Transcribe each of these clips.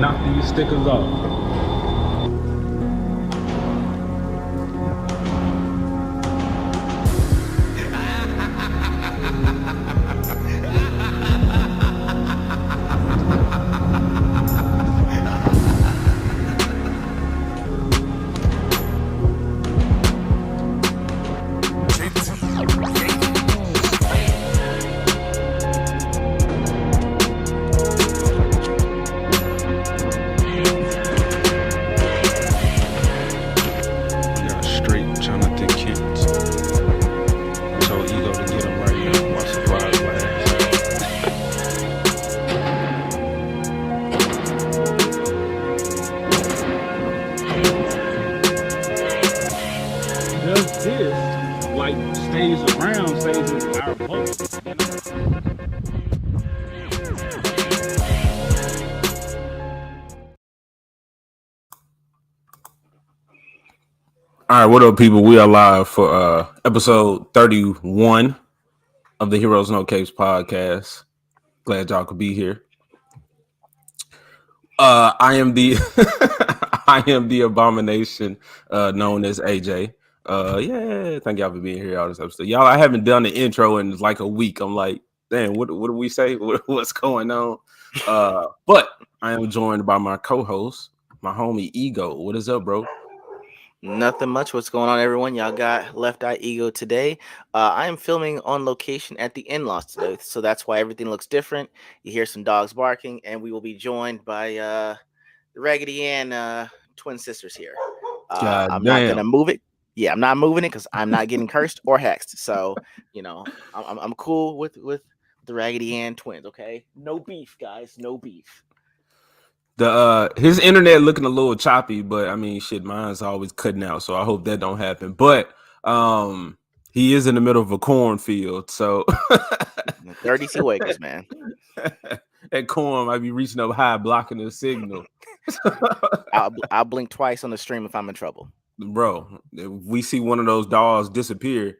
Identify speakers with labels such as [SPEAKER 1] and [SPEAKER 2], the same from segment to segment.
[SPEAKER 1] knock these stickers off. All right, what up, people? We are live for episode 31 of the Heroes No Capes podcast. Glad y'all could be here. I am the I am the abomination known as AJ. Yeah, thank y'all for being here all this episode. Y'all, I haven't done the intro in like a week. I'm like, damn, what do we say? What's going on? But I am joined by my co-host, my homie Ego. What is up, bro?
[SPEAKER 2] Nothing much. What's going on, everyone? Y'all got Left Eye Ego today. I am filming on location at the in-laws today, so that's why everything looks different. You hear some dogs barking, and we will be joined by the Raggedy Ann twin sisters here.
[SPEAKER 1] God
[SPEAKER 2] I'm not
[SPEAKER 1] damn.
[SPEAKER 2] gonna move it. Yeah, I'm not moving it because I'm not getting cursed or hexed. So I'm cool with the Raggedy Ann twins. Okay, no beef, guys. No beef.
[SPEAKER 1] The his internet looking a little choppy, but I mean shit, mine's always cutting out, so I hope that don't happen. But he is in the middle of a cornfield, so
[SPEAKER 2] 32 acres, man.
[SPEAKER 1] That corn might be reaching up high, blocking the signal.
[SPEAKER 2] I'll blink twice on the stream if I'm in trouble.
[SPEAKER 1] Bro, if we see one of those dogs disappear,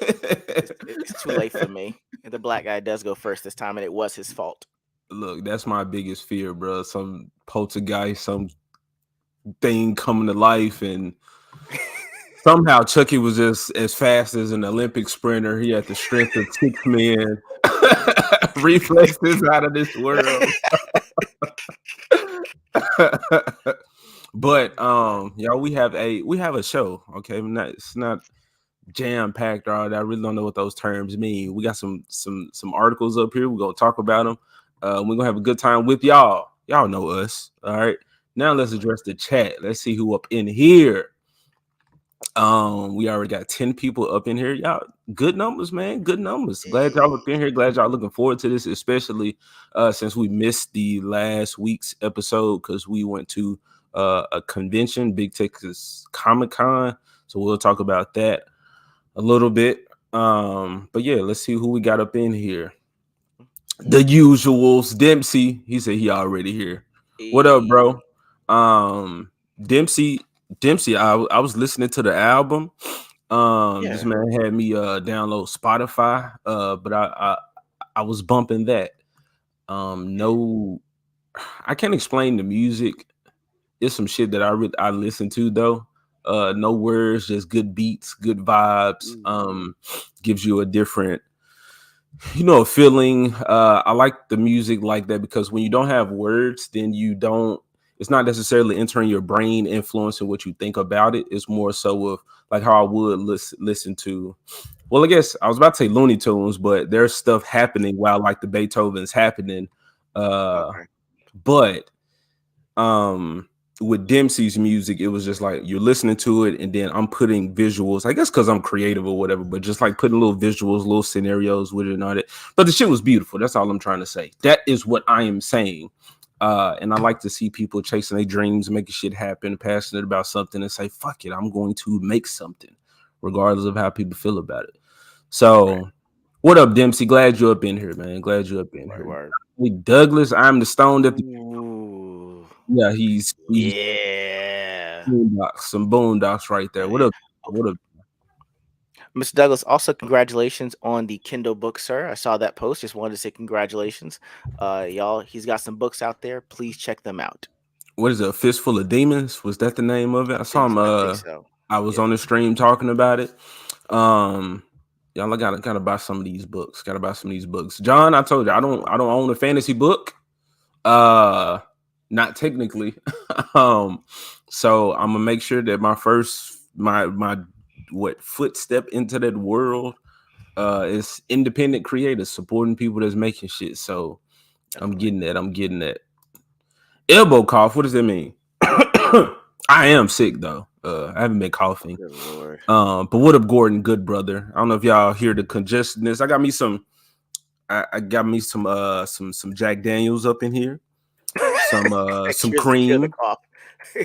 [SPEAKER 2] it's too late for me. The black guy does go first this time, and it was his fault.
[SPEAKER 1] Look, that's my biggest fear, bro. Some poltergeist, some thing coming to life, and somehow Chucky was just as fast as an Olympic sprinter. He had the strength of 6 men, reflexes out of this world. But y'all, we have a show. Okay, it's not jam packed or all that. I really don't know what those terms mean. We got some articles up here. We're gonna talk about them. We're gonna have a good time with y'all. Y'all know us. All right. Now let's address the chat. Let's see who up in here. We already got 10 people up in here. Y'all, good numbers, man. Good numbers. Glad y'all up in here. Glad y'all looking forward to this, especially since we missed the last week's episode because we went to a convention, Big Texas Comic-Con. So we'll talk about that a little bit. But yeah, let's see who we got up in here. The usuals. Dempsey. He said he already here. What up, bro? Dempsey, I was listening to the album. This man had me download Spotify, but I was bumping that. No, I can't explain the music. It's some shit that I listen to though. No words, just good beats, good vibes. Gives you a different, a feeling. I like the music like that because when you don't have words, then it's not necessarily entering your brain, influencing what you think about it. It's more so of like how I would listen to. Well, I guess I was about to say Looney Tunes, but there's stuff happening while like the Beethoven's happening. But with Dempsey's music, it was just like you're listening to it, and then I'm putting visuals. I guess because I'm creative or whatever, but just like putting little visuals, little scenarios with it and all that. But the shit was beautiful. That's all I'm trying to say. That is what I am saying. And I like to see people chasing their dreams, making shit happen, passionate about something, and say, fuck it, I'm going to make something, regardless of how people feel about it. So, what up, Dempsey? Glad you're up in here, man. Glad you're up in here. Douglas, I'm the stone at the... Yeah, he's
[SPEAKER 2] yeah.
[SPEAKER 1] Boondocks, some boondocks right there. What up?
[SPEAKER 2] Mr. Douglas, also congratulations on the Kindle book, sir. I saw that post. Just wanted to say congratulations. Y'all, he's got some books out there. Please check them out.
[SPEAKER 1] What is it? A Fistful of Demons? Was that the name of it? I saw him.
[SPEAKER 2] I think so.
[SPEAKER 1] I was
[SPEAKER 2] Yeah,
[SPEAKER 1] on the stream talking about it. Um, y'all gotta buy some of these books. Gotta buy some of these books. John, I told you I don't own a fantasy book. Uh, not technically. um, so I'm gonna make sure that my what footstep into that world is independent creators supporting people that's making shit. So I'm
[SPEAKER 2] definitely.
[SPEAKER 1] getting that. I'm getting that. Elbow cough. What does that mean? I am sick though. I haven't been coughing.
[SPEAKER 2] Good lord.
[SPEAKER 1] But what up, Gordon? Good brother. I don't know if y'all hear the congestedness. I got me some. I got me some Jack Daniels up in here. Some
[SPEAKER 2] Cures to cure the
[SPEAKER 1] cream
[SPEAKER 2] cough.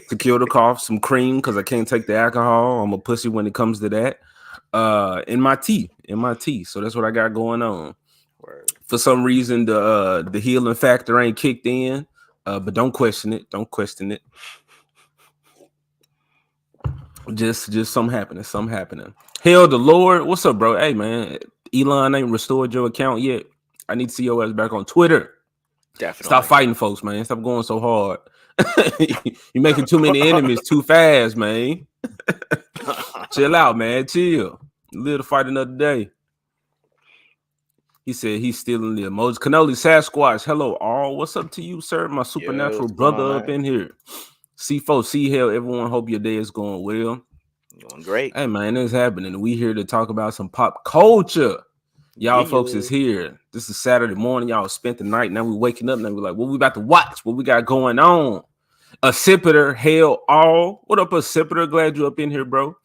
[SPEAKER 1] to kill the cough. Some cream because I can't take the alcohol. I'm a pussy when it comes to that. In my tea. So that's what I got going on.
[SPEAKER 2] Word.
[SPEAKER 1] For some reason, the healing factor ain't kicked in. But don't question it. Don't question it. Just something happening. Something happening. Hail the Lord. What's up, bro? Hey man, Elon ain't restored your account yet. I need to see your ass back on Twitter. Stop
[SPEAKER 2] Definitely.
[SPEAKER 1] fighting folks, man. Stop going so hard. You're making too many enemies too fast, man. Chill out, man. Chill. Live to fight another day. He said he's stealing the emojis. Canoli Sasquatch. Hello, all. What's up to you, sir? My
[SPEAKER 2] Yo,
[SPEAKER 1] supernatural
[SPEAKER 2] what's going on,
[SPEAKER 1] brother up
[SPEAKER 2] man?
[SPEAKER 1] in here. C4, C Hell. Everyone, hope your day is going well.
[SPEAKER 2] Doing great.
[SPEAKER 1] Hey man, it's happening. We here to talk about some pop culture.
[SPEAKER 2] Yeah,
[SPEAKER 1] Y'all folks is here. This is Saturday morning. Y'all spent the night. Now we waking up. Now we like, what we about to watch? What we got going on? Accipiter, hell all. What up, Accipiter? Glad you up in here, bro.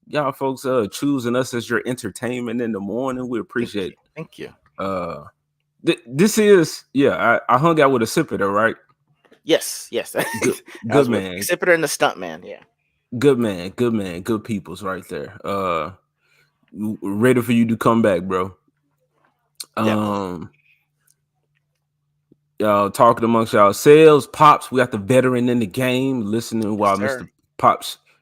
[SPEAKER 1] Y'all folks choosing us as your entertainment in the morning. We
[SPEAKER 2] Thank
[SPEAKER 1] appreciate
[SPEAKER 2] you. Thank you.
[SPEAKER 1] it. This is I hung out with Accipiter, right?
[SPEAKER 2] Yes, yes. I
[SPEAKER 1] Good
[SPEAKER 2] was
[SPEAKER 1] good
[SPEAKER 2] with
[SPEAKER 1] man.
[SPEAKER 2] Exhibitor and the Stuntman. Yeah,
[SPEAKER 1] Good man. Good man. Good peoples right there. Ready for you to come back, bro.
[SPEAKER 2] definitely.
[SPEAKER 1] Um, y'all talking amongst yourselves. Pops, we got the veteran in the game listening
[SPEAKER 2] Yes,
[SPEAKER 1] while
[SPEAKER 2] sir.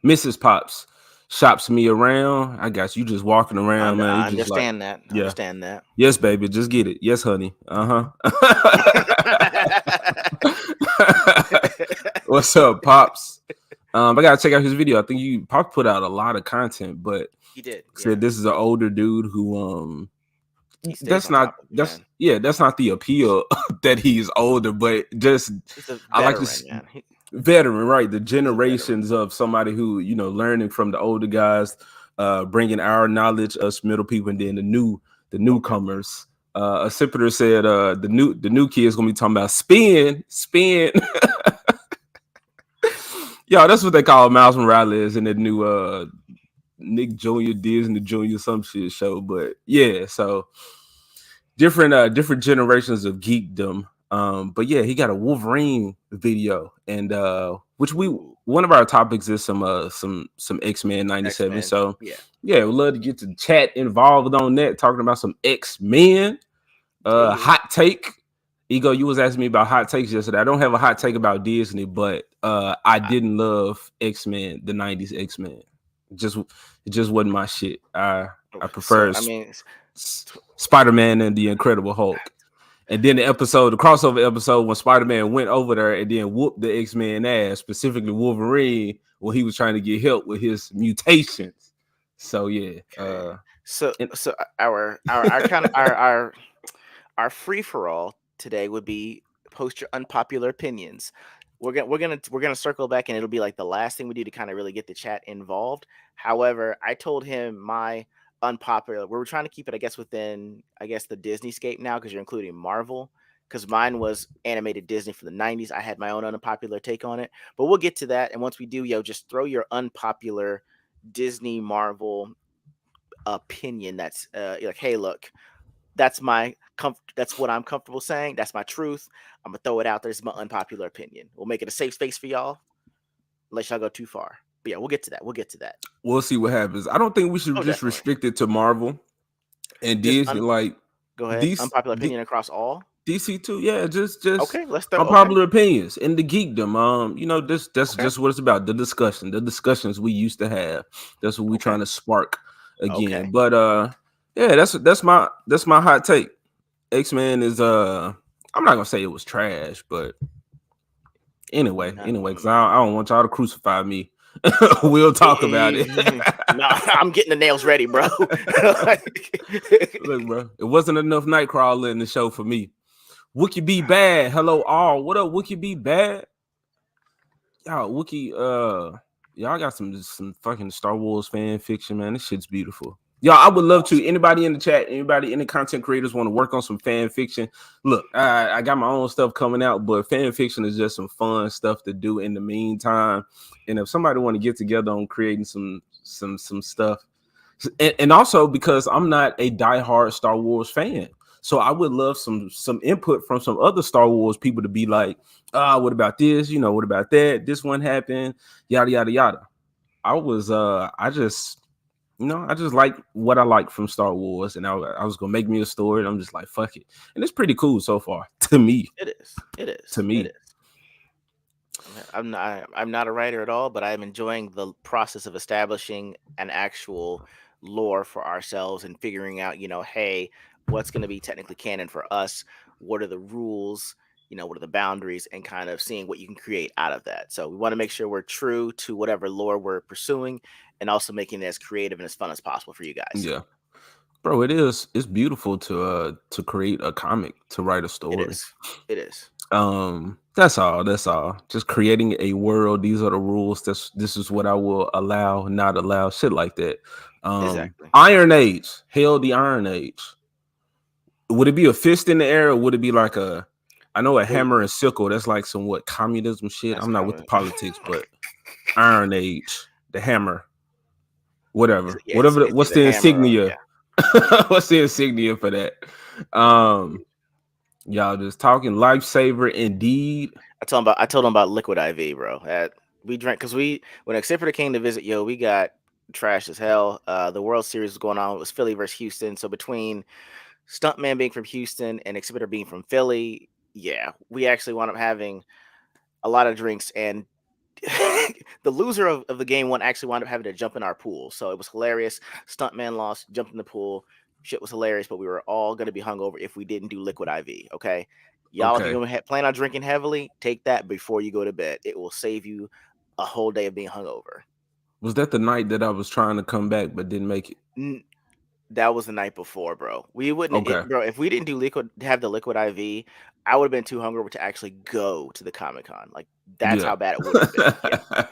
[SPEAKER 1] Mrs. Pops shops me around. I got you just walking around, man. You
[SPEAKER 2] I
[SPEAKER 1] just like,
[SPEAKER 2] understand that. I
[SPEAKER 1] yeah,
[SPEAKER 2] understand that.
[SPEAKER 1] yes, baby, just get it. Yes, honey. Uh-huh. What's up, Pops? I gotta check out his video. I think you Pop put out a lot of content, but
[SPEAKER 2] He did. Yeah,
[SPEAKER 1] said this is an older dude who
[SPEAKER 2] he stays on top of it, man.
[SPEAKER 1] that's not the appeal that he's older, but just
[SPEAKER 2] He's a
[SPEAKER 1] I like
[SPEAKER 2] veteran,
[SPEAKER 1] this
[SPEAKER 2] man.
[SPEAKER 1] veteran, right? The
[SPEAKER 2] He's a veteran.
[SPEAKER 1] generations of somebody who learning from the older guys, bringing our knowledge, us middle people, and then the
[SPEAKER 2] Okay.
[SPEAKER 1] newcomers. Accipiter said the new kid is gonna be talking about spin. Yo, that's what they call Miles Morales in the new Nick Jr. Disney Jr. some shit show. But yeah, so different generations of geekdom. But yeah, he got a Wolverine video, and which we
[SPEAKER 2] Ooh,
[SPEAKER 1] one of our topics is some X-Men
[SPEAKER 2] X
[SPEAKER 1] 97.
[SPEAKER 2] Men.
[SPEAKER 1] So
[SPEAKER 2] Yeah,
[SPEAKER 1] yeah, we'd love to get to chat involved on that, talking about some X-Men.
[SPEAKER 2] yeah, yeah.
[SPEAKER 1] Hot take. Ego, you was asking me about hot takes yesterday. I don't have a hot take about Disney, but I
[SPEAKER 2] I,
[SPEAKER 1] didn't love X-Men, the 90s X-Men. Just it just wasn't my shit. I
[SPEAKER 2] so
[SPEAKER 1] prefer
[SPEAKER 2] I mean,
[SPEAKER 1] Spider-Man and the Incredible Hulk. And then the crossover episode when Spider-Man went over there and then whooped the X-Men ass, specifically Wolverine, when he was trying to get help with his mutations. So yeah,
[SPEAKER 2] okay.
[SPEAKER 1] and
[SPEAKER 2] Our kind of our free for all today would be post your unpopular opinions. We're gonna circle back and it'll be like the last thing we do to kind of really get the chat involved. However, I told him my unpopular. We were trying to keep it, I guess, within the Disney scape now because you're including Marvel. Because mine was animated Disney for the '90s. I had my own unpopular take on it, but we'll get to that. And once we do, just throw your unpopular Disney Marvel opinion. That's like, hey, look, that's what I'm comfortable saying. That's my truth. I'm gonna throw it out there. It's my unpopular opinion. We'll make it a safe space for y'all, unless y'all go too far. But yeah, we'll get to that. We'll get to that.
[SPEAKER 1] we'll see what happens. I don't think we should
[SPEAKER 2] Oh,
[SPEAKER 1] just
[SPEAKER 2] definitely.
[SPEAKER 1] restrict it to Marvel and
[SPEAKER 2] Just
[SPEAKER 1] Disney. Like
[SPEAKER 2] go ahead.
[SPEAKER 1] DC,
[SPEAKER 2] Unpopular opinion across all.
[SPEAKER 1] DC too. Yeah, just
[SPEAKER 2] Okay, let's throw. Okay,
[SPEAKER 1] unpopular opinions and the geekdom. This that's
[SPEAKER 2] okay,
[SPEAKER 1] just what it's about. The discussions we used to have. That's what we
[SPEAKER 2] okay.
[SPEAKER 1] trying to spark. again.
[SPEAKER 2] Okay.
[SPEAKER 1] But yeah, that's my hot take. X-Men is I'm not gonna say it was trash, but anyway, because I don't want y'all to crucify me. We'll talk about it.
[SPEAKER 2] No, I'm getting the nails ready, bro.
[SPEAKER 1] Look, bro, it wasn't enough Nightcrawler in the show for me. Wookie be bad. Hello, all. What up, Wookie be bad? Y'all, Wookie, y'all got some fucking Star Wars fan fiction, man. This shit's beautiful. Y'all, I would love to.
[SPEAKER 2] Awesome.
[SPEAKER 1] Anybody in the chat, anybody, any content creators want to work on some fan fiction? Look, I got my own stuff coming out, but fan fiction is just some fun stuff to do in the meantime. And if somebody want to get together on creating some stuff, and also because I'm not a diehard Star Wars fan, so I would love some input from some other Star Wars people to be like, what about this? You know, what about that? This one happened, yada yada yada. I just like what I like from Star Wars, and I was gonna make me a story, and I'm just like, fuck it, and it's pretty cool so far to me.
[SPEAKER 2] It is. It
[SPEAKER 1] To
[SPEAKER 2] is. It
[SPEAKER 1] me,
[SPEAKER 2] is. I'm not a writer at all, but I'm enjoying the process of establishing an actual lore for ourselves and figuring out, hey, what's going to be technically canon for us? What are the rules? What are the boundaries, and kind of seeing what you can create out of that. So we want to make sure we're true to whatever lore we're pursuing, and also making it as creative and as fun as possible for you guys.
[SPEAKER 1] yeah, bro, it is. It's beautiful to create a comic, to write a
[SPEAKER 2] It
[SPEAKER 1] story.
[SPEAKER 2] is. It is.
[SPEAKER 1] That's all. Just creating a world. These are the rules. This is what I will allow, not allow, shit like that.
[SPEAKER 2] Exactly.
[SPEAKER 1] Iron Age. Hell, the Iron Age. Would it be a fist in the air, or would it be like I know a hammer
[SPEAKER 2] Ooh,
[SPEAKER 1] and sickle, that's like some what communism shit.
[SPEAKER 2] that's
[SPEAKER 1] I'm not with the
[SPEAKER 2] common.
[SPEAKER 1] politics, but Iron Age, the hammer, whatever.
[SPEAKER 2] Yeah,
[SPEAKER 1] Whatever
[SPEAKER 2] it's
[SPEAKER 1] what's
[SPEAKER 2] either
[SPEAKER 1] the
[SPEAKER 2] hammer or
[SPEAKER 1] insignia?
[SPEAKER 2] yeah.
[SPEAKER 1] What's the insignia for that? Um y'all just talking lifesaver indeed.
[SPEAKER 2] I told him about liquid IV, bro. That we drank because when Except came to visit, we got trash as hell. The World Series was going on. It was Philly versus Houston. So between Stuntman being from Houston and Exhibitor being from Philly, yeah, we actually wound up having a lot of drinks, and the loser of the game one actually wound up having to jump in our pool. So it was hilarious. Stuntman lost, jumped in the pool. Shit was hilarious, but we were all going to be hungover if we didn't do liquid IV. Okay. Y'all, if you're
[SPEAKER 1] Okay.
[SPEAKER 2] going to plan on drinking heavily, take that before you go to bed. It will save you a whole day of being hungover.
[SPEAKER 1] Was that the night that I was trying to come back but didn't make it?
[SPEAKER 2] That was the night before, bro. We wouldn't,
[SPEAKER 1] Okay.
[SPEAKER 2] bro. If we didn't have the liquid IV, I would have been too hungover to actually go to the Comic Con. Like that's
[SPEAKER 1] Yeah.
[SPEAKER 2] how bad it would have been. Yeah,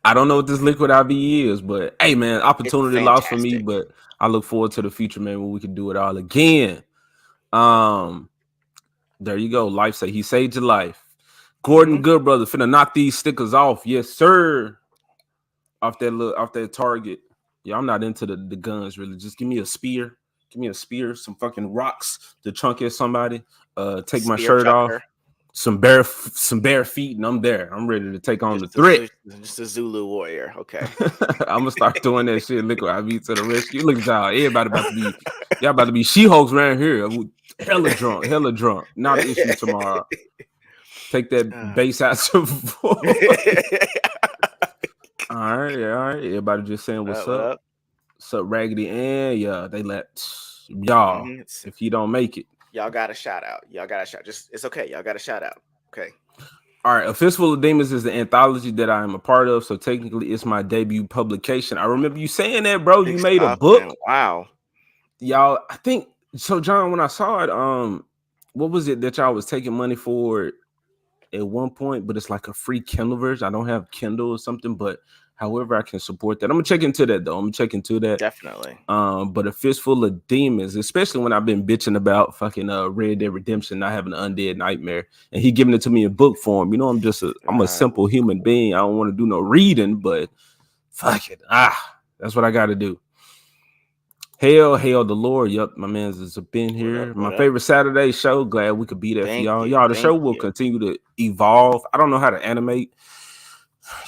[SPEAKER 1] I don't know what this liquid IV is, but hey man,
[SPEAKER 2] it's
[SPEAKER 1] opportunity lost for me,
[SPEAKER 2] fantastic.
[SPEAKER 1] but I look forward to the future, man, when we can do it all again. Um, there you go. Life say he saved your life. Gordon
[SPEAKER 2] Hmm.
[SPEAKER 1] Good brother finna knock these stickers off. Yes, sir. Off that target. Yeah, I'm not into the guns really. Just give me a spear. Give me a spear, some fucking rocks to chunk at somebody. Take my
[SPEAKER 2] Spear
[SPEAKER 1] shirt off,
[SPEAKER 2] chucker.
[SPEAKER 1] some bare feet, and I'm there. I'm ready to take on the threat.
[SPEAKER 2] Just a Zulu warrior. Okay.
[SPEAKER 1] I'm gonna start doing that shit. Liquid IV to the rescue. Look at y'all. Everybody y'all about to be She-Hulks around here. Hella drunk, hella drunk. Not an issue tomorrow. Take that
[SPEAKER 2] Uh,
[SPEAKER 1] bass out to all right, yeah, all right. Everybody just saying what's
[SPEAKER 2] what
[SPEAKER 1] up.
[SPEAKER 2] up?
[SPEAKER 1] What's up, Raggedy? And yeah, they let y'all if you don't make it.
[SPEAKER 2] Y'all got a shout out. Y'all got a shout. Just it's okay. Y'all got a shout out. Okay.
[SPEAKER 1] All right, A Fistful of Demons is the anthology that I am a part of, so technically it's my debut publication. I remember you saying that, bro.
[SPEAKER 2] Big
[SPEAKER 1] You made a
[SPEAKER 2] stuff, man.
[SPEAKER 1] book,
[SPEAKER 2] Wow.
[SPEAKER 1] y'all. I think so, John. When I saw it, what was it that y'all was taking money for at one point? But it's like a free Kindle version. I don't have Kindle or something, but however I can support that. I'm gonna check into that though. I'm gonna check into that.
[SPEAKER 2] Definitely.
[SPEAKER 1] But A Fistful of Demons, especially when I've been bitching about fucking Red Dead Redemption not having an undead nightmare, and he giving it to me in book form. You know, I'm a simple human being. I don't want to do no reading, but fuck it. That's what I got to do. Hail, the Lord. Yup, my man's has been
[SPEAKER 2] What up?
[SPEAKER 1] here. My
[SPEAKER 2] What up?
[SPEAKER 1] favorite Saturday show. Glad we could be there for
[SPEAKER 2] Thank
[SPEAKER 1] y'all.
[SPEAKER 2] you.
[SPEAKER 1] Y'all, the show
[SPEAKER 2] Thank
[SPEAKER 1] will
[SPEAKER 2] you.
[SPEAKER 1] continue to evolve. I don't know how to animate.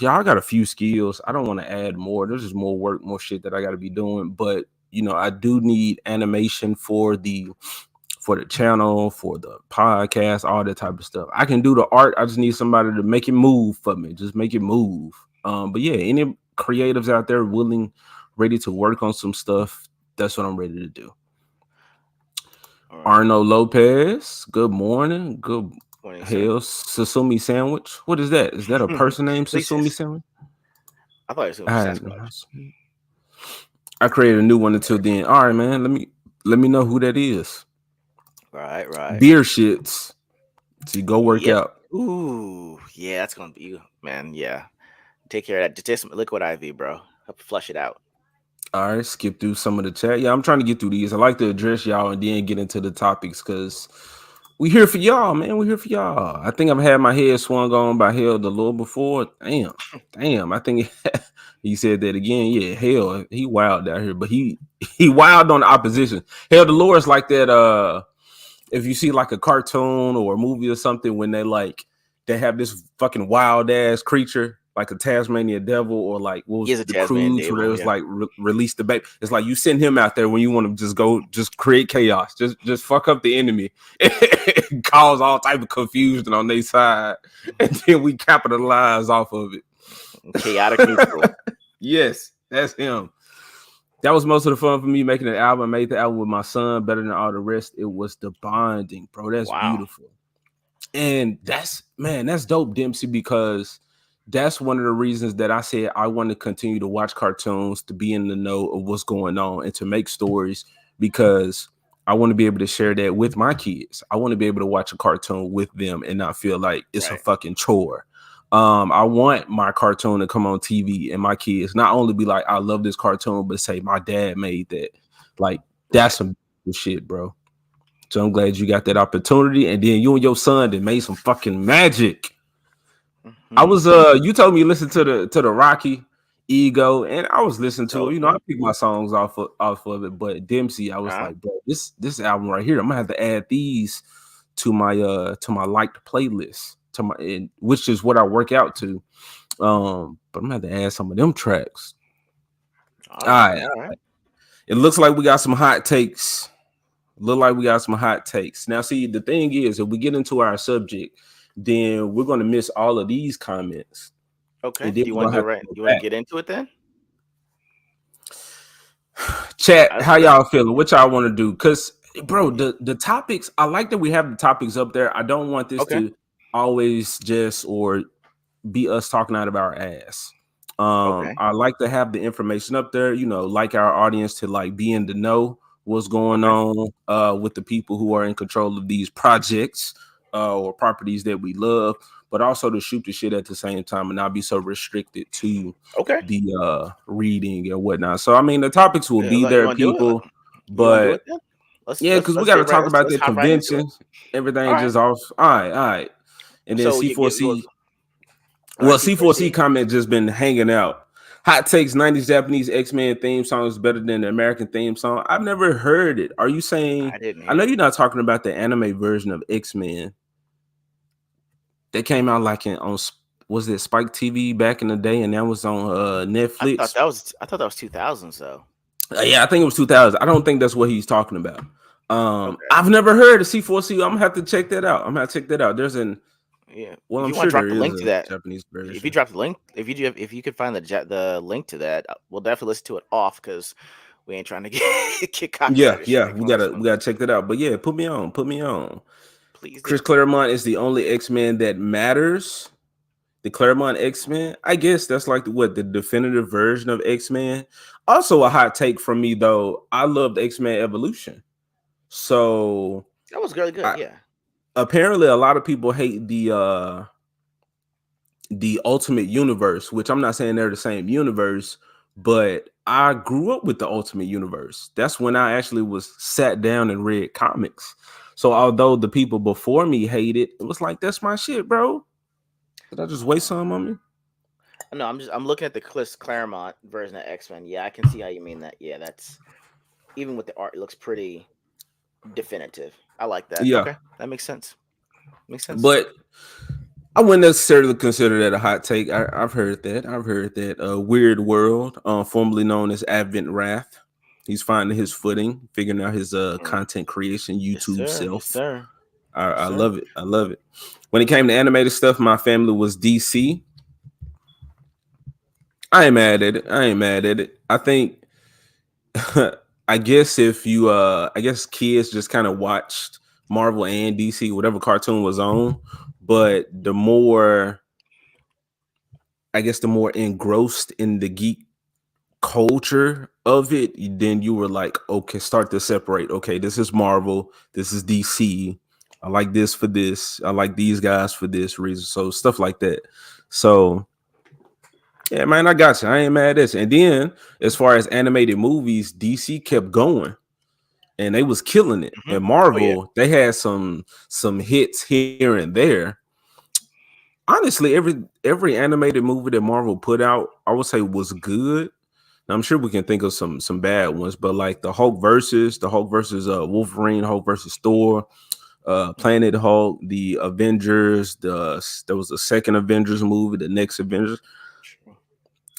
[SPEAKER 1] Y'all, I got a few skills. I don't want to add more. There's just more work, more shit that I got to be doing. But I do need animation for the channel, for the podcast, all that type of stuff. I can do the art. I just need somebody to make it move for me. Just make it move. But yeah, any creatives out there willing, ready to work on some stuff, That's what I'm ready to do.
[SPEAKER 2] All right.
[SPEAKER 1] Arno Lopez, good morning. Good
[SPEAKER 2] Morning, sir.
[SPEAKER 1] hell, Sasumi sandwich. What is that? Is that a person named
[SPEAKER 2] At least
[SPEAKER 1] Sasumi
[SPEAKER 2] it's,
[SPEAKER 1] sandwich?
[SPEAKER 2] I thought it was
[SPEAKER 1] I
[SPEAKER 2] Sasquatch.
[SPEAKER 1] I created a new one until then. All right, man. Let me know who that is.
[SPEAKER 2] Right, right.
[SPEAKER 1] Beer shits. See, go work
[SPEAKER 2] Yep.
[SPEAKER 1] out.
[SPEAKER 2] Ooh, yeah, that's gonna be you, man. Yeah, take care of that. Just take some liquid IV, bro. Help flush it out.
[SPEAKER 1] All right, skip through some of the chat. Yeah, I'm trying to get through these. I like to address y'all and then get into the topics because we here for y'all, man. We here for y'all. I think I've had my head swung on by Hell the Lord before. Damn. I think he said that again. Yeah, Hell, he wild out here, but he wild on the opposition. Hell the Lord is like that. If you see like a cartoon or a movie or something when they have this fucking wild ass creature like a Tasmanian devil, or like what
[SPEAKER 2] He
[SPEAKER 1] was
[SPEAKER 2] is a
[SPEAKER 1] the
[SPEAKER 2] Tasmanian
[SPEAKER 1] cruise where it
[SPEAKER 2] devil.
[SPEAKER 1] was
[SPEAKER 2] Yeah.
[SPEAKER 1] like release the baby. It's like you send him out there when you want to just go just create chaos, just fuck up the enemy, cause all type of confusion on their side, and then we capitalize off of
[SPEAKER 2] Chaotic neutral.
[SPEAKER 1] it. Yes, that's him. That was most of the fun for me making an album. I made the album with my son. Better than all the rest, it was the bonding, bro. That's
[SPEAKER 2] Wow.
[SPEAKER 1] beautiful. And that's dope, Dempsey, because that's one of the reasons that I said I want to continue to watch cartoons, to be in the know of what's going on, and to make stories, because I want to be able to share that with my kids. I want to be able to watch a cartoon with them and not feel like it's a
[SPEAKER 2] Right.
[SPEAKER 1] fucking chore. I want my cartoon to come on TV and my kids not only be like, I love this cartoon, but say my dad made that. Like, that's
[SPEAKER 2] Right.
[SPEAKER 1] some shit, bro. So I'm glad you got that opportunity. And then you and your son that made some fucking magic. I
[SPEAKER 2] Hmm.
[SPEAKER 1] was you told me listen to the Rocky Ego, and I was listening to it.
[SPEAKER 2] Dope.
[SPEAKER 1] You know, I
[SPEAKER 2] Yeah.
[SPEAKER 1] picked my songs off of it, but Dempsey, I was
[SPEAKER 2] Uh-huh.
[SPEAKER 1] like, bro, this album right here, I'm gonna have to add these to my liked playlist, to my which is what I work out to. But I'm gonna have to add some of them tracks.
[SPEAKER 2] All
[SPEAKER 1] All
[SPEAKER 2] right.
[SPEAKER 1] right.
[SPEAKER 2] All right.
[SPEAKER 1] It looks like we got some hot takes. Look like we got some hot takes. Now, see, the thing is, if we get into our subject, then we're gonna miss all of these comments,
[SPEAKER 2] Okay.
[SPEAKER 1] and then
[SPEAKER 2] Do you
[SPEAKER 1] we're
[SPEAKER 2] want to
[SPEAKER 1] gonna
[SPEAKER 2] do it
[SPEAKER 1] have to
[SPEAKER 2] right?
[SPEAKER 1] go
[SPEAKER 2] You want to
[SPEAKER 1] back.
[SPEAKER 2] get into it then?
[SPEAKER 1] Chat,
[SPEAKER 2] Let's
[SPEAKER 1] how
[SPEAKER 2] do that.
[SPEAKER 1] y'all feeling? What y'all want to do? Cause, bro, the topics, I like that we have the topics up there. I don't want this
[SPEAKER 2] Okay.
[SPEAKER 1] to always just or be us talking out of our ass.
[SPEAKER 2] Okay.
[SPEAKER 1] I like to have the information up there, like our audience to like be in the know what's going
[SPEAKER 2] Okay.
[SPEAKER 1] on with the people who are in control of these projects or properties that we love, but also to shoot the shit at the same time and not be so restricted to
[SPEAKER 2] Okay.
[SPEAKER 1] the reading and whatnot. So I mean the topics will
[SPEAKER 2] Yeah,
[SPEAKER 1] be
[SPEAKER 2] you
[SPEAKER 1] there,
[SPEAKER 2] want to do it?
[SPEAKER 1] people,
[SPEAKER 2] You want to do
[SPEAKER 1] but
[SPEAKER 2] it then? Let's
[SPEAKER 1] yeah,
[SPEAKER 2] let's
[SPEAKER 1] because we
[SPEAKER 2] let's
[SPEAKER 1] got to
[SPEAKER 2] get right.
[SPEAKER 1] talk about
[SPEAKER 2] Let's
[SPEAKER 1] the
[SPEAKER 2] hop right into it.
[SPEAKER 1] convention,
[SPEAKER 2] All
[SPEAKER 1] everything
[SPEAKER 2] right.
[SPEAKER 1] just off. All right. And then
[SPEAKER 2] So you get
[SPEAKER 1] C4C.
[SPEAKER 2] yours. All right.
[SPEAKER 1] Well, C4C
[SPEAKER 2] C4C.
[SPEAKER 1] comment just been hanging out. Hot takes: 90s Japanese X-Men theme song is better than the American theme song. I've never heard it. Are you saying?
[SPEAKER 2] I didn't
[SPEAKER 1] I
[SPEAKER 2] hear
[SPEAKER 1] know
[SPEAKER 2] it.
[SPEAKER 1] you're not talking about the anime version of X-Men that came out like was it Spike TV back in the day, and that was on Netflix.
[SPEAKER 2] I thought that was 2000s though.
[SPEAKER 1] Yeah, I think it was 2000. I don't think that's what he's talking about.
[SPEAKER 2] Okay.
[SPEAKER 1] I've never heard of C4C. I'm gonna have to check that out. I'm gonna have to check that out.
[SPEAKER 2] Yeah.
[SPEAKER 1] Well,
[SPEAKER 2] If
[SPEAKER 1] I'm
[SPEAKER 2] you want
[SPEAKER 1] sure
[SPEAKER 2] to drop
[SPEAKER 1] there
[SPEAKER 2] the
[SPEAKER 1] is
[SPEAKER 2] link to
[SPEAKER 1] a
[SPEAKER 2] that,
[SPEAKER 1] Japanese
[SPEAKER 2] if you
[SPEAKER 1] version.
[SPEAKER 2] drop the link, if you could find the link to that, we'll definitely listen to it off because we ain't trying to get
[SPEAKER 1] Yeah,
[SPEAKER 2] copyrighted
[SPEAKER 1] yeah,
[SPEAKER 2] strike
[SPEAKER 1] we
[SPEAKER 2] on this
[SPEAKER 1] gotta
[SPEAKER 2] one.
[SPEAKER 1] we gotta check that out. But yeah, put me on.
[SPEAKER 2] Please
[SPEAKER 1] Chris
[SPEAKER 2] do.
[SPEAKER 1] Claremont is the only X-Men that matters. The Claremont X-Men. I guess that's like the definitive version of X-Men. Also, a hot take from me though. I loved X-Men Evolution. So
[SPEAKER 2] That was really good.
[SPEAKER 1] I,
[SPEAKER 2] Yeah.
[SPEAKER 1] apparently, a lot of people hate the Ultimate Universe, which I'm not saying they're the same universe, but I grew up with the Ultimate Universe. That's when I actually was sat down and read comics. So although the people before me hate it, it was like that's my shit, bro. Did I just waste some on me?
[SPEAKER 2] No, I'm looking at the Chris Claremont version of X Men. Yeah, I can see how you mean that. Yeah, that's even with the art, it looks pretty definitive. I like that.
[SPEAKER 1] Yeah,
[SPEAKER 2] Okay, that makes sense. Makes sense.
[SPEAKER 1] but I wouldn't necessarily consider that a hot take. I've heard that. I've heard that. Weird World, formerly known as Advent Wrath, he's finding his footing, figuring out his
[SPEAKER 2] Mm.
[SPEAKER 1] content creation
[SPEAKER 2] Yes,
[SPEAKER 1] YouTube
[SPEAKER 2] sir. Yes,
[SPEAKER 1] self.
[SPEAKER 2] sir. Yes,
[SPEAKER 1] I
[SPEAKER 2] sir.
[SPEAKER 1] love it. I love it. When it came to animated stuff, my family was DC. I ain't mad at it. I ain't mad at it. I think I guess if you I guess kids just kind of watched Marvel and DC, whatever cartoon was on, but the more I guess the more engrossed in the geek culture of it, then you were like, okay, start to separate. Okay, this is Marvel, this is DC. I like this for this. I like these guys for this reason. So stuff like that. So yeah, man, I got you. I ain't mad at this. And then as far as animated movies, DC kept going and they was killing it.
[SPEAKER 2] Hmm.
[SPEAKER 1] And
[SPEAKER 2] Oh yeah,
[SPEAKER 1] Marvel, they had some hits here and there. Honestly, every animated movie that Marvel put out, I would say was good. Now, I'm sure we can think of some bad ones, but like the Hulk versus Wolverine, Hulk versus Thor, Planet Hulk, the Avengers, there was a second Avengers movie, the next Avengers,
[SPEAKER 2] true.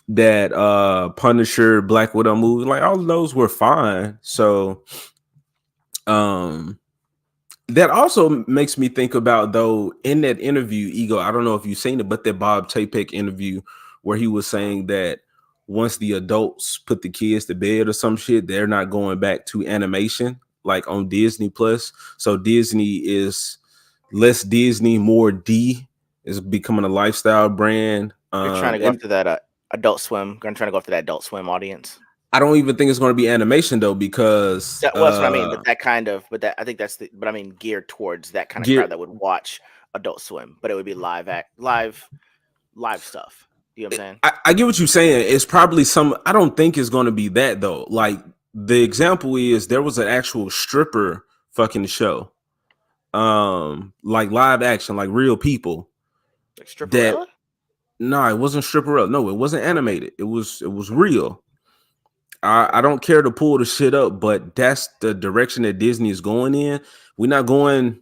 [SPEAKER 1] that Punisher, Black Widow movie, like all of those were fine. So um that also makes me think about though in that interview, Ego. I don't know if you've seen it, but that Bob Chapek interview where he was saying that once the adults put the kids to bed or some shit, they're not going back to animation like on Disney Plus. So Disney is less Disney, more D is becoming a lifestyle brand.
[SPEAKER 2] They're trying to go
[SPEAKER 1] And
[SPEAKER 2] after that Adult Swim. They're trying to go after that Adult Swim audience.
[SPEAKER 1] I don't even think it's going to be animation though because
[SPEAKER 2] That was what I mean, but that kind of, but that I think that's the, but I mean geared towards that kind of
[SPEAKER 1] gear
[SPEAKER 2] crowd that would watch Adult Swim, but it would be live stuff. You know what I'm saying?
[SPEAKER 1] I get what you're saying. It's probably some. I don't think it's going to be that though. Like the example is there was an actual stripper fucking show, like live action, like real people.
[SPEAKER 2] Like
[SPEAKER 1] That
[SPEAKER 2] Stripperella?
[SPEAKER 1] no, it wasn't stripper. No, it wasn't
[SPEAKER 2] Okay.
[SPEAKER 1] animated. It was real. I don't care to pull the shit up, but that's the direction that Disney is going in. We're not going.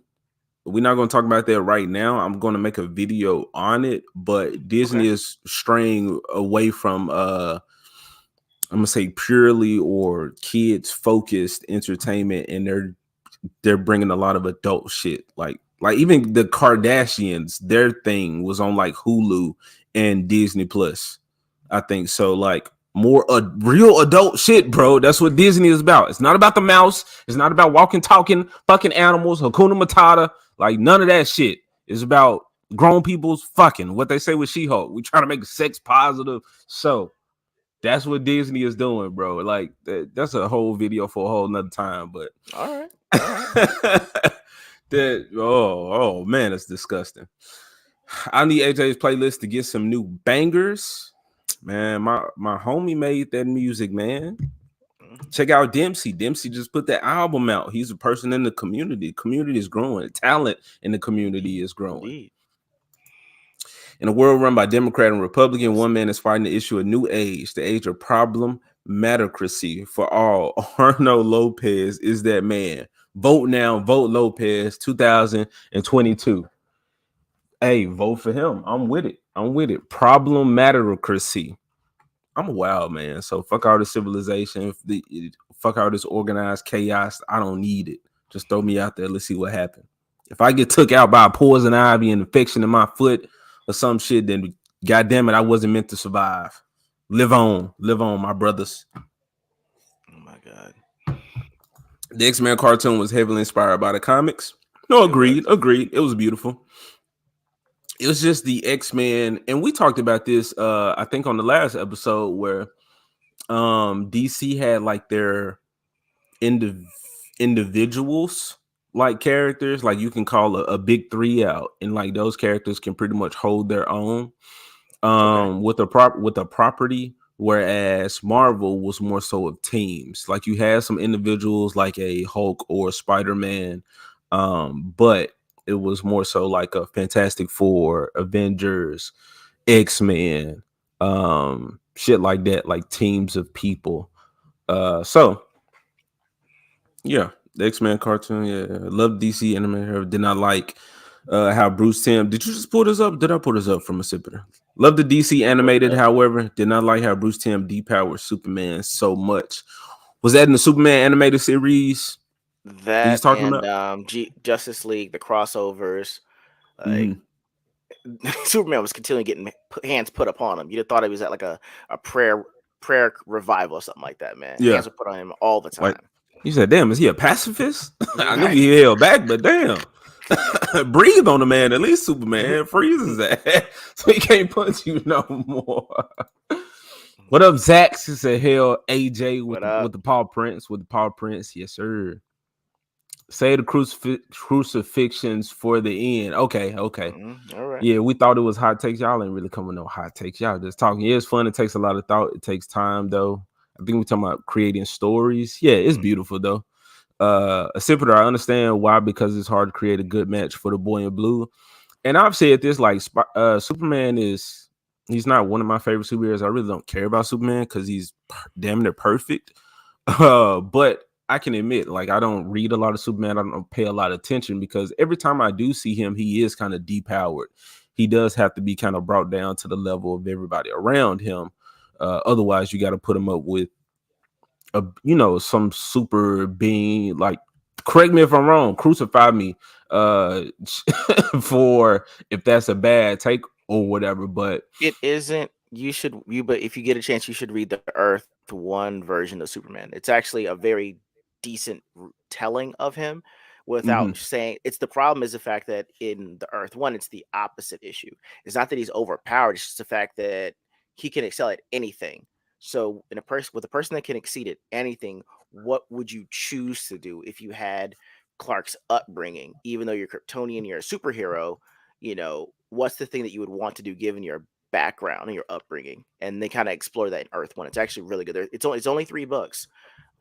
[SPEAKER 1] We're not going to talk about that right now. I'm going to make a video on it, but
[SPEAKER 2] Okay.
[SPEAKER 1] Disney is straying away from I'm gonna say purely or kids focused entertainment, and they're bringing a lot of adult shit. Like even the Kardashians, their thing was on like Hulu and Disney Plus. I think so. Like more real adult shit, bro. That's what Disney is about. It's not about the mouse. It's not about walking, talking, fucking animals, Hakuna Matata. Like none of that shit. It's about grown people's fucking. What they say with She-Hulk. We try to make a sex positive show. That's what Disney is doing, bro. Like that's a whole video for a whole nother time. But
[SPEAKER 2] All right. All right.
[SPEAKER 1] that oh man, it's disgusting. I need AJ's playlist to get some new bangers. Man, my homie made that music, man.
[SPEAKER 2] Mhm.
[SPEAKER 1] Check out Dempsey. Dempsey just put that album out. He's a person in the community. Community is growing. Talent in the community is growing.
[SPEAKER 2] Indeed.
[SPEAKER 1] In a world run by Democrat and Republican,
[SPEAKER 2] Yes.
[SPEAKER 1] one man is fighting to issue a new age, the age of problem matocracy for all. Arno Lopez is that man. Vote now, vote Lopez 2022. Hey, vote for him. I'm with it. I'm with it. Problem matocracy. I'm a wild man. So fuck all the civilization. Fuck all this organized chaos. I don't need it. Just throw me out there. Let's see what happens. If I get took out by a poison ivy and infection in my foot or some shit, then goddamn it, I wasn't meant to survive. Live on, my brothers.
[SPEAKER 2] Oh my God.
[SPEAKER 1] The X-Men cartoon was heavily inspired by the comics. No,
[SPEAKER 2] It was.
[SPEAKER 1] agreed. It was beautiful. It was just the X-Men, and we talked about this I think on the last episode where DC had like their indiv- individuals like characters, like you can call a big three out, and like those characters can pretty much hold their own
[SPEAKER 2] Okay.
[SPEAKER 1] with a property, whereas Marvel was more so of teams. Like you had some individuals like a Hulk or Spider-Man, but it was more so like a Fantastic Four, Avengers, X-Men, shit like that, like teams of people. So yeah, the X-Men cartoon. Yeah, I love DC anime. Did not like how Bruce Tim. Did you just pull this up? Did I pull this up from a sipper? Love the DC
[SPEAKER 2] You pulled
[SPEAKER 1] animated.
[SPEAKER 2] it up.
[SPEAKER 1] However, did not like how Bruce Tim depowered Superman so much. Was that in the Superman animated series that he's
[SPEAKER 2] That
[SPEAKER 1] talking
[SPEAKER 2] and
[SPEAKER 1] about?
[SPEAKER 2] Justice League, the crossovers, like
[SPEAKER 1] Mm-hmm.
[SPEAKER 2] Superman was continually getting hands put upon him. You'd have thought he was at like a prayer. prayer revival or something like that, man.
[SPEAKER 1] Yeah,
[SPEAKER 2] Hands were put on him all the
[SPEAKER 1] like
[SPEAKER 2] time.
[SPEAKER 1] you said, damn, is he a pacifist? I knew
[SPEAKER 2] Right.
[SPEAKER 1] he held back, but damn. Breathe on the man, at least Superman freezes that. So he can't punch you no more. What up, Zach? She said, hell, AJ
[SPEAKER 2] What
[SPEAKER 1] with
[SPEAKER 2] up?
[SPEAKER 1] the Paw Prince, with the Paw Prince. Yes, sir. Say the crucifixions for the end. Okay, okay.
[SPEAKER 2] All right.
[SPEAKER 1] Yeah, we thought it was hot takes. Y'all ain't really coming no hot takes. Y'all just talking. Yeah, it's fun. It takes a lot of thought. It takes time, though. I think we're talking about creating stories. Yeah, it's
[SPEAKER 2] Mhm.
[SPEAKER 1] beautiful, though. A Sipper, I understand why, because it's hard to create a good match for the boy in blue. And I've said this, like, Superman is, he's not one of my favorite superheroes. I really don't care about Superman because he's damn near perfect. But I can admit, like, I don't read a lot of Superman. I don't pay a lot of attention because every time I do see him, he is kind of depowered. He does have to be kind of brought down to the level of everybody around him. Otherwise, you got to put him up with some super being, like, correct me if I'm wrong, crucify me uh for if that's a bad take or whatever. But
[SPEAKER 2] It isn't. But if you get a chance, you should read the Earth One version of Superman. It's actually a very decent telling of him, without
[SPEAKER 1] mhm,
[SPEAKER 2] saying it's the problem is the fact that in the Earth One, it's the opposite issue. It's not that he's overpowered; it's just the fact that he can excel at anything. So, in a person with a person that can exceed at anything, what would you choose to do if you had Clark's upbringing? Even though you're Kryptonian, you're a superhero. What's the thing that you would want to do given your background and your upbringing? And they kind of explore that in Earth One. It's actually really good. It's only 3 books,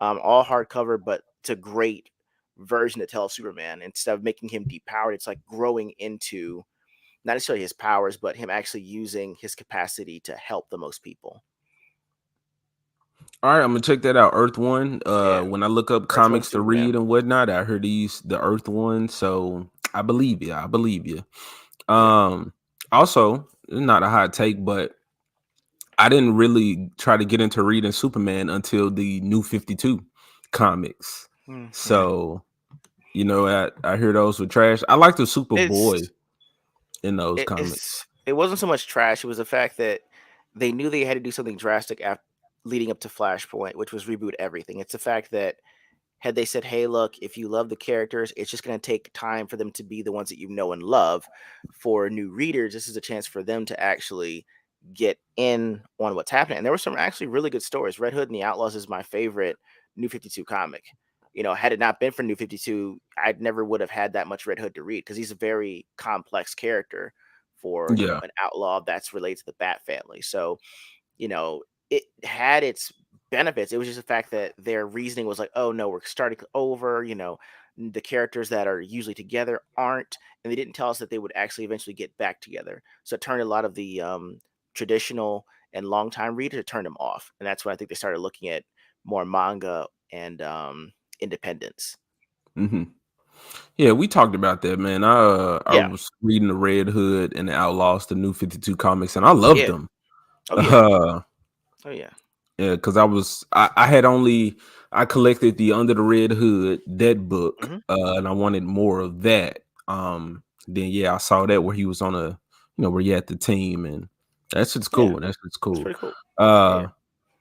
[SPEAKER 2] all hardcover, but it's a great version to tell Superman. Instead of making him depowered, it's like growing into not necessarily his powers, but him actually using his capacity to help the most people.
[SPEAKER 1] all right, I'm gonna check that out. Earth One.
[SPEAKER 2] Yeah,
[SPEAKER 1] When I look up
[SPEAKER 2] Earth One
[SPEAKER 1] comics to
[SPEAKER 2] Superman.
[SPEAKER 1] read and whatnot, I heard these the Earth One. So I believe you. I believe you.
[SPEAKER 2] Yeah.
[SPEAKER 1] um Also, not a hot take, but I didn't really try to get into reading Superman until the New 52 comics.
[SPEAKER 2] Yeah.
[SPEAKER 1] So, I hear those were trash. I like the Superboy
[SPEAKER 2] It's
[SPEAKER 1] in those comics.
[SPEAKER 2] it wasn't so much trash. It was the fact that they knew they had to do something drastic after leading up to Flashpoint, which was reboot everything. It's the fact that had they said, "Hey, look, if you love the characters, it's just going to take time for them to be the ones that you know and love." For new readers, this is a chance for them to actually get in on what's happening. And there were some actually really good stories. Red Hood and the Outlaws is my favorite New 52 comic. Had it not been for New 52, I never would have had that much Red Hood to read because he's a very complex character for,
[SPEAKER 1] Yeah.
[SPEAKER 2] an outlaw that's related to the Bat family. So, you know, it had its benefits. It was just the fact that their reasoning was like, oh no, we're starting over, the characters that are usually together aren't, and they didn't tell us that they would actually eventually get back together. So it turned a lot of the traditional and longtime readers, it turned them off. And that's when I think they started looking at more manga and independence.
[SPEAKER 1] hmm Yeah, we talked about that, man. I
[SPEAKER 2] Yeah.
[SPEAKER 1] was reading the Red Hood and the Outlaws, the New 52 comics, and I loved
[SPEAKER 2] Yeah.
[SPEAKER 1] them.
[SPEAKER 2] Oh yeah.
[SPEAKER 1] Uh
[SPEAKER 2] Oh yeah.
[SPEAKER 1] yeah, because I collected the Under the Red Hood that book,
[SPEAKER 2] Hmm.
[SPEAKER 1] and I wanted more of that. Then yeah, I saw that where he was on where he had the team, and that's just
[SPEAKER 2] Yeah.
[SPEAKER 1] cool. That's just
[SPEAKER 2] That's
[SPEAKER 1] cool.
[SPEAKER 2] pretty cool. Yeah.
[SPEAKER 1] Uh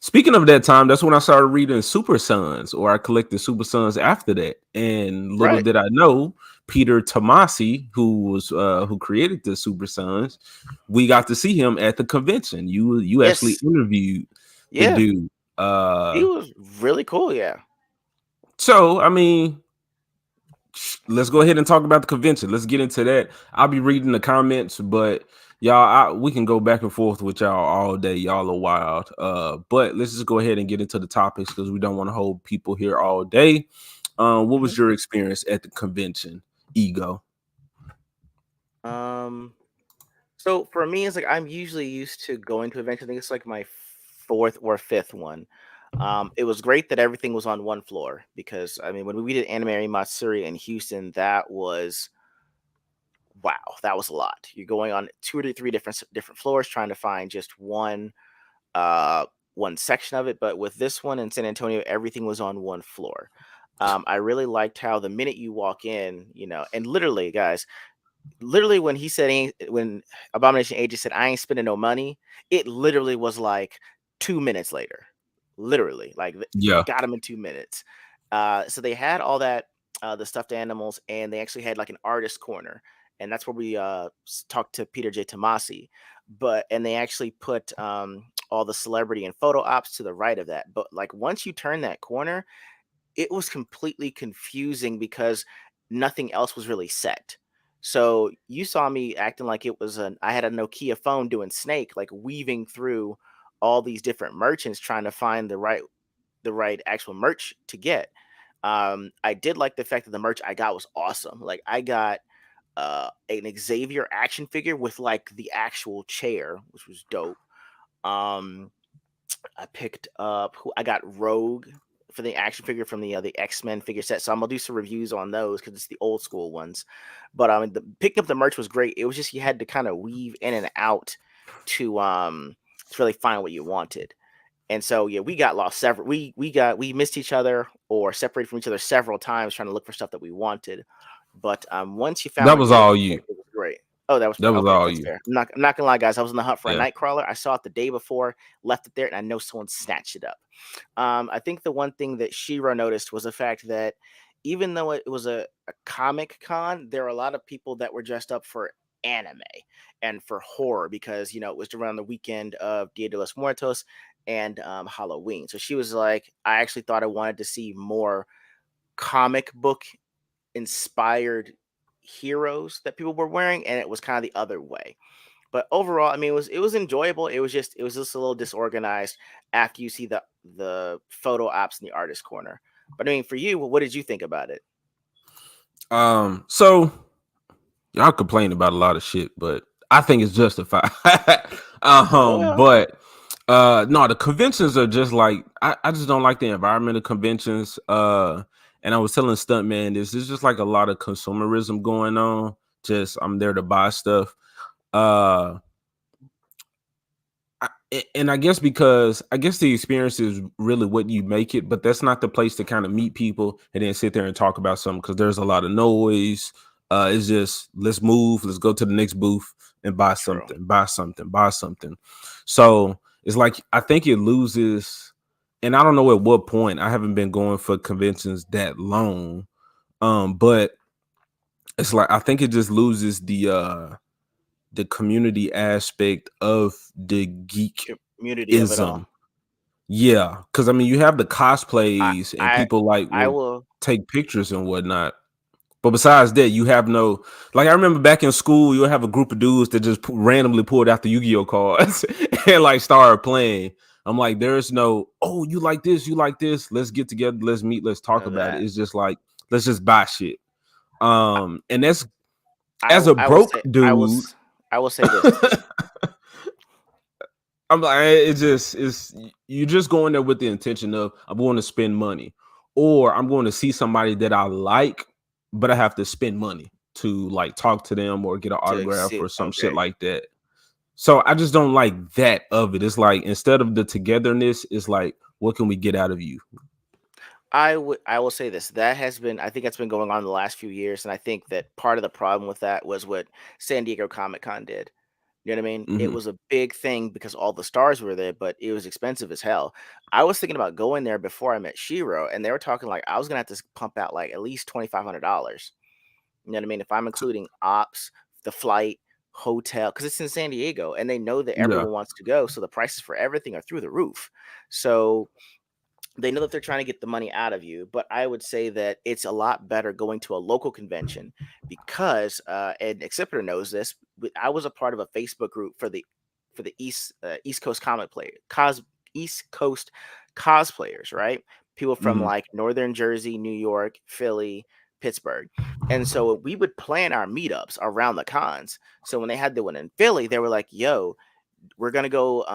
[SPEAKER 1] Speaking of that time, that's when I started reading Super Sons, or I collected Super Sons after that. And little
[SPEAKER 2] Right.
[SPEAKER 1] did I know, Peter Tomasi, who created the Super Sons, we got to see him at the convention. You actually
[SPEAKER 2] Yes.
[SPEAKER 1] interviewed the
[SPEAKER 2] Yeah.
[SPEAKER 1] dude.
[SPEAKER 2] He was really cool. Yeah.
[SPEAKER 1] So I mean, let's go ahead and talk about the convention. Let's get into that. I'll be reading the comments, but we can go back and forth with y'all all day. Y'all are wild. But let's just go ahead and get into the topics because we don't want to hold people here all day. What
[SPEAKER 2] Mhm.
[SPEAKER 1] was your experience at the convention? Ego.
[SPEAKER 2] Um, so for me, it's like I'm usually used to going to events. I think it's like my fourth or fifth one. It was great that everything was on one floor because I mean, when we did Anime Matsuri in Houston, that was wow, that was a lot. You're going on 2 or 3 different floors trying to find just uh one section of it. But with this one in San Antonio, everything was on one floor. I really liked how the minute you walk in, and literally, guys, literally when Abomination Aegis said I ain't spending no money, it literally was like 2 minutes later, literally, like
[SPEAKER 1] Yeah.
[SPEAKER 2] got them in 2 minutes. So they had all that, the stuffed animals, and they actually had like an artist corner, and that's where we talked to Peter J. Tomasi. But and they actually put all the celebrity and photo ops to the right of that. But like once you turn that corner, it was completely confusing because nothing else was really set. So you saw me acting like it was I had a Nokia phone doing Snake, like weaving through all these different merchants trying to find the right actual merch to get. I did like the fact that the merch I got was awesome. Like I got an Xavier action figure with like the actual chair, which was dope. Um, I picked up who I got Rogue for the action figure from the X-Men figure set. So I'm gonna do some reviews on those because it's the old school ones. But picking up the merch was great. It was just you had to kind of weave in and out to really find what you wanted. And so yeah, we got lost several. We missed each other or separated from each other several times trying to look for stuff that we wanted. But once you found
[SPEAKER 1] That
[SPEAKER 2] what
[SPEAKER 1] was
[SPEAKER 2] you were
[SPEAKER 1] all
[SPEAKER 2] looking for,
[SPEAKER 1] you.
[SPEAKER 2] it was great. Oh, that was
[SPEAKER 1] That
[SPEAKER 2] fair.
[SPEAKER 1] was
[SPEAKER 2] Okay,
[SPEAKER 1] all
[SPEAKER 2] that's
[SPEAKER 1] you.
[SPEAKER 2] fair. I'm not gonna lie, guys. I was on the hunt for a
[SPEAKER 1] Yeah.
[SPEAKER 2] Nightcrawler. I saw it the day before, left it there, and I know someone snatched it up. I think the one thing that Shiro noticed was the fact that even though it was a comic con, there were a lot of people that were dressed up for anime and for horror because it was around the weekend of Dia de los Muertos and Halloween. So she was like, I actually thought I wanted to see more comic book inspired heroes that people were wearing, and it was kind of the other way. But overall, I mean, it was enjoyable. It was just a little disorganized after you see the photo ops in the artist corner. But I mean, for you, what did you think about it?
[SPEAKER 1] So y'all complain about a lot of shit, but I think it's justified.
[SPEAKER 2] Well,
[SPEAKER 1] But no, the conventions are just like I just don't like the environment of conventions. And I was telling Stuntman this is just like a lot of consumerism going on. Just I'm there to buy stuff. Uh and I guess because I guess the experience is really what you make it, but that's not the place to kind of meet people and then sit there and talk about something because there's a lot of noise. It's just let's move, let's go to the next booth and buy
[SPEAKER 2] true.
[SPEAKER 1] something, buy something, buy something. So it's like I think it loses, and I don't know at what point. I haven't been going for conventions that long, but it's like I think it just loses the community aspect of the
[SPEAKER 2] Community of it all.
[SPEAKER 1] geekism. Yeah, because I mean, you have the
[SPEAKER 2] I
[SPEAKER 1] cosplays and
[SPEAKER 2] I
[SPEAKER 1] people like
[SPEAKER 2] I
[SPEAKER 1] will
[SPEAKER 2] will.
[SPEAKER 1] take pictures and whatnot. But besides that, you have no like. I remember back in school, you'll have a group of dudes that just randomly pulled out the Yu-Gi-Oh cards and like started playing. I'm like, there's no, oh, you like this, you like this. Let's get together, let's meet, let's talk
[SPEAKER 2] Know
[SPEAKER 1] about it.
[SPEAKER 2] that.
[SPEAKER 1] It's just like, let's just buy shit.
[SPEAKER 2] I,
[SPEAKER 1] And that's
[SPEAKER 2] I
[SPEAKER 1] as a
[SPEAKER 2] I will
[SPEAKER 1] broke
[SPEAKER 2] say
[SPEAKER 1] dude.
[SPEAKER 2] I will say this.
[SPEAKER 1] I'm like, it's just it's you just going there with the intention of I'm going to spend money, or I'm going to see somebody that I like, but I have to spend money to like talk to them or get an
[SPEAKER 2] To
[SPEAKER 1] autograph
[SPEAKER 2] see.
[SPEAKER 1] or some shit
[SPEAKER 2] Okay.
[SPEAKER 1] like that. So I just don't like that of it. It's like instead of the togetherness, it's like what can we get out of you?
[SPEAKER 2] I will say this. That has been I think that's been going on the last few years, and I think that part of the problem with that was what San Diego Comic Con did. You know what I mean? It
[SPEAKER 1] Hmm.
[SPEAKER 2] was a big thing because all the stars were there, but it was expensive as hell. I was thinking about going there before I met Shiro, and they were talking like I was gonna have to pump out like at least $2,500. You know what I mean? If I'm including ops, the flight, hotel, because it's in San Diego, and they know that
[SPEAKER 1] Yeah,
[SPEAKER 2] everyone wants to go, so the prices for everything are through the roof. So they know that they're trying to get the money out of you, but I would say that it's a lot better going to a local convention because and Exhibitor knows this, but I was a part of a Facebook group for the East Coast East Coast cosplayers, right? People from
[SPEAKER 1] hmm,
[SPEAKER 2] like Northern Jersey, New York, Philly, Pittsburgh. And so we would plan our meetups around the cons. So when they had the one in Philly, they were like, yo, we're gonna go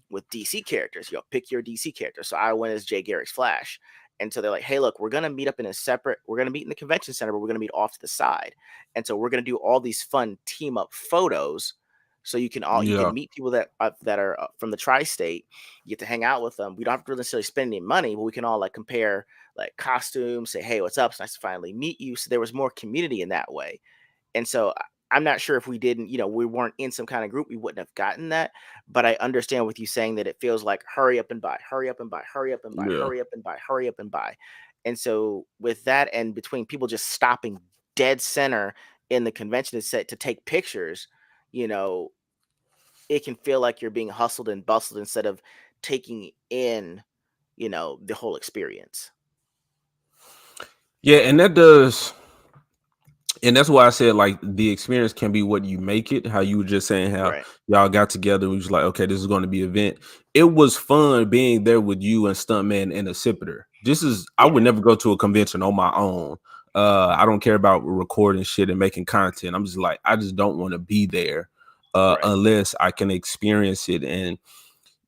[SPEAKER 2] with DC characters. Pick your DC character. So I went as Jay Garrick's Flash. And so they're like, hey, look, we're gonna meet up in a separate, we're gonna meet in the convention center, but we're gonna meet off to the side. And so we're gonna do all these fun team up photos. So you
[SPEAKER 1] yeah,
[SPEAKER 2] can meet people that are from the tri-state. You get to hang out with them. We don't have to necessarily spend any money, but we can all like compare like costumes, say, hey, what's up? It's nice to finally meet you. So there was more community in that way. And so I'm not sure if we didn't, we weren't in some kind of group, we wouldn't have gotten that. But I understand with you saying that it feels like hurry up and buy, hurry up and buy, hurry up and buy,
[SPEAKER 1] Yeah.
[SPEAKER 2] hurry up and buy, hurry up and buy. And so with that, and between people just stopping dead center in the convention set to take pictures, you know, it can feel like you're being hustled and bustled instead of taking in, the whole experience.
[SPEAKER 1] Yeah, and that does, and that's why I said like the experience can be what you make it. How you were just saying how
[SPEAKER 2] Right.
[SPEAKER 1] y'all got together and was like, okay, this is going to be an event. It was fun being there with you and Stuntman and a Sipiter. This is I
[SPEAKER 2] Yeah.
[SPEAKER 1] would never go to a convention on my own. I don't care about recording shit and making content. I'm just like, I just don't want to be there
[SPEAKER 2] Right.
[SPEAKER 1] unless I can experience it and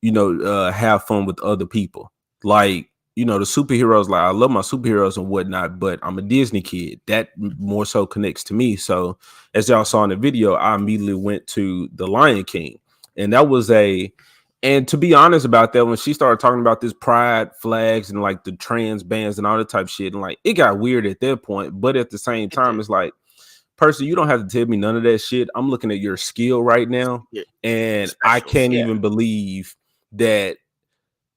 [SPEAKER 1] have fun with other people. Like, the superheroes, like I love my superheroes and whatnot, but I'm a Disney kid. That more so connects to me. So as y'all
[SPEAKER 2] Hmm.
[SPEAKER 1] saw in the video, I immediately went to the Lion King. And that was and to be honest about that, when she started talking about this pride flags and like the trans bands and all that type of shit, and like it got weird at that point. But at the same
[SPEAKER 2] It
[SPEAKER 1] time,
[SPEAKER 2] did.
[SPEAKER 1] it's like, person, you don't have to tell me none of that shit. I'm looking at your skill right now,
[SPEAKER 2] Yeah. Your
[SPEAKER 1] and I
[SPEAKER 2] specials.
[SPEAKER 1] can't
[SPEAKER 2] Yeah.
[SPEAKER 1] even believe that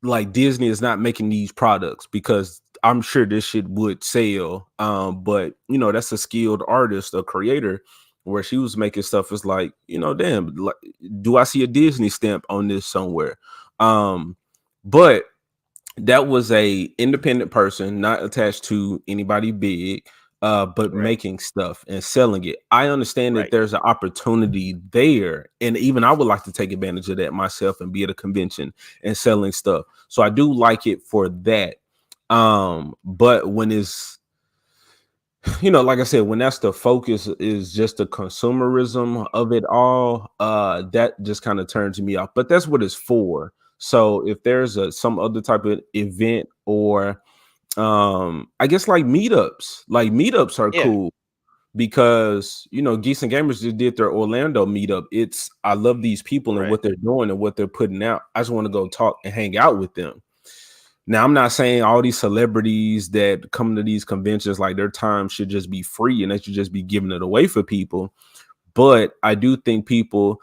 [SPEAKER 1] like Disney is not making these products because I'm sure this shit would sell. But that's a skilled artist, a creator, where she was making stuff. It's like, damn, like, do I see a Disney stamp on this somewhere? But that was a independent person, not attached to anybody big, but
[SPEAKER 2] Right.
[SPEAKER 1] making stuff and selling it. I understand that
[SPEAKER 2] Right.
[SPEAKER 1] there's an opportunity there, and even I would like to take advantage of that myself and be at a convention and selling stuff. So I do like it for that. But when it's like I said, when that's the focus is just the consumerism of it all, that just kind of turns me off. But that's what it's for. So if there's some other type of event or I guess like meetups are
[SPEAKER 2] Yeah.
[SPEAKER 1] cool because Geese and Gamers just did their Orlando meetup. It's I love these people and
[SPEAKER 2] Right.
[SPEAKER 1] what they're doing and what they're putting out. I just want to go talk and hang out with them. Now, I'm not saying all these celebrities that come to these conventions, like their time should just be free and they should just be giving it away for people. But I do think people,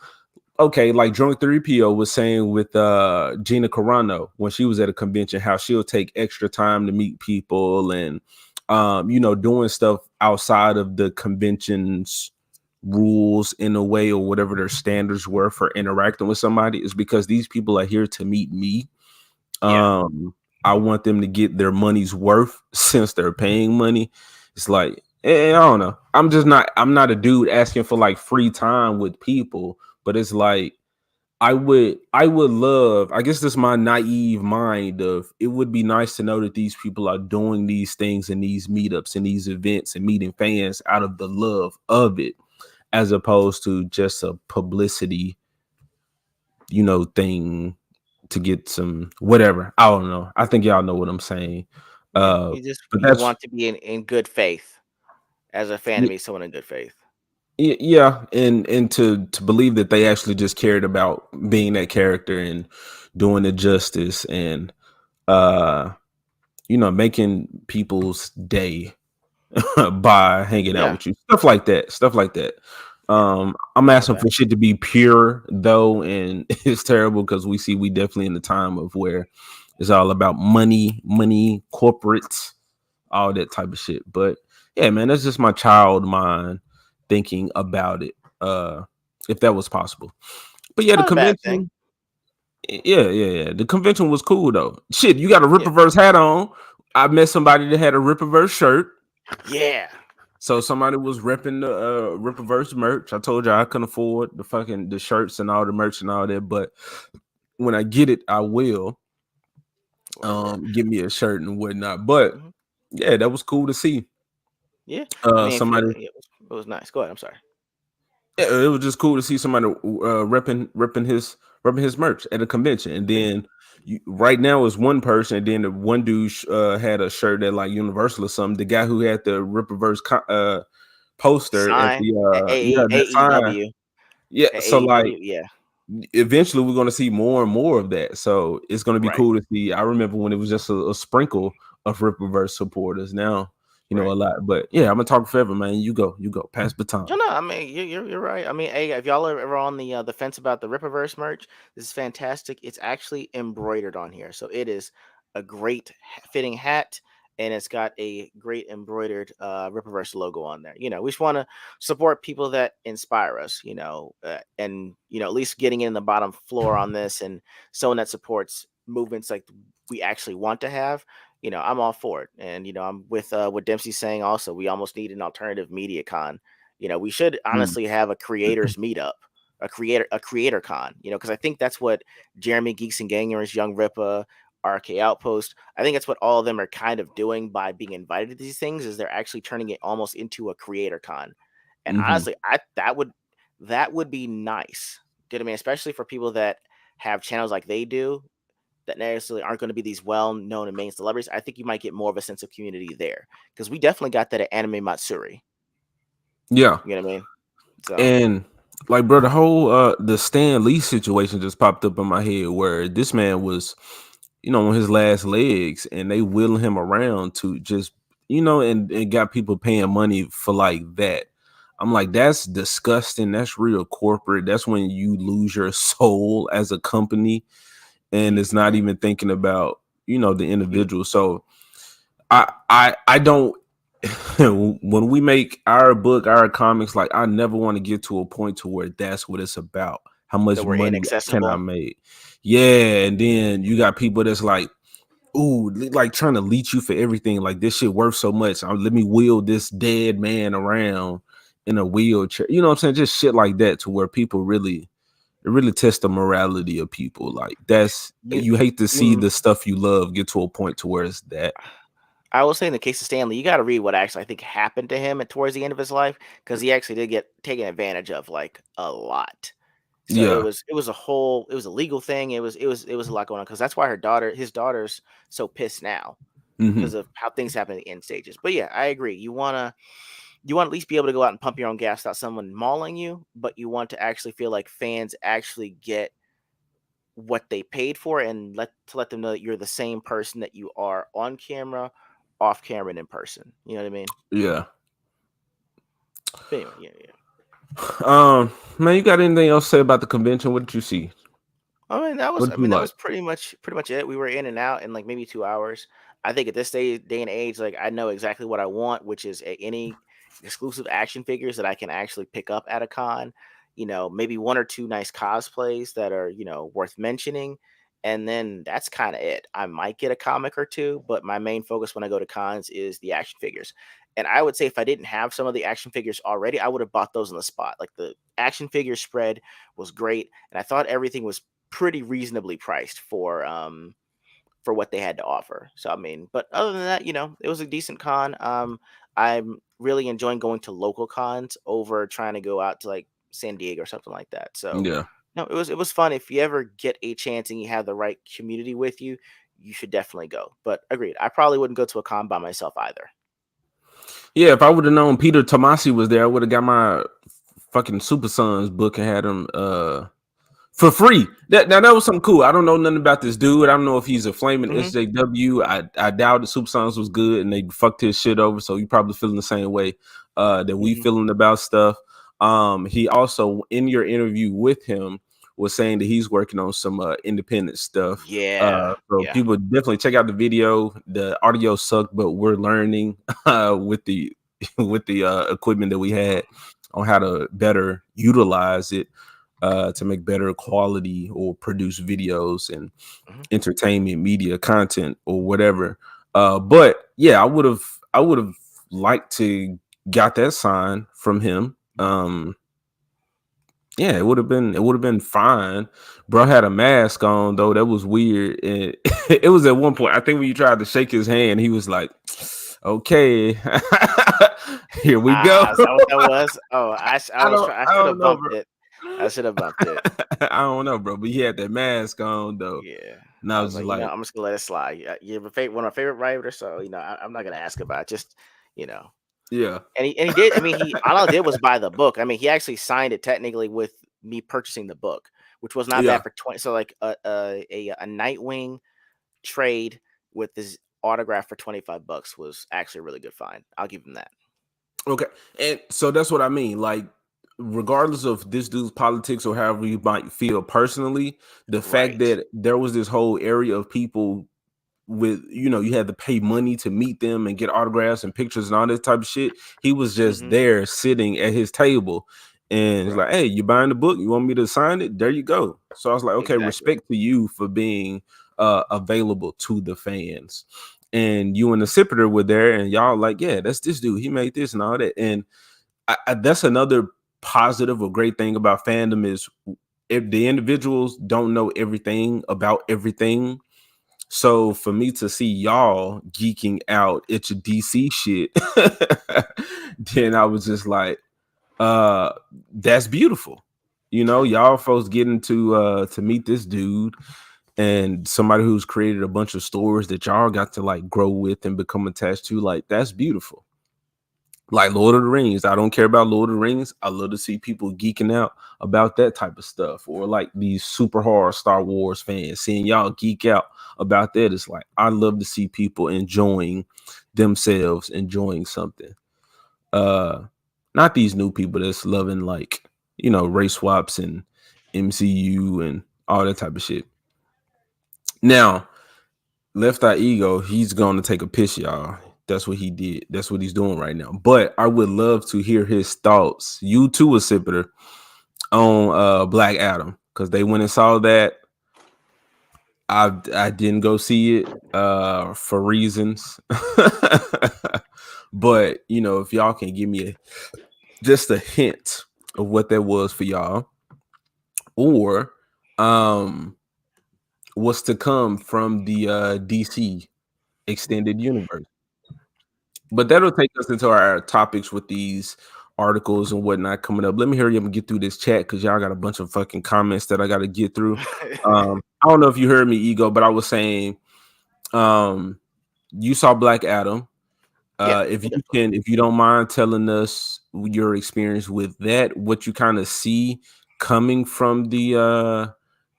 [SPEAKER 1] okay, like Drunk 3PO was saying with Gina Carano when she was at a convention, how she'll take extra time to meet people and, doing stuff outside of the convention's rules in a way or whatever their standards were for interacting with somebody is because these people are here to meet me.
[SPEAKER 2] Yeah.
[SPEAKER 1] um, I want them to get their money's worth since they're paying money. It's like, I don't know. I'm not a dude asking for like free time with people, but it's like I would love, I guess this is my naive mind of it would be nice to know that these people are doing these things and these meetups and these events and meeting fans out of the love of it, as opposed to just a publicity, thing to get some whatever. I don't know. I think y'all know what I'm saying.
[SPEAKER 2] Yeah.
[SPEAKER 1] Uh, but
[SPEAKER 2] You
[SPEAKER 1] that's
[SPEAKER 2] want to be in good faith as a fan to
[SPEAKER 1] y-
[SPEAKER 2] meet someone in good faith.
[SPEAKER 1] yeah, and to believe that they actually just cared about being that character and doing it justice and uh making people's day by hanging out
[SPEAKER 2] Yeah.
[SPEAKER 1] with you, stuff like that.
[SPEAKER 2] Yeah.
[SPEAKER 1] I'm
[SPEAKER 2] All
[SPEAKER 1] asking
[SPEAKER 2] that.
[SPEAKER 1] for shit to be pure though, and it's terrible because we definitely in the time of where it's all about money, corporates, all that type of shit. But yeah, man, that's just my child mind thinking about it. If that was possible. But
[SPEAKER 2] It's
[SPEAKER 1] yeah, the
[SPEAKER 2] not a bad thing.
[SPEAKER 1] convention, yeah. The convention was cool though. Shit, you got a
[SPEAKER 2] Yeah.
[SPEAKER 1] Ripperverse hat on. I met somebody that had a Ripperverse shirt.
[SPEAKER 2] Yeah.
[SPEAKER 1] So somebody was repping the Ripperverse merch. I told you I couldn't afford the shirts and all the merch and all that, but when I get it, I will
[SPEAKER 2] Word. Word.
[SPEAKER 1] give me a shirt and whatnot. But
[SPEAKER 2] Hmm.
[SPEAKER 1] yeah, that was cool to see.
[SPEAKER 2] Yeah. I mean,
[SPEAKER 1] Somebody,
[SPEAKER 2] it was nice. Go ahead. I'm sorry.
[SPEAKER 1] yeah, it was just cool to see somebody repping his merch at a convention. And
[SPEAKER 2] Yeah.
[SPEAKER 1] then right now is one person, and then the one dude had a shirt that like Universal or something. The guy who had the Ripperverse poster at
[SPEAKER 2] Sign
[SPEAKER 1] the
[SPEAKER 2] at
[SPEAKER 1] that sign.
[SPEAKER 2] AEW.
[SPEAKER 1] Yeah,
[SPEAKER 2] At
[SPEAKER 1] so like
[SPEAKER 2] AEW. Yeah.
[SPEAKER 1] eventually we're going to see more and more of that. So it's going to be
[SPEAKER 2] Right.
[SPEAKER 1] cool to see. I remember when it was just a sprinkle of Ripperverse supporters. Now,
[SPEAKER 2] Right.
[SPEAKER 1] a lot. But yeah, I'm gonna talk forever, man. You go, pass baton.
[SPEAKER 2] No, no. I mean, you're right. I mean, hey, if y'all are ever on the fence about the Rippaverse merch, this is fantastic. It's actually embroidered on here, so it is a great fitting hat, and it's got a great embroidered Rippaverse logo on there. We just want to support people that inspire us. And at least getting in the bottom floor on this, and someone that supports movements like we actually want to have. I'm all for it, and I'm with what Dempsey's saying. Also, we almost need an alternative media con. We should
[SPEAKER 1] Mm,
[SPEAKER 2] honestly have a creators meetup, a creator con. Because I think that's what Jeremy Geeks and Gangers, Young Ripa, RK Outpost. I think that's what all of them are kind of doing by being invited to these things. Is they're actually turning it almost into a creator con. And
[SPEAKER 1] hmm
[SPEAKER 2] honestly, that would be nice. Do you know what I mean? Especially for people that have channels like they do that necessarily aren't going to be these well-known and main celebrities. I think you might get more of a sense of community there because we definitely got that at Anime Matsuri.
[SPEAKER 1] Yeah.
[SPEAKER 2] You know what I mean? So
[SPEAKER 1] And like, bro, the whole the Stan Lee situation just popped up in my head where this man was, on his last legs, and they wheeling him around to just, and got people paying money for like that. I'm like, that's disgusting. That's real corporate. That's when you lose your soul as a company, and
[SPEAKER 2] you
[SPEAKER 1] it's not even thinking about, the
[SPEAKER 2] you
[SPEAKER 1] individual. So I don't when we make our book, our comics, like, I never want to get to a point to where that's what it's about. How
[SPEAKER 2] that
[SPEAKER 1] much
[SPEAKER 2] were
[SPEAKER 1] money can I
[SPEAKER 2] inaccessible.
[SPEAKER 1] make? Yeah, and then you got people that's like, ooh, like trying to leech you for everything. Like, this shit worth so much. Let me wheel this dead man around in a wheelchair. You know what I'm saying? Just shit like that, to where people really, it really test the morality of people. Like,
[SPEAKER 2] You
[SPEAKER 1] you hate to see
[SPEAKER 2] you
[SPEAKER 1] the stuff you love get to a point to where it's that.
[SPEAKER 2] I will say in the case of Stanley, you got to read what actually I think happened to him at towards the end of his life because he actually did get taken advantage of like a lot. So it
[SPEAKER 1] Yeah.
[SPEAKER 2] was it was a legal thing. It was a lot going on because that's why his daughter's so pissed now because
[SPEAKER 1] hmm
[SPEAKER 2] of how things happen at the end stages. But yeah, I agree. You want to at least be able to go out and pump your own gas without someone mauling you, but you want to actually feel like fans actually get what they paid for and let them know that you're the same person that you are on camera, off camera, and in person. You know what I mean?
[SPEAKER 1] Yeah.
[SPEAKER 2] But anyway, yeah, yeah.
[SPEAKER 1] Man, you got anything else to say about the convention? What did you see?
[SPEAKER 2] I mean, that
[SPEAKER 1] What
[SPEAKER 2] was I
[SPEAKER 1] did you
[SPEAKER 2] mean, that
[SPEAKER 1] like?
[SPEAKER 2] was pretty much it. We were in and out in like maybe 2 hours. I think at this day and age, like I know exactly what I want, which is any exclusive action figures that I can actually pick up at a con. Maybe one or two nice cosplays that are worth mentioning, and then that's kind of it. I might get a comic or two, but my main focus when I go to cons is the action figures. And I would say if I didn't have some of the action figures already, I would have bought those on the spot. Like the action figure spread was great, and I thought everything was pretty reasonably priced for what they had to offer. So I mean, but other than that, it was a decent con. I'm really enjoying going to local cons over trying to go out to like San Diego or something like that. So
[SPEAKER 1] Yeah.
[SPEAKER 2] no, it was fun. If you ever get a chance and you have the right community with you, you should definitely go. But agreed, I probably wouldn't go to a con by myself either.
[SPEAKER 1] Yeah, if I would have known Peter Tomasi was there, I would have got my fucking Super Sons book and had him for free. That was something cool. I don't know nothing about this dude. I don't know if he's a flaming
[SPEAKER 2] Hmm.
[SPEAKER 1] SJW. I doubt the Super Sons was good and they fucked his shit over. So you probably feeling the same way that we
[SPEAKER 2] Hmm.
[SPEAKER 1] feeling about stuff. He also, in your interview with him, was saying that he's working on some independent stuff.
[SPEAKER 2] Yeah,
[SPEAKER 1] So
[SPEAKER 2] yeah.
[SPEAKER 1] people definitely check out the video. The audio sucked, but we're learning with the with the equipment that we had on how to better utilize it to make better quality or produce videos and
[SPEAKER 2] Hmm.
[SPEAKER 1] entertainment media content or whatever. But yeah, I would have liked to got that sign from him. Yeah, it would have been fine. Bro had a mask on though. That was weird. And it was at one point, I think when you tried to shake his hand, he was like, okay, here we go.
[SPEAKER 2] Ah, is that what that was? Oh, I was I
[SPEAKER 1] I
[SPEAKER 2] should
[SPEAKER 1] don't
[SPEAKER 2] have
[SPEAKER 1] know,
[SPEAKER 2] bumped
[SPEAKER 1] bro.
[SPEAKER 2] it. I should have bumped it.
[SPEAKER 1] I don't know, bro. But he had that mask on though.
[SPEAKER 2] Yeah.
[SPEAKER 1] And I
[SPEAKER 2] I
[SPEAKER 1] was
[SPEAKER 2] was
[SPEAKER 1] just
[SPEAKER 2] like,
[SPEAKER 1] like,
[SPEAKER 2] I'm just gonna let it slide. You're one of my favorite writers, so I'm not gonna ask about it. Just you know,
[SPEAKER 1] yeah.
[SPEAKER 2] and he did. I mean, he all I did was buy the book. I mean, he actually signed it technically with me purchasing the book, which was not
[SPEAKER 1] Yeah.
[SPEAKER 2] bad for 20. So like a Nightwing trade with this autograph for $25 was actually a really good find. I'll give him that.
[SPEAKER 1] Okay. And so that's what I mean. Like, regardless of this dude's politics or however you might feel personally, the fact
[SPEAKER 2] Right.
[SPEAKER 1] that there was this whole area of people with, you had to pay money to meet them and get autographs and pictures and all this type of shit. He was just
[SPEAKER 2] Hmm.
[SPEAKER 1] there sitting at his table and he's like,
[SPEAKER 2] Right.
[SPEAKER 1] hey, you buying the book? You want me to sign it? There you go. So I was like, okay,
[SPEAKER 2] Exactly.
[SPEAKER 1] respect to you for being available to the fans. And you and the Sipper were there and y'all like, yeah, that's this dude. He made this and all that. And that's another positive or great thing about fandom is if the individuals don't know everything about everything. So for me to see y'all geeking out at your DC shit, then I was just like, uh, that's beautiful. Y'all folks getting to meet this dude and somebody who's created a bunch of stories that y'all got to like grow with and become attached to. Like, that's beautiful. Like Lord of the Rings. I don't care about Lord of the Rings. I love to see people geeking out about that type of stuff. Or like these super hard Star Wars fans, seeing y'all geek out about that. It's like I love to see people enjoying themselves, enjoying something. Uh Not these new people that's loving like, race swaps and MCU and all that type of shit. Now, Left Eye Ego, he's going to take a piss, y'all. That's what he did. That's what he's doing right now. But I would love to hear his thoughts. You too, Acipiter, on Black Adam, because they went and saw that. I didn't go see it for reasons. But if y'all can give me just a hint of what that was for y'all, or um what's to come from the DC extended universe. But that'll take us into our topics with these articles and whatnot coming up. Let me hurry up and get through this chat because y'all got a bunch of fucking comments that I got to get through. I don't know if you heard me, Ego, but I was saying, um, you saw Black Adam.
[SPEAKER 2] Yeah,
[SPEAKER 1] If
[SPEAKER 2] I
[SPEAKER 1] you
[SPEAKER 2] definitely.
[SPEAKER 1] can, if you don't mind telling us your experience with that, what you kind of see coming from the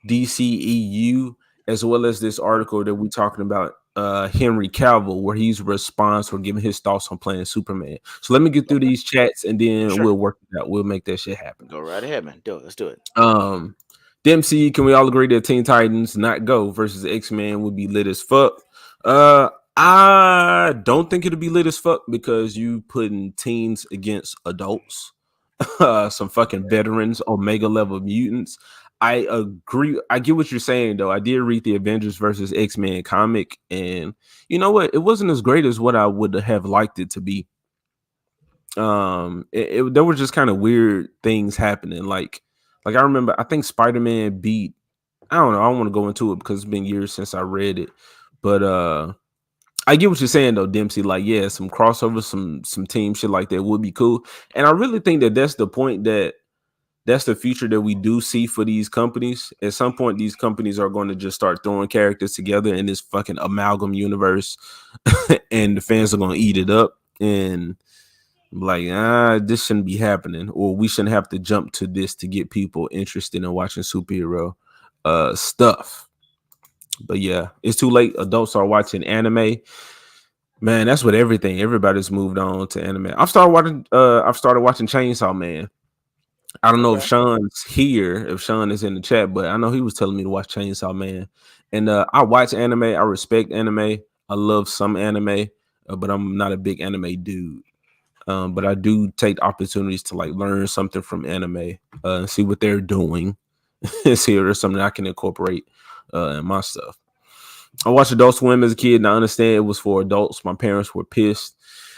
[SPEAKER 1] DCEU, as well as this article that we're talking about, Henry Cavill, where he's response for giving his thoughts on playing Superman. So let me get through
[SPEAKER 2] Okay,
[SPEAKER 1] these chats and
[SPEAKER 2] for
[SPEAKER 1] then
[SPEAKER 2] sure.
[SPEAKER 1] we'll work it out. We'll make that shit happen.
[SPEAKER 2] Go right ahead, man. Do it. Let's do it.
[SPEAKER 1] Um, Dempsey, can we all agree that Teen Titans Not Go versus X-Men would be lit as fuck? I don't think it'll be lit as fuck because you putting teens against adults, some fucking veterans, Omega level mutants. I agree. I get what you're saying though. I did read the Avengers versus X-Men comic, and you know what? It wasn't as great as what I would have liked it to be. There were just kind of weird things happening. Like I remember, I think Spider-Man beat. I don't know. I don't want to go into it because it's been years since I read it, but I get what you're saying though, Dempsey. Like, yeah, some crossovers, some team shit like that would be cool. And I really think that that's the point, that's the future that we do see for these companies. At some point, these companies are going to just start throwing characters together in this fucking amalgam universe, and the fans are going to eat it up. And like, this shouldn't be happening, or we shouldn't have to jump to this to get people interested in watching superhero stuff. But yeah, it's too late. Adults are watching anime. Man, that's what everybody's moved on to anime. I've started watching Chainsaw Man. I don't know if
[SPEAKER 2] Okay.
[SPEAKER 1] Sean's here, if Sean is in the chat, but I know he was telling me to watch Chainsaw Man. And I watch anime. I respect anime. I love some anime, but I'm not a big anime dude. But I do take opportunities to like learn something from anime, and see what they're doing, and see if there's something I can incorporate in my stuff. I watched Adult Swim as a kid, and I understand it was for adults. My parents were pissed.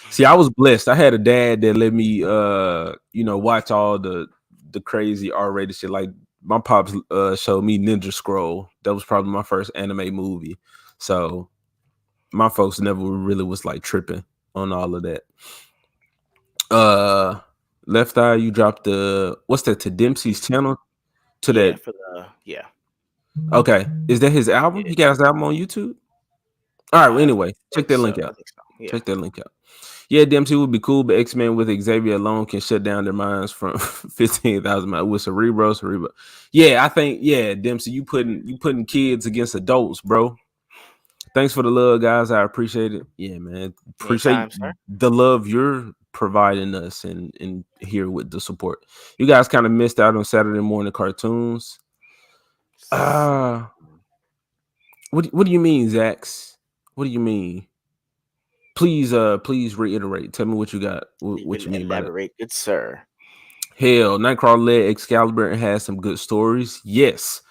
[SPEAKER 1] See, I was blessed. I had a dad that let me, watch all the crazy R-rated shit. Like my pops showed me Ninja Scroll. That was probably my first anime movie. So my folks never really was like tripping on all of that. Uh, Left Eye, you dropped the what's that to Dempsey's channel to
[SPEAKER 2] Yeah,
[SPEAKER 1] that?
[SPEAKER 2] for the yeah.
[SPEAKER 1] Okay, is that his album?
[SPEAKER 2] Yeah.
[SPEAKER 1] He got his album on YouTube. All right. Well,
[SPEAKER 2] I
[SPEAKER 1] anyway, check
[SPEAKER 2] think
[SPEAKER 1] that
[SPEAKER 2] so.
[SPEAKER 1] link
[SPEAKER 2] I
[SPEAKER 1] out.
[SPEAKER 2] think so. Yeah.
[SPEAKER 1] Check that link out. Yeah, Dempsey would be cool, but X-Men with Xavier alone can shut down their minds from 15,000 miles with Cerebro. Yeah, I think Dempsey, you putting kids against adults, bro. Thanks for the love, guys. I appreciate it. Yeah, man. Appreciate
[SPEAKER 2] Anytime, sir.
[SPEAKER 1] the love you're providing us and here with the support. You guys kind of missed out on Saturday morning cartoons. Uh what do you mean, Zax? What do you mean? Please reiterate. Tell me what you got.
[SPEAKER 2] You
[SPEAKER 1] What
[SPEAKER 2] can
[SPEAKER 1] you mean by that?
[SPEAKER 2] elaborate, good sir.
[SPEAKER 1] Hell, Nightcrawler led Excalibur and has some good stories. Yes.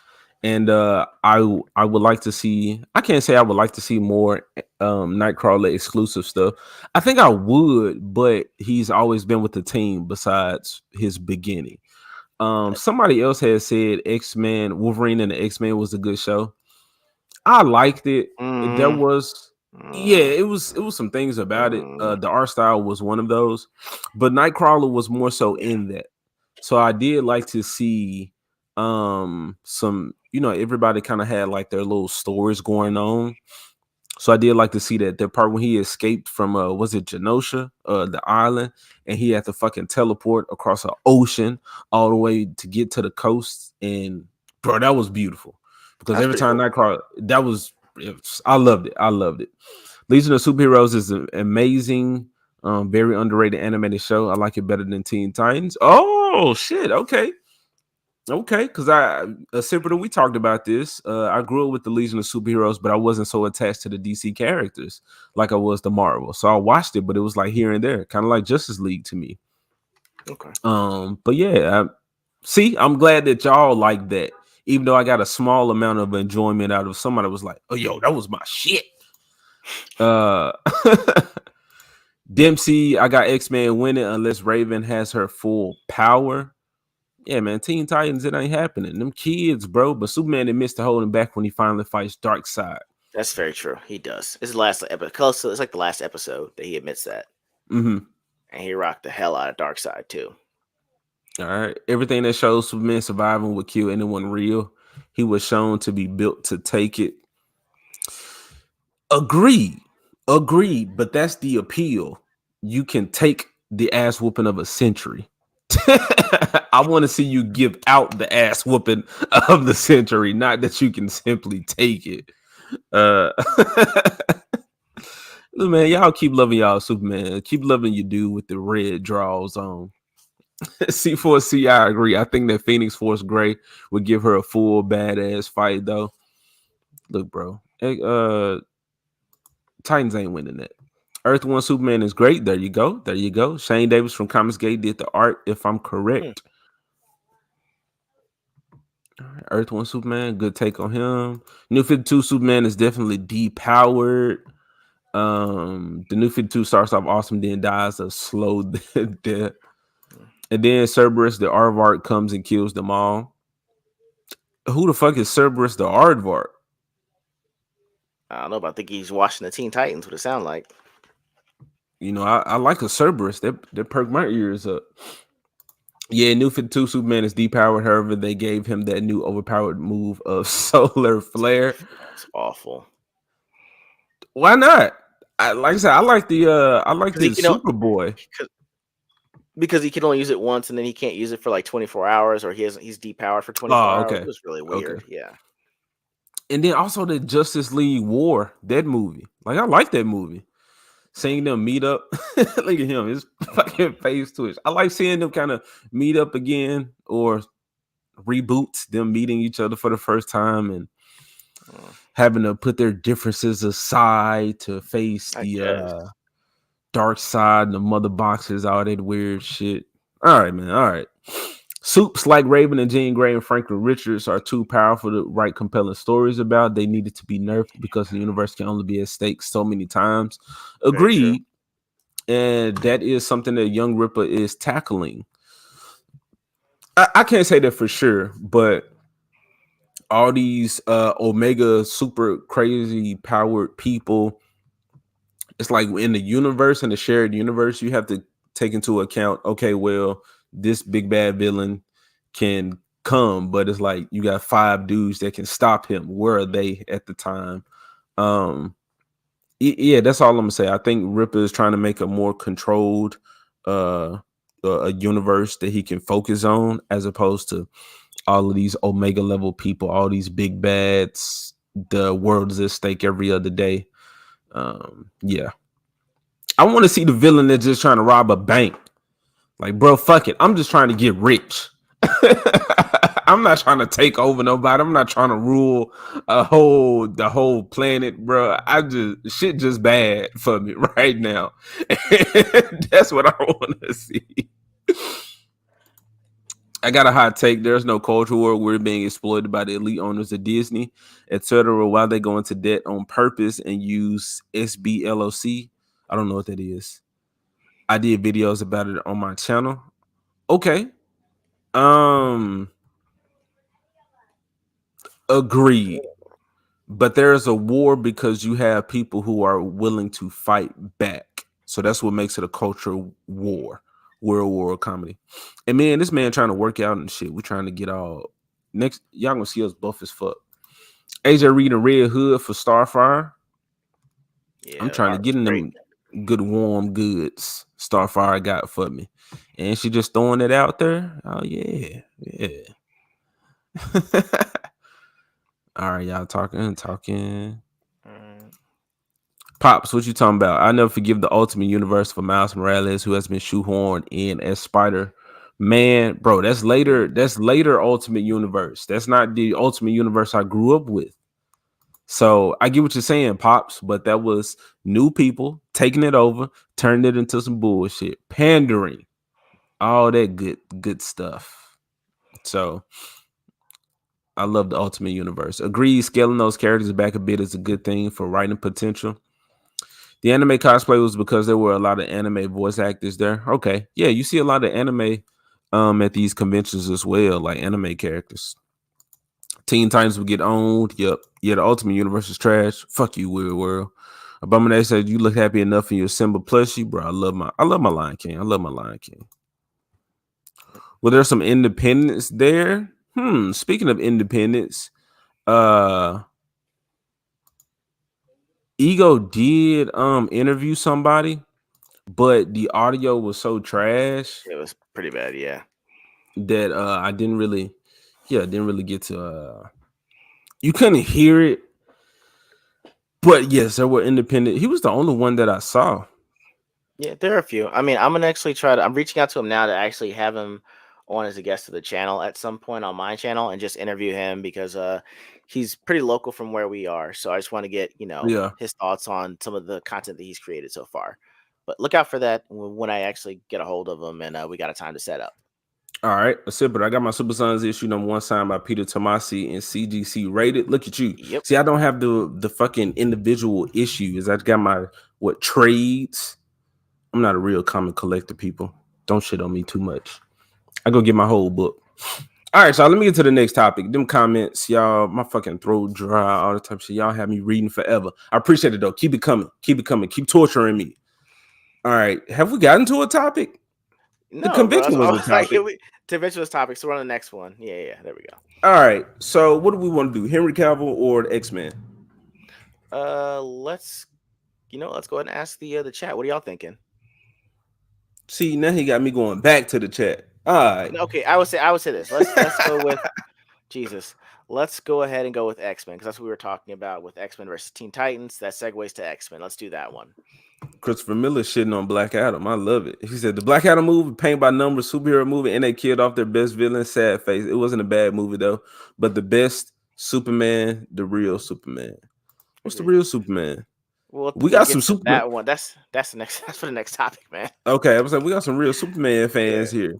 [SPEAKER 1] And I would like to see, I can't say I would like to see more Nightcrawler exclusive stuff. I think I would, but he's always been with the team besides his beginning. Somebody else has said X-Men, Wolverine and the X-Men was a good show. I liked it. There
[SPEAKER 2] Mm,
[SPEAKER 1] was, yeah,
[SPEAKER 2] mm,
[SPEAKER 1] it was some things about it.
[SPEAKER 2] mm.
[SPEAKER 1] The art style was one of those, but Nightcrawler was more so
[SPEAKER 2] Yeah,
[SPEAKER 1] in that. So I did like to see some, everybody kind of had like their little stories going on. So I did like to see that the part when he escaped from was it Genosha, the island, and he had to fucking teleport across an ocean all the way to get to the coast. And bro, that was beautiful. Because
[SPEAKER 2] that's
[SPEAKER 1] every
[SPEAKER 2] pretty
[SPEAKER 1] time
[SPEAKER 2] cool.
[SPEAKER 1] Nightcrawler, I loved it. I loved it. Legion of Superheroes is an amazing, very underrated animated show. I like it better than Teen Titans. Oh shit, okay. Okay, because separately we talked about this. I grew up with the Legion of Superheroes, but I wasn't so attached to the DC characters like I was to Marvel. So I watched it, but it was like here and there, kind of like Justice League to me.
[SPEAKER 2] Okay.
[SPEAKER 1] But yeah, see, I'm glad that y'all like that. Even though I got a small amount of enjoyment out of somebody was like, "Oh, yo, that was my shit." Uh, Dempsey, I got X-Men winning unless Raven has her full power. Yeah, man, Teen Titans, it ain't happening. Them kids, bro. But Superman admits to holding back when he finally fights Darkseid.
[SPEAKER 2] That's very true. He does. It's the last episode. Close to, it's like the last episode that he admits that,
[SPEAKER 1] Mm-hmm.
[SPEAKER 2] and he rocked the hell out of Darkseid too.
[SPEAKER 1] All right. Everything that shows Superman surviving would kill anyone real. He was shown to be built to take it. Agreed. Agreed. But that's the appeal. You can take the ass whooping of a century. I want to see you give out the ass whooping of the century, not that you can simply take it. Uh Look, man, y'all keep loving y'all Superman. Keep loving your dude with the red draws on. C4C, I agree. I think that Phoenix Force Gray would give her a full badass fight, though. Look, bro, Titans ain't winning that. Earth One Superman is great. There you go. There you go. Shane Davis from Comics Gate did the art, if I'm
[SPEAKER 2] Hmm.
[SPEAKER 1] correct. All right, Earth One Superman, good take on him. New 52 Superman is definitely depowered. The new 52 starts off awesome, then dies a slow death. And then Cerberus, the Aardvark, comes and kills them all. Who the fuck is Cerberus, the Aardvark?
[SPEAKER 2] I don't know, but I think he's watching the Teen Titans. What it sound like?
[SPEAKER 1] I like a Cerberus. That perk my ears up. Yeah, new 52 Superman is depowered. However, they gave him that new overpowered move of solar flare.
[SPEAKER 2] That's awful.
[SPEAKER 1] Why not? Like I said, I like
[SPEAKER 2] Because he
[SPEAKER 1] the
[SPEAKER 2] can,
[SPEAKER 1] Superboy.
[SPEAKER 2] because he can only use it once, and then he can't use it for like 24 hours, or he's depowered for 24
[SPEAKER 1] Oh,
[SPEAKER 2] hours. It
[SPEAKER 1] okay.
[SPEAKER 2] was really
[SPEAKER 1] Okay.
[SPEAKER 2] weird. Yeah.
[SPEAKER 1] And then also the Justice League War, that movie. Like I like that movie. Seeing them meet up. Look at him, his fucking face twitch. I like seeing them kind of meet up again or reboot them meeting each other for the first time and
[SPEAKER 2] Mm,
[SPEAKER 1] having to put their differences aside to face
[SPEAKER 2] I
[SPEAKER 1] the
[SPEAKER 2] guess.
[SPEAKER 1] dark side and the mother boxes, all that weird shit. All right, man. All right. Soups like Raven and Jean Grey and Franklin Richards are too powerful to write compelling stories about. They needed to be nerfed because the universe can only be at stake so many times.
[SPEAKER 2] Very true.
[SPEAKER 1] Agreed. And that is something that Young Ripper is tackling. I can't say that for sure, but all these Omega super crazy powered people, it's like in the universe, in the shared universe, you have to take into account, okay, well, this big bad villain can come, but it's like you got 5 dudes that can stop him. Where are they at the time? Um, yeah, that's all I'm gonna say. I think Ripper is trying to make a more controlled a universe that he can focus on as opposed to all of these Omega level people, all these big bads. the world is at stake every other day. Yeah, I want to see the villain that's just trying to rob a bank. Like, bro, fuck it. I'm just trying to get rich. I'm not trying to take over nobody. I'm not trying to rule the whole planet, bro. I just shit just bad for me right now. That's what I want to see. I got a hot take. There's no culture war. We're being exploited by the elite owners of Disney, etc. While they go into debt on purpose and use SBLOC. I don't know what that is. I did videos about it on my channel. Okay. Um, Agreed. But there's a war because you have people who are willing to fight back. So that's what makes it a cultural war, world war comedy. And man, this man trying to work out and shit. We're trying to get all next. Y'all gonna see us buff as fuck. AJ reading Red Hood for Starfire. I'm
[SPEAKER 2] Yeah, the
[SPEAKER 1] trying to
[SPEAKER 2] art
[SPEAKER 1] get
[SPEAKER 2] was
[SPEAKER 1] in
[SPEAKER 2] great.
[SPEAKER 1] them good warm goods Starfire got for me. And she just throwing it out there. Oh yeah. Yeah. All right, y'all talking.
[SPEAKER 2] Mm,
[SPEAKER 1] Pops, what you talking about? I never forgive the Ultimate Universe for Miles Morales, who has been shoehorned in as Spider Man. Bro, that's later. That's later Ultimate Universe. That's not the Ultimate Universe I grew up with. So I get what you're saying, Pops, but that was new people taking it over, turning it into some bullshit, pandering, all that good stuff. So I love the Ultimate Universe. Agreed, scaling those characters back a bit is a good thing for writing potential. The anime cosplay was because there were a lot of anime voice actors there. Okay. Yeah, you see a lot of anime at these conventions as well, like anime characters. Teen Titans would get owned. Yep. Yeah, the Ultimate Universe is trash. Fuck you, Weird World. Abomination said you look happy enough in your Simba plushie, bro. I love my Lion King. I love my Lion King. Well, there's some independence there. Speaking of independence, uh Ego did interview somebody, but the audio was so trash
[SPEAKER 2] it was pretty bad. Yeah.
[SPEAKER 1] that I didn't really get to you couldn't hear it. But yes, there were independent. He was the only one that I saw.
[SPEAKER 2] Yeah, there are a few. I mean, I'm gonna actually try to. I'm reaching out to him now to actually have him on as a guest of the channel at some point on my channel and just interview him because he's pretty local from where we are. So I just want to get
[SPEAKER 1] Yeah.
[SPEAKER 2] his thoughts on some of the content that he's created so far. But look out for that when I actually get a hold of him and we got a time to set up.
[SPEAKER 1] All right. I said, but I got my Super Sons issue #1 signed by Peter Tomasi and CGC rated. Look at you.
[SPEAKER 2] Yep.
[SPEAKER 1] See, I don't have the fucking individual issues. I got my trades. I'm not a real comic collector, people. Don't shit on me too much. I go get my whole book. All right, so let me get to the next topic. Them comments, y'all, my fucking throat dry, all the type of shit. Y'all have me reading forever. I appreciate it though. Keep it coming. Keep it coming. Keep torturing me. All right. Have we gotten to a topic? The
[SPEAKER 2] No, bro.
[SPEAKER 1] convention
[SPEAKER 2] That's what I
[SPEAKER 1] was a
[SPEAKER 2] was like.
[SPEAKER 1] topic.
[SPEAKER 2] To venture this topic, so we're on the next one. Yeah, yeah. There we go.
[SPEAKER 1] All right. So what do we want to do? Henry Cavill or the X-Men?
[SPEAKER 2] Let's let's go ahead and ask the chat. What are y'all thinking?
[SPEAKER 1] See, now he got me going back to the chat. All right.
[SPEAKER 2] Okay, I would say this. Let's go with Jesus. Let's go ahead and go with X Men because that's what we were talking about with X Men versus Teen Titans. That segues to X Men. Let's do that one.
[SPEAKER 1] Christopher Miller shitting on Black Adam. I love it. He said the Black Adam movie, paint by numbers superhero movie, and they killed off their best villain. Sad face. It wasn't a bad movie though, but the best Superman, the real Superman. What's the
[SPEAKER 2] Agreed.
[SPEAKER 1] real Superman?
[SPEAKER 2] Well,
[SPEAKER 1] We
[SPEAKER 2] we'll
[SPEAKER 1] got some
[SPEAKER 2] get to
[SPEAKER 1] Superman.
[SPEAKER 2] that one. That's the next. That's for the next topic, man.
[SPEAKER 1] Okay, I was like, we got some real Superman
[SPEAKER 2] Yeah,
[SPEAKER 1] fans here.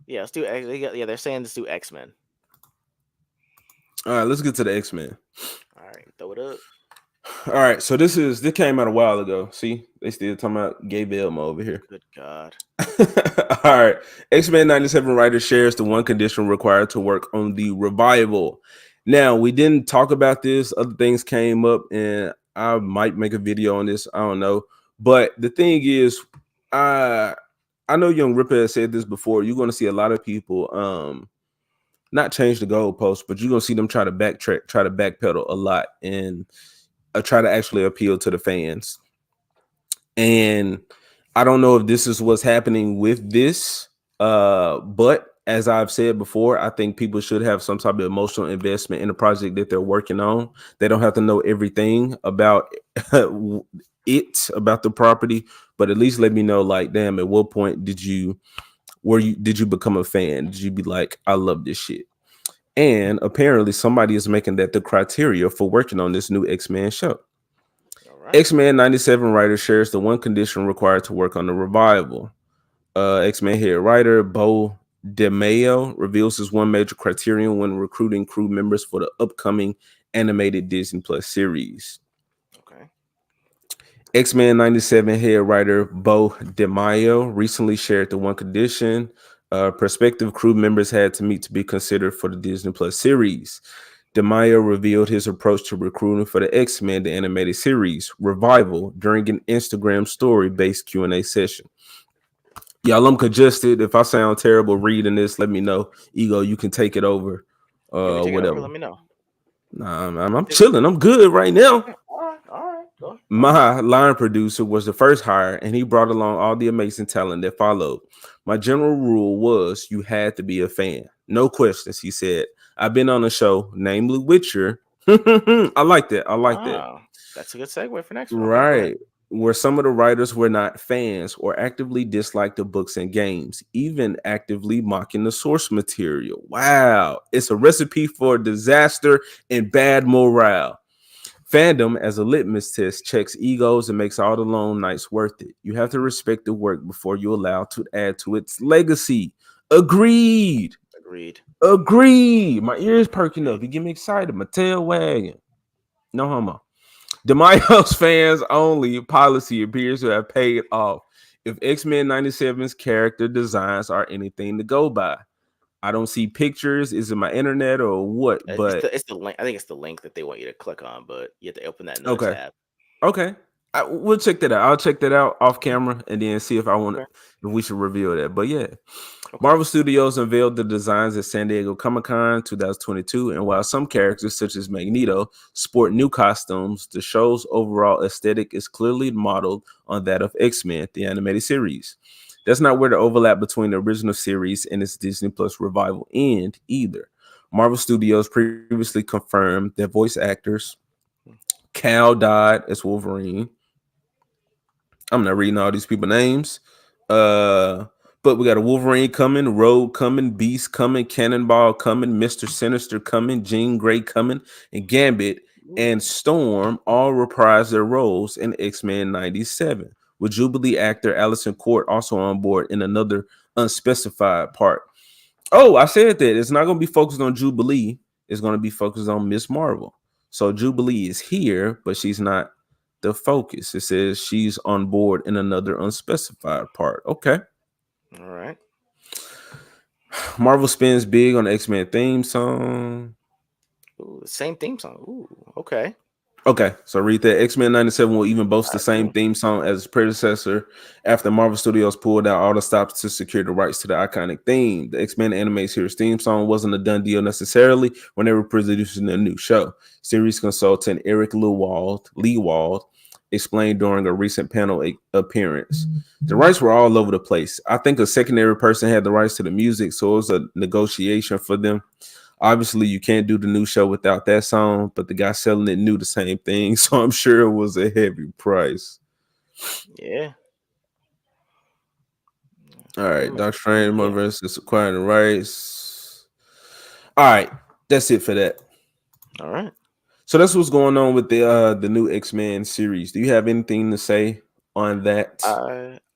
[SPEAKER 2] yeah. Let's do. Yeah, they're saying let's do X Men.
[SPEAKER 1] All right, let's get to the X-Men.
[SPEAKER 2] All right, throw it up.
[SPEAKER 1] All right, so this came out a while ago. See, they still talking about Gay Velma over here.
[SPEAKER 2] Good God.
[SPEAKER 1] All right, X-Men 97 writer shares the one condition required to work on the revival. Now, we didn't talk about this. Other things came up, and I might make a video on this. I don't know, but the thing is, I know Young Ripper has said this before. You're going to see a lot of people not change the goalposts, but you're gonna see them try to backtrack, try to backpedal a lot, and try to actually appeal to the fans. And I don't know if this is what's happening with this, but as I've said before, I think people should have some type of emotional investment in the project that they're working on. They don't have to know everything about about the property, but at least let me know, like, damn, at what point did you become a fan? Did you be like, I love this shit? And apparently somebody is making that the criteria for working on this new X-Men show.
[SPEAKER 2] All right.
[SPEAKER 1] X-Men 97 writer shares the one condition required to work on the revival. X-Men head writer Bo DeMayo reveals his one major criterion when recruiting crew members for the upcoming animated Disney Plus series.
[SPEAKER 2] Okay.
[SPEAKER 1] X-Men 97 head writer Bo DeMayo recently shared the one condition prospective crew members had to meet to be considered for the Disney Plus series. DeMayo revealed his approach to recruiting for the X-Men the animated series Revival during an Instagram story-based Q&A session. Y'all, I'm congested. If I sound terrible reading this, let me know. Ego, you can take it over.
[SPEAKER 2] You want me to take it over?
[SPEAKER 1] Whatever.
[SPEAKER 2] Let me know.
[SPEAKER 1] Nah, I'm chilling. I'm good right now.
[SPEAKER 2] Okay. All right. All right. Go. All right.
[SPEAKER 1] My line producer was the first hire, and he brought along all the amazing talent that followed. My general rule was you had to be a fan. No questions, he said. I've been on a show, namely Witcher. I like that. I like that.
[SPEAKER 2] Wow. That's a good segue for next one. Okay, go ahead.
[SPEAKER 1] Right. Where some of the writers were not fans or actively disliked the books and games, even actively mocking the source material. Wow. It's a recipe for disaster and bad morale. Fandom, as a litmus test, checks egos and makes all the long nights worth it. You have to respect the work before you allow to add to its legacy. Agreed.
[SPEAKER 2] Agreed.
[SPEAKER 1] Agreed. My ears perking up.
[SPEAKER 2] Agreed.
[SPEAKER 1] You get me excited. My tail wagging. No homo. DeMaio's fans only policy appears to have paid off if X-Men 97's character designs are anything to go by. I don't see pictures. Is it my internet or what? But
[SPEAKER 2] It's the link. I think it's the link that they want you to click on, but you have to open that in another
[SPEAKER 1] okay.
[SPEAKER 2] tab.
[SPEAKER 1] Okay. We'll check that out. I'll check that out off camera and then see if I want
[SPEAKER 2] Okay.
[SPEAKER 1] if we should reveal that. But yeah,
[SPEAKER 2] Okay.
[SPEAKER 1] Marvel Studios unveiled the designs at San Diego Comic-Con 2022, and while some characters such as Magneto sport new costumes, the show's overall aesthetic is clearly modeled on that of X-Men, the animated series. That's not where the overlap between the original series and its Disney Plus revival end either. Marvel Studios previously confirmed that voice actors Cal died as Wolverine. I'm not reading all these people names. Uh, but we got a Wolverine coming, Rogue coming, Beast coming, Cannonball coming, Mister Sinister coming, Jean Grey coming, and Gambit
[SPEAKER 2] Ooh.
[SPEAKER 1] and Storm all reprise their roles in X-Men 97. With Jubilee actor Allison Court also on board in another unspecified part. Oh, I said that it's not going to be focused on Jubilee. It's going to be focused on Miss Marvel. So Jubilee is here, but she's not the focus. It says she's on board in another unspecified part. Okay.
[SPEAKER 2] All right.
[SPEAKER 1] Marvel spins big on the X-Men theme song.
[SPEAKER 2] Ooh, the same theme song. Ooh. Okay.
[SPEAKER 1] Okay, so read that. X-Men 97 will even boast the
[SPEAKER 2] I
[SPEAKER 1] same
[SPEAKER 2] do.
[SPEAKER 1] theme song as its predecessor after Marvel Studios pulled out all the stops to secure the rights to the iconic theme. The X-Men animated series theme song wasn't a done deal necessarily when they were producing a new show. Series consultant Eric Lewald explained during a recent panel appearance. The rights were all over the place. I think a secondary person had the rights to the music, so it was a negotiation for them. Obviously, you can't do the new show without that song, but the guy selling it knew the same thing, so I'm sure it was a heavy price.
[SPEAKER 2] Yeah.
[SPEAKER 1] All right,
[SPEAKER 2] Mm,
[SPEAKER 1] Doctor Strange,
[SPEAKER 2] yeah.
[SPEAKER 1] Multiverse is acquiring the rights. All right, that's it for that.
[SPEAKER 2] All right.
[SPEAKER 1] So that's what's going on with the new X-Men series. Do you have anything to say on that?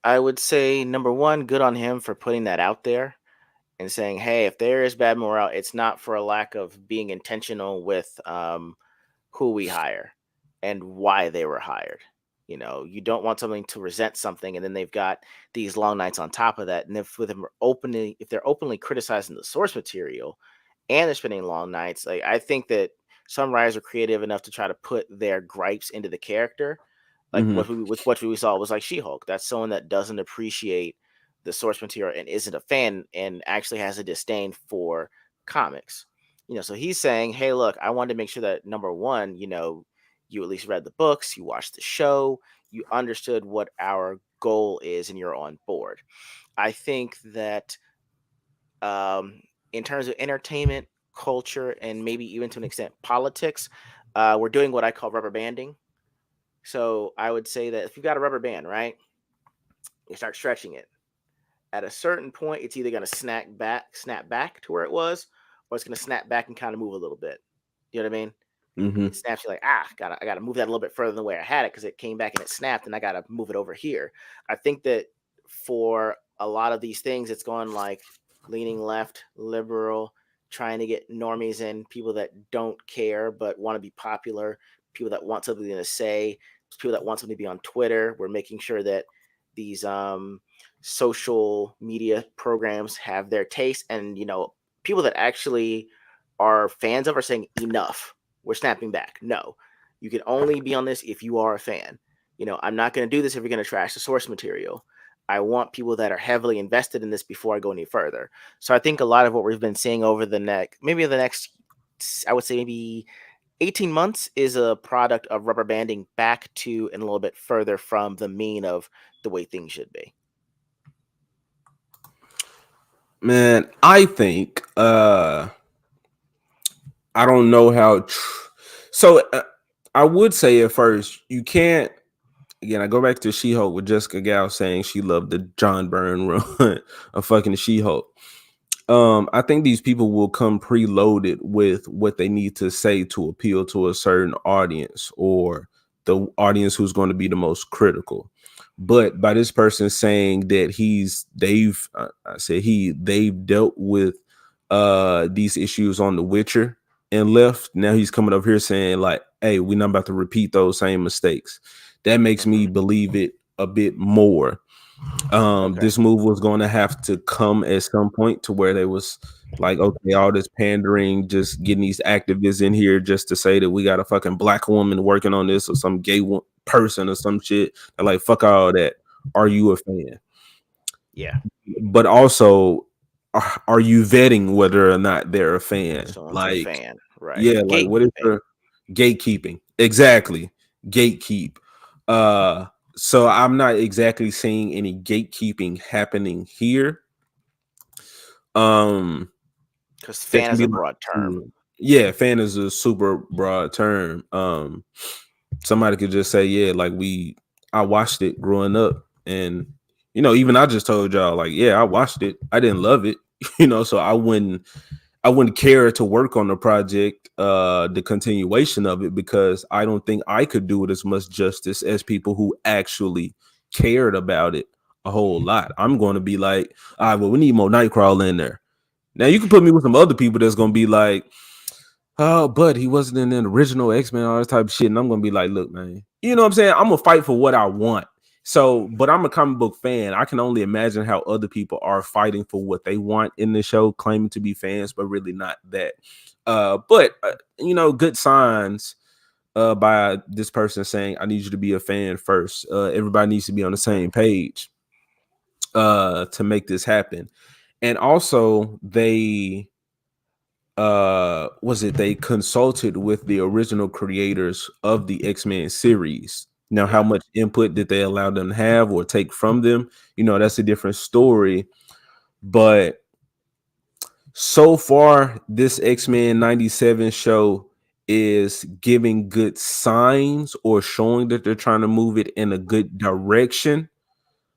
[SPEAKER 2] I would say number one, good on him for putting that out there and saying, hey, if there is bad morale, it's not for a lack of being intentional with who we hire and why they were hired. You know, you don't want something to resent something, and then they've got these long nights on top of that. And if they're openly criticizing the source material, and they're spending long nights, like I think that some writers are creative enough to try to put their gripes into the character. Like
[SPEAKER 1] Mm-hmm.
[SPEAKER 2] what we saw was like She-Hulk. That's someone that doesn't appreciate the source material and isn't a fan and actually has a disdain for comics. You know, so he's saying, "Hey, look, I wanted to make sure that number one, you know, you at least read the books, you watched the show, you understood what our goal is, and you're on board." I think that Um, in terms of entertainment, culture, and maybe even to an extent politics, we're doing what I call rubber banding. So I would say that if you've got a rubber band, right, you start stretching it. At a certain point, it's either going to snap back to where it was, or it's going to snap back and kind of move a little bit. You know what I mean?
[SPEAKER 1] Mm-hmm.
[SPEAKER 2] It snaps. You're like, I gotta move that a little bit further than the way I had it because it came back and it snapped, and I gotta move it over here. I think that for a lot of these things, it's going like leaning left, liberal, trying to get normies in, people that don't care but want to be popular, people that want something to say, people that want something to be on Twitter. We're making sure that these social media programs have their taste, and people that actually are fans of are saying enough, we're snapping back. No, you can only be on this if you are a fan. I'm not going to do this if you're going to trash the source material. I want people that are heavily invested in this before I go any further. So I think a lot of what we've been seeing over the next, I would say maybe 18 months is a product of rubber banding back to and a little bit further from the mean of the way things should be.
[SPEAKER 1] Man, I think I don't know how. I would say at first you can't. Again, I go back to She-Hulk with Jessica Gal saying she loved the John Byrne run of fucking She-Hulk. I think these people will come preloaded with what they need to say to appeal to a certain audience or the audience who's going to be the most critical. But by this person saying that I said they've dealt with these issues on The Witcher and left. Now he's coming up here saying like, "Hey, we're not about to repeat those same mistakes." That makes me
[SPEAKER 2] Hmm.
[SPEAKER 1] believe it a bit more.
[SPEAKER 2] Okay.
[SPEAKER 1] This move was going to have to come at some point to where they was like, okay, all this pandering, just getting these activists in here just to say that we got a fucking black woman working on this or some person or some shit. They're like, fuck all that. Are you a fan?
[SPEAKER 2] Yeah.
[SPEAKER 1] But also, are you vetting whether or not they're a fan?
[SPEAKER 2] Someone's a
[SPEAKER 1] Like,
[SPEAKER 2] fan, right?
[SPEAKER 1] yeah, like what is
[SPEAKER 2] Gatekeeping.
[SPEAKER 1] the gatekeeping? Exactly. Gatekeep. Uh so I'm not exactly seeing any gatekeeping happening here. Um
[SPEAKER 2] Because
[SPEAKER 1] that
[SPEAKER 2] fan
[SPEAKER 1] can
[SPEAKER 2] is
[SPEAKER 1] be
[SPEAKER 2] a
[SPEAKER 1] like,
[SPEAKER 2] broad term.
[SPEAKER 1] yeah, fan is a super broad term. Somebody could just say, yeah, like I watched it growing up, and even I just told y'all, like, yeah, I watched it. I didn't love it, so I wouldn't care to work on the project, the continuation of it, because I don't think I could do it as much justice as people who actually cared about it a whole lot. I'm going to be like, all right, well, we need more Nightcrawler in there. Now you can put me with some other people that's going to be like, oh, but he wasn't in the original X-Men, all this type of shit. And I'm going to be like, look, man, you know what I'm saying? I'm going to fight for what I want. So, but I'm a comic book fan. I can only imagine how other people are fighting for what they want in the show, claiming to be fans, but really not that. But good signs by this person saying, I need you to be a fan first. Everybody needs to be on the same page to make this happen. And also they consulted with the original creators of the X-Men series. Now, how
[SPEAKER 2] Yeah.
[SPEAKER 1] much input did they allow them to have or take from them? That's a different story. But so far, this X-Men 97 show is giving good signs or showing that they're trying to move it in a good direction.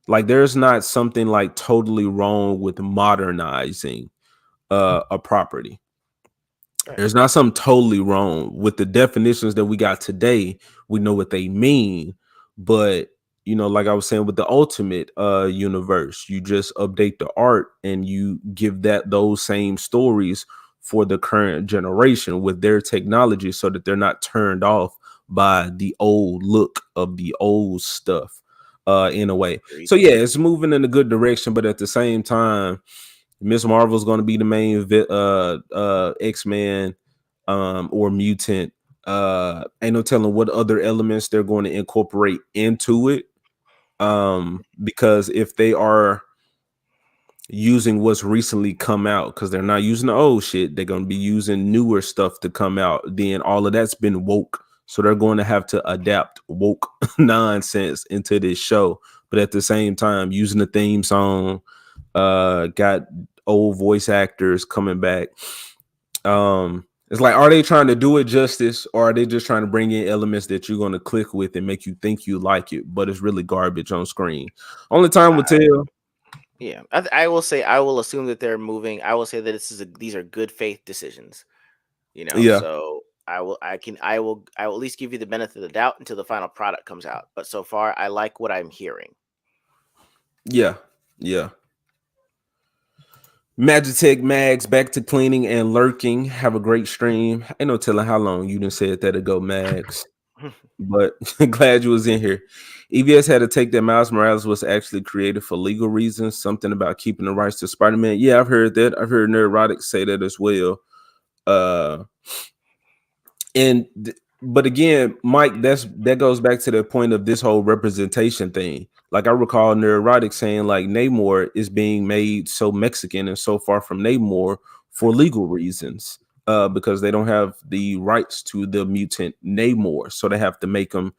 [SPEAKER 1] Like there's not something like totally wrong with modernizing a property.
[SPEAKER 2] Right.
[SPEAKER 1] There's not something totally wrong with the definitions that we got today. We know what they mean, but like I was saying with the ultimate universe, you just update the art and you give that those same stories for the current generation with their technology so that they're not turned off by the old look of the old stuff in a way.
[SPEAKER 2] Agreed.
[SPEAKER 1] So yeah, it's moving in a good direction, but at the same time, Miss Marvel's going to be the main X-Man or mutant. Ain't no telling what other elements they're going to incorporate into it. Because if they are using what's recently come out, because they're not using the old shit, they're going to be using newer stuff to come out. Then all of that's been woke. So they're going to have to adapt woke nonsense into this show. But at the same time, using the theme song, got old voice actors coming back. It's like, are they trying to do it justice, or are they just trying to bring in elements that you're going to click with and make you think you like it, but it's really garbage on screen? Only time will
[SPEAKER 2] I,
[SPEAKER 1] tell.
[SPEAKER 2] yeah, I will say I will assume that they're moving. I will say that these are good faith decisions.
[SPEAKER 1] Yeah,
[SPEAKER 2] So I will at least give you the benefit of the doubt until the final product comes out. But so far, I like what I'm hearing.
[SPEAKER 1] yeah, yeah. Magitech Mags back to cleaning and lurking. Have a great stream. Ain't no telling how long you done said that ago, Mags. But glad you was in here. EVS had to take that Miles Morales was actually created for legal reasons. Something about keeping the rights to Spider-Man. Yeah, I've heard that. I've heard Neurotic say that as well. Uh, but again, Mike, that goes back to the point of this whole representation thing. Like I recall Neurotic saying like Namor is being made so Mexican and so far from Namor for legal reasons. Because they don't have the rights to the mutant Namor, so they have to make him.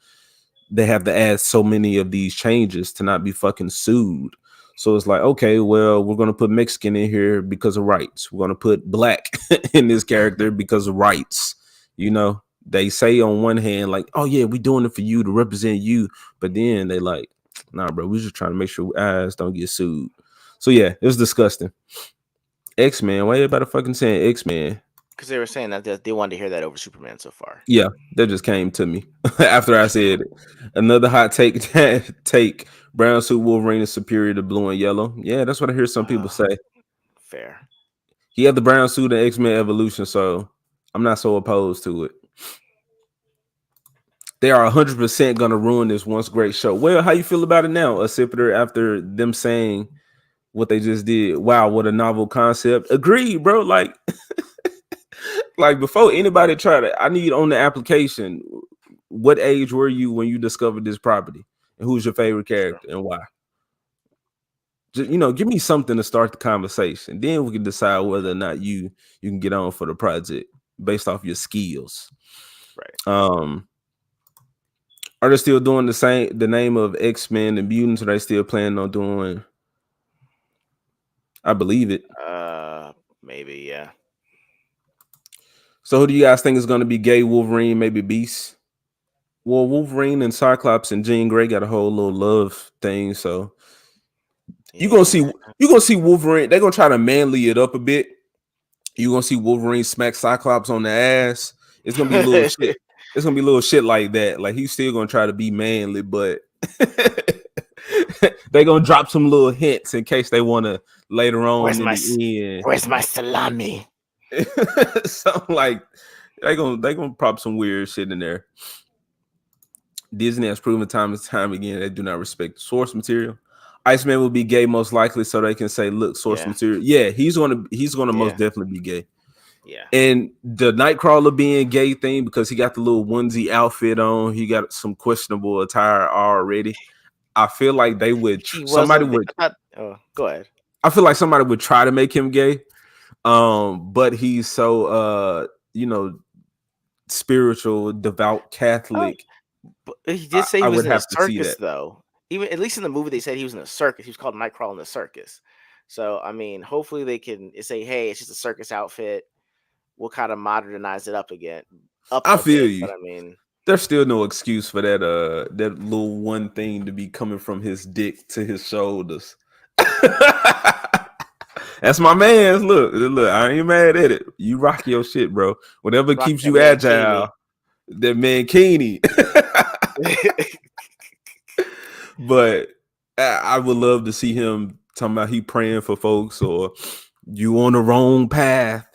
[SPEAKER 1] They have to add so many of these changes to not be fucking sued. So it's like, okay, well, we're gonna put Mexican in here because of rights. We're gonna put black in this character because of rights. You know, they say on one hand, like, oh yeah, we're doing it for you to represent you, but then they like, nah, bro, we're just trying to make sure eyes don't get sued. So yeah, it was disgusting. X-Men, why everybody fucking saying X-Men?
[SPEAKER 2] Because they were saying that they wanted to hear that over Superman so far.
[SPEAKER 1] Yeah, that just came to me after I said it. Another hot take. Take brown suit Wolverine is superior to blue and yellow. Yeah, that's what I hear some people
[SPEAKER 2] Uh,
[SPEAKER 1] say.
[SPEAKER 2] Fair.
[SPEAKER 1] He had the brown suit in X-Men Evolution, so I'm not so opposed to it. They are 100% gonna ruin this once great show. Well, how you feel about it now, Accipiter, after them saying what they just did? Wow, what a novel concept. Agreed, bro. Like before anybody tried it, I need on the application. What age were you when you discovered this property, and who's your favorite
[SPEAKER 2] True.
[SPEAKER 1] character and why? Just give me something to start the conversation. Then we can decide whether or not you can get on for the project based off your skills.
[SPEAKER 2] Right.
[SPEAKER 1] Um, are they still doing the name of X-Men and Mutants? Are they still planning on doing? I believe it.
[SPEAKER 2] Maybe, yeah.
[SPEAKER 1] So who do you guys think is going to be gay Wolverine? Maybe Beast. Well, Wolverine and Cyclops and Jean Grey got a whole little love thing, so you gonna
[SPEAKER 2] Yeah.
[SPEAKER 1] see Wolverine. They're gonna try to manly it up a bit. You're gonna see Wolverine smack Cyclops on the ass. It's gonna be little shit. It's gonna be little shit like that. Like he's still gonna try to be manly, but they're gonna drop some little hints in case they want to later
[SPEAKER 2] Where's
[SPEAKER 1] on in
[SPEAKER 2] my
[SPEAKER 1] the
[SPEAKER 2] Where's my salami?
[SPEAKER 1] end. Something like they gonna prop some weird shit in there. Disney has proven time and time again they do not respect source material. Iceman will be gay most likely, so they can say, "Look, source
[SPEAKER 2] Yeah.
[SPEAKER 1] material." Yeah, he's gonna most
[SPEAKER 2] Yeah.
[SPEAKER 1] definitely be gay.
[SPEAKER 2] Yeah.
[SPEAKER 1] And the Nightcrawler being gay thing because he got the little onesie outfit on, he got some questionable attire already. I feel like they would
[SPEAKER 2] He was
[SPEAKER 1] somebody
[SPEAKER 2] a bit.
[SPEAKER 1] would.
[SPEAKER 2] Oh, go ahead.
[SPEAKER 1] I feel like somebody would try to make him gay, but he's so spiritual, devout
[SPEAKER 2] Oh,
[SPEAKER 1] Catholic.
[SPEAKER 2] but he did
[SPEAKER 1] I,
[SPEAKER 2] say he
[SPEAKER 1] I
[SPEAKER 2] was
[SPEAKER 1] would
[SPEAKER 2] in a
[SPEAKER 1] have to see
[SPEAKER 2] circus,
[SPEAKER 1] that.
[SPEAKER 2] though. Even at least in the movie, they said he was in a circus. He was called Nightcrawler in the circus. So I mean, hopefully they can say, "Hey, it's just a circus outfit. We'll kind of modernize it up
[SPEAKER 1] I
[SPEAKER 2] a
[SPEAKER 1] feel
[SPEAKER 2] bit."
[SPEAKER 1] you.
[SPEAKER 2] But I mean,
[SPEAKER 1] There's still no excuse for that little one thing to be coming from his dick to his shoulders. That's my man's look. I ain't mad at it. You rock your shit, bro. Whatever
[SPEAKER 2] rock
[SPEAKER 1] keeps
[SPEAKER 2] that
[SPEAKER 1] you
[SPEAKER 2] man
[SPEAKER 1] agile.
[SPEAKER 2] Keeney.
[SPEAKER 1] That man Keeney. But I would love to see him talking about he praying for folks or you on the wrong path,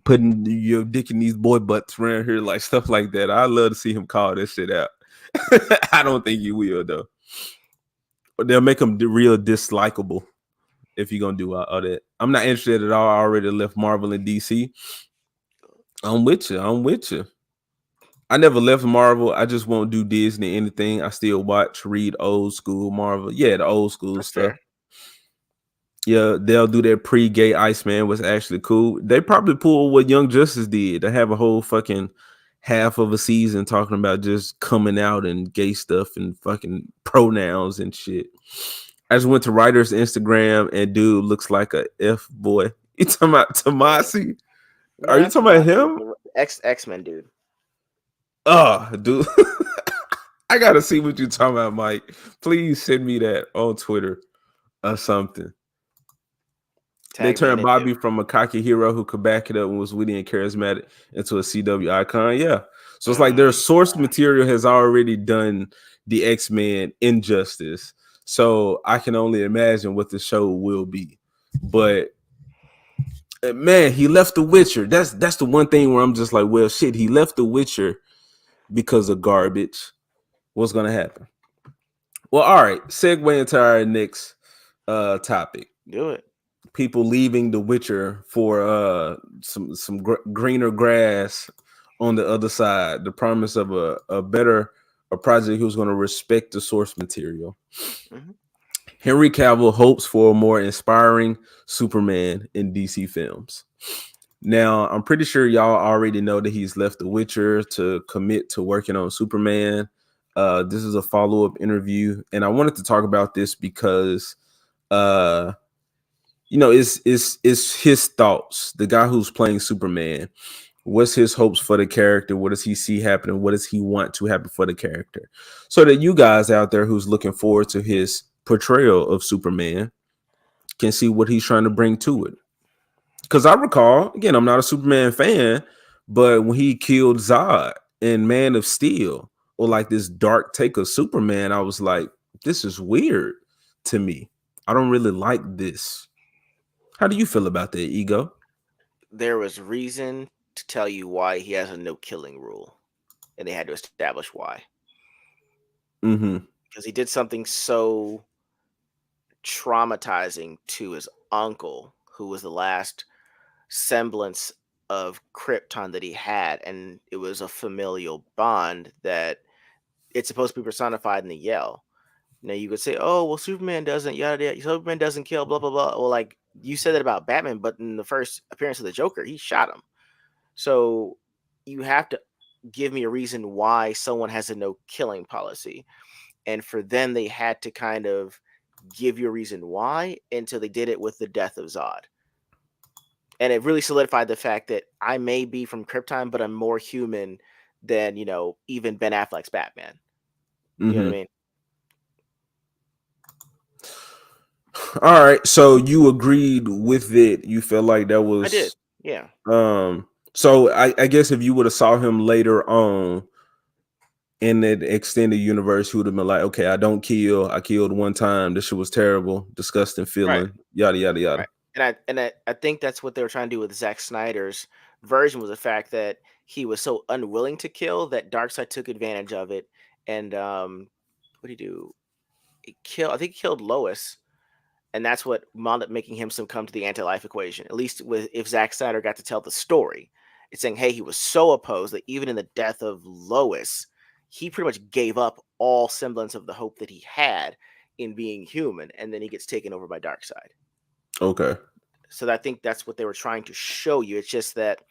[SPEAKER 1] putting your dick in these boy butts around here, like stuff like that. I love to see him call that shit out. I don't think he will though. But they'll make him real dislikable if you're gonna do all that. I'm not interested at all. I already left Marvel and DC. I'm with you. I'm with you. I never left Marvel. I just won't do Disney anything. I still read old school Marvel. Yeah, the old school
[SPEAKER 2] That's
[SPEAKER 1] stuff.
[SPEAKER 2] fair.
[SPEAKER 1] Yeah, they'll do that pre-gay Iceman was actually cool. They probably pulled what Young Justice did. They have a whole fucking half of a season talking about just coming out and gay stuff and fucking pronouns and shit. I just went to writer's Instagram and dude looks like a F boy. You talking about Tomasi? Are you
[SPEAKER 2] Not
[SPEAKER 1] talking about
[SPEAKER 2] Tomasi,
[SPEAKER 1] him?
[SPEAKER 2] the X Men dude.
[SPEAKER 1] Oh, dude. I gotta see what you talking about, Mike. Please send me that on Twitter or something. They
[SPEAKER 2] Tag me in
[SPEAKER 1] turned
[SPEAKER 2] it too.
[SPEAKER 1] Bobby from a cocky hero who could back it up and was witty and charismatic into a CW icon. Yeah. So it's like their
[SPEAKER 2] Mm,
[SPEAKER 1] source material has already done the X-Men injustice. So I can only imagine what the show will be. But man, he left The Witcher. That's the one thing where I'm just like, well, shit, he left The Witcher because of garbage. What's gonna happen? Well, all right. Segue into our next topic.
[SPEAKER 2] do it.
[SPEAKER 1] People leaving The Witcher for some greener grass on the other side. The promise of a better a project who's going to respect the source material.
[SPEAKER 2] Hmm.
[SPEAKER 1] Henry Cavill hopes for a more inspiring Superman in DC films. Now, I'm pretty sure y'all already know that he's left The Witcher to commit to working on Superman. This is a follow up interview, and I wanted to talk about this because uh, it's his thoughts. The guy who's playing Superman, what's his hopes for the character? What does he see happening? What does he want to happen for the character? So that you guys out there who's looking forward to his portrayal of Superman can see what he's trying to bring to it. Because I recall, again, I'm not a Superman fan, but when he killed Zod in Man of Steel, or like this dark take of Superman, I was like, this is weird to me. I don't really like this. How do you feel about that, Ego?
[SPEAKER 2] There was reason to tell you why he has a no killing rule, and they had to establish why.
[SPEAKER 1] Mm-hmm.
[SPEAKER 2] Because he did something so traumatizing to his uncle, who was the last semblance of Krypton that he had, and it was a familial bond that it's supposed to be personified in the yell. Now you could say, "Oh, well, Superman doesn't yada yada. Superman doesn't kill." Blah blah blah. Well, like you said that about Batman, but in the first appearance of the Joker, he shot him. So you have to give me a reason why someone has a no killing policy, and for them, they had to kind of give you a reason why until they did it with the death of Zod. And it really solidified the fact that I may be from Krypton, but I'm more human than even Ben Affleck's Batman. You know what I
[SPEAKER 1] Mm-hmm.
[SPEAKER 2] mean?
[SPEAKER 1] All right. So you agreed with it. You felt like that
[SPEAKER 2] I did.
[SPEAKER 1] was
[SPEAKER 2] Yeah.
[SPEAKER 1] so I guess if you would have saw him later on in that extended universe, he would have been like, okay, I don't kill. I killed one time. This shit was terrible, disgusting
[SPEAKER 2] Right.
[SPEAKER 1] feeling. Yada yada
[SPEAKER 2] Right.
[SPEAKER 1] yada.
[SPEAKER 2] And I think that's what they were trying to do with Zack Snyder's version was the fact that he was so unwilling to kill that Darkseid took advantage of it. And what did he do? I think he killed Lois, and that's what wound up making him succumb to the anti-life equation. At least with if Zack Snyder got to tell the story, it's saying, hey, he was so opposed that even in the death of Lois, he pretty much gave up all semblance of the hope that he had in being human, and then he gets taken over by Darkseid.
[SPEAKER 1] Okay.
[SPEAKER 2] So I think that's what they were trying to show you. It's just that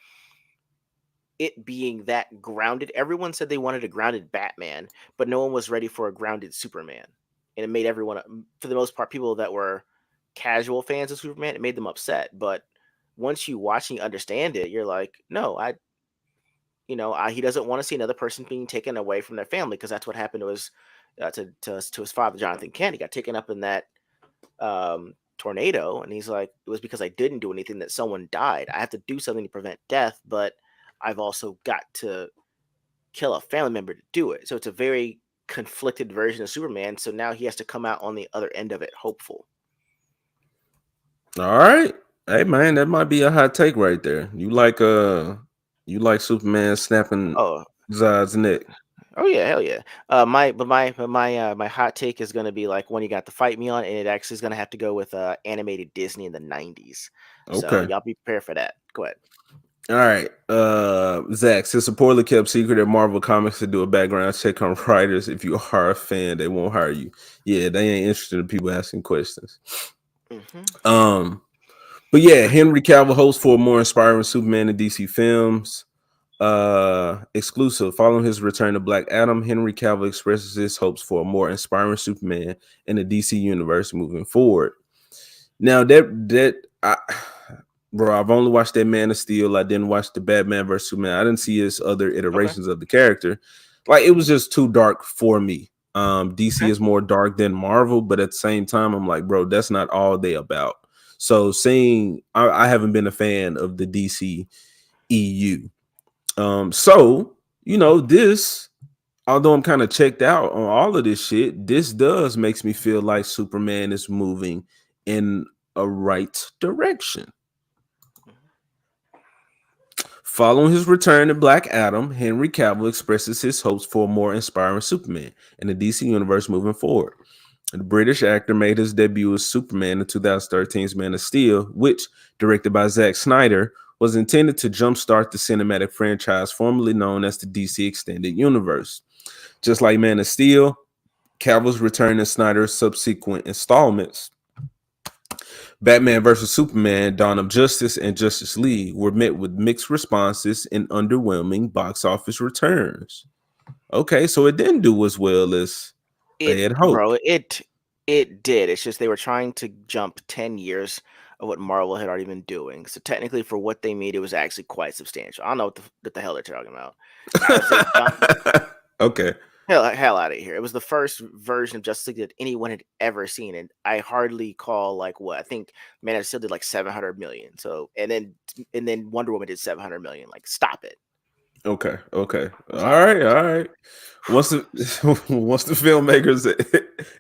[SPEAKER 2] it being that grounded, everyone said they wanted a grounded Batman, but no one was ready for a grounded Superman. And it made everyone, for the most part, people that were casual fans of Superman, it made them upset. But once you watch and you understand it, you're like, no, he doesn't want to see another person being taken away from their family because that's what happened to his, to his father, Jonathan Kent. He got taken up in that tornado, and he's like, it was because I didn't do anything that someone died. I have to do something to prevent death, but I've also got to kill a family member to do it. So it's a very conflicted version of Superman. So now he has to come out on the other end of it hopeful.
[SPEAKER 1] All right. Hey man, that might be a hot take right there. You like Superman snapping
[SPEAKER 2] Oh,
[SPEAKER 1] Zod's neck.
[SPEAKER 2] oh yeah, hell yeah. My hot take is gonna be like one you got to fight me on, and it actually is gonna have to go with animated Disney in the '90s. So
[SPEAKER 1] Okay.
[SPEAKER 2] y'all be prepared for that. Go ahead.
[SPEAKER 1] All right. Zach, since a poorly kept secret at Marvel Comics to do a background check on writers, if you are a fan, they won't hire you. Yeah, they ain't interested in people asking questions.
[SPEAKER 2] Hmm.
[SPEAKER 1] Um, but yeah, Henry Cavill hopes for a more inspiring Superman in DC films. exclusive. Following his return to Black Adam, Henry Cavill expresses his hopes for a more inspiring Superman in the DC universe moving forward. Now bro, I've only watched that Man of Steel. I didn't watch the Batman vs Superman. I didn't see his other
[SPEAKER 2] Okay.
[SPEAKER 1] iterations of the character. Like it was just too dark for me. DC
[SPEAKER 2] Okay.
[SPEAKER 1] is more dark than Marvel, but at the same time, I'm like, bro, that's not all they about. So seeing, I haven't been a fan of the DC EU. So this, although I'm kind of checked out on all of this shit, this does makes me feel like Superman is moving in a right direction. Following his return to Black Adam, Henry Cavill expresses his hopes for a more inspiring Superman in the DC universe moving forward. The British actor made his debut as Superman in 2013's Man of Steel, which, directed by Zack Snyder, was intended to jumpstart the cinematic franchise formerly known as the DC Extended Universe. Just like Man of Steel, Cavill's return in Snyder's subsequent installments, Batman vs. Superman, Dawn of Justice, and Justice League, were met with mixed responses and underwhelming box office returns. Okay, so it didn't do as well as they
[SPEAKER 2] It,
[SPEAKER 1] had hoped.
[SPEAKER 2] bro, it did. It's just they were trying to jump 10 years of what Marvel had already been doing. So technically, for what they made, it was actually quite substantial. I don't know what the hell they're talking about. I would say
[SPEAKER 1] Okay.
[SPEAKER 2] hell out of here. It was the first version of Justice League that anyone had ever seen, and I hardly call like what I think. Man of Steel did like 700 million. So and then Wonder Woman did 700 million. Like, stop it,
[SPEAKER 1] Okay. Okay. All
[SPEAKER 2] stop it.
[SPEAKER 1] right. All right. Once the once the filmmakers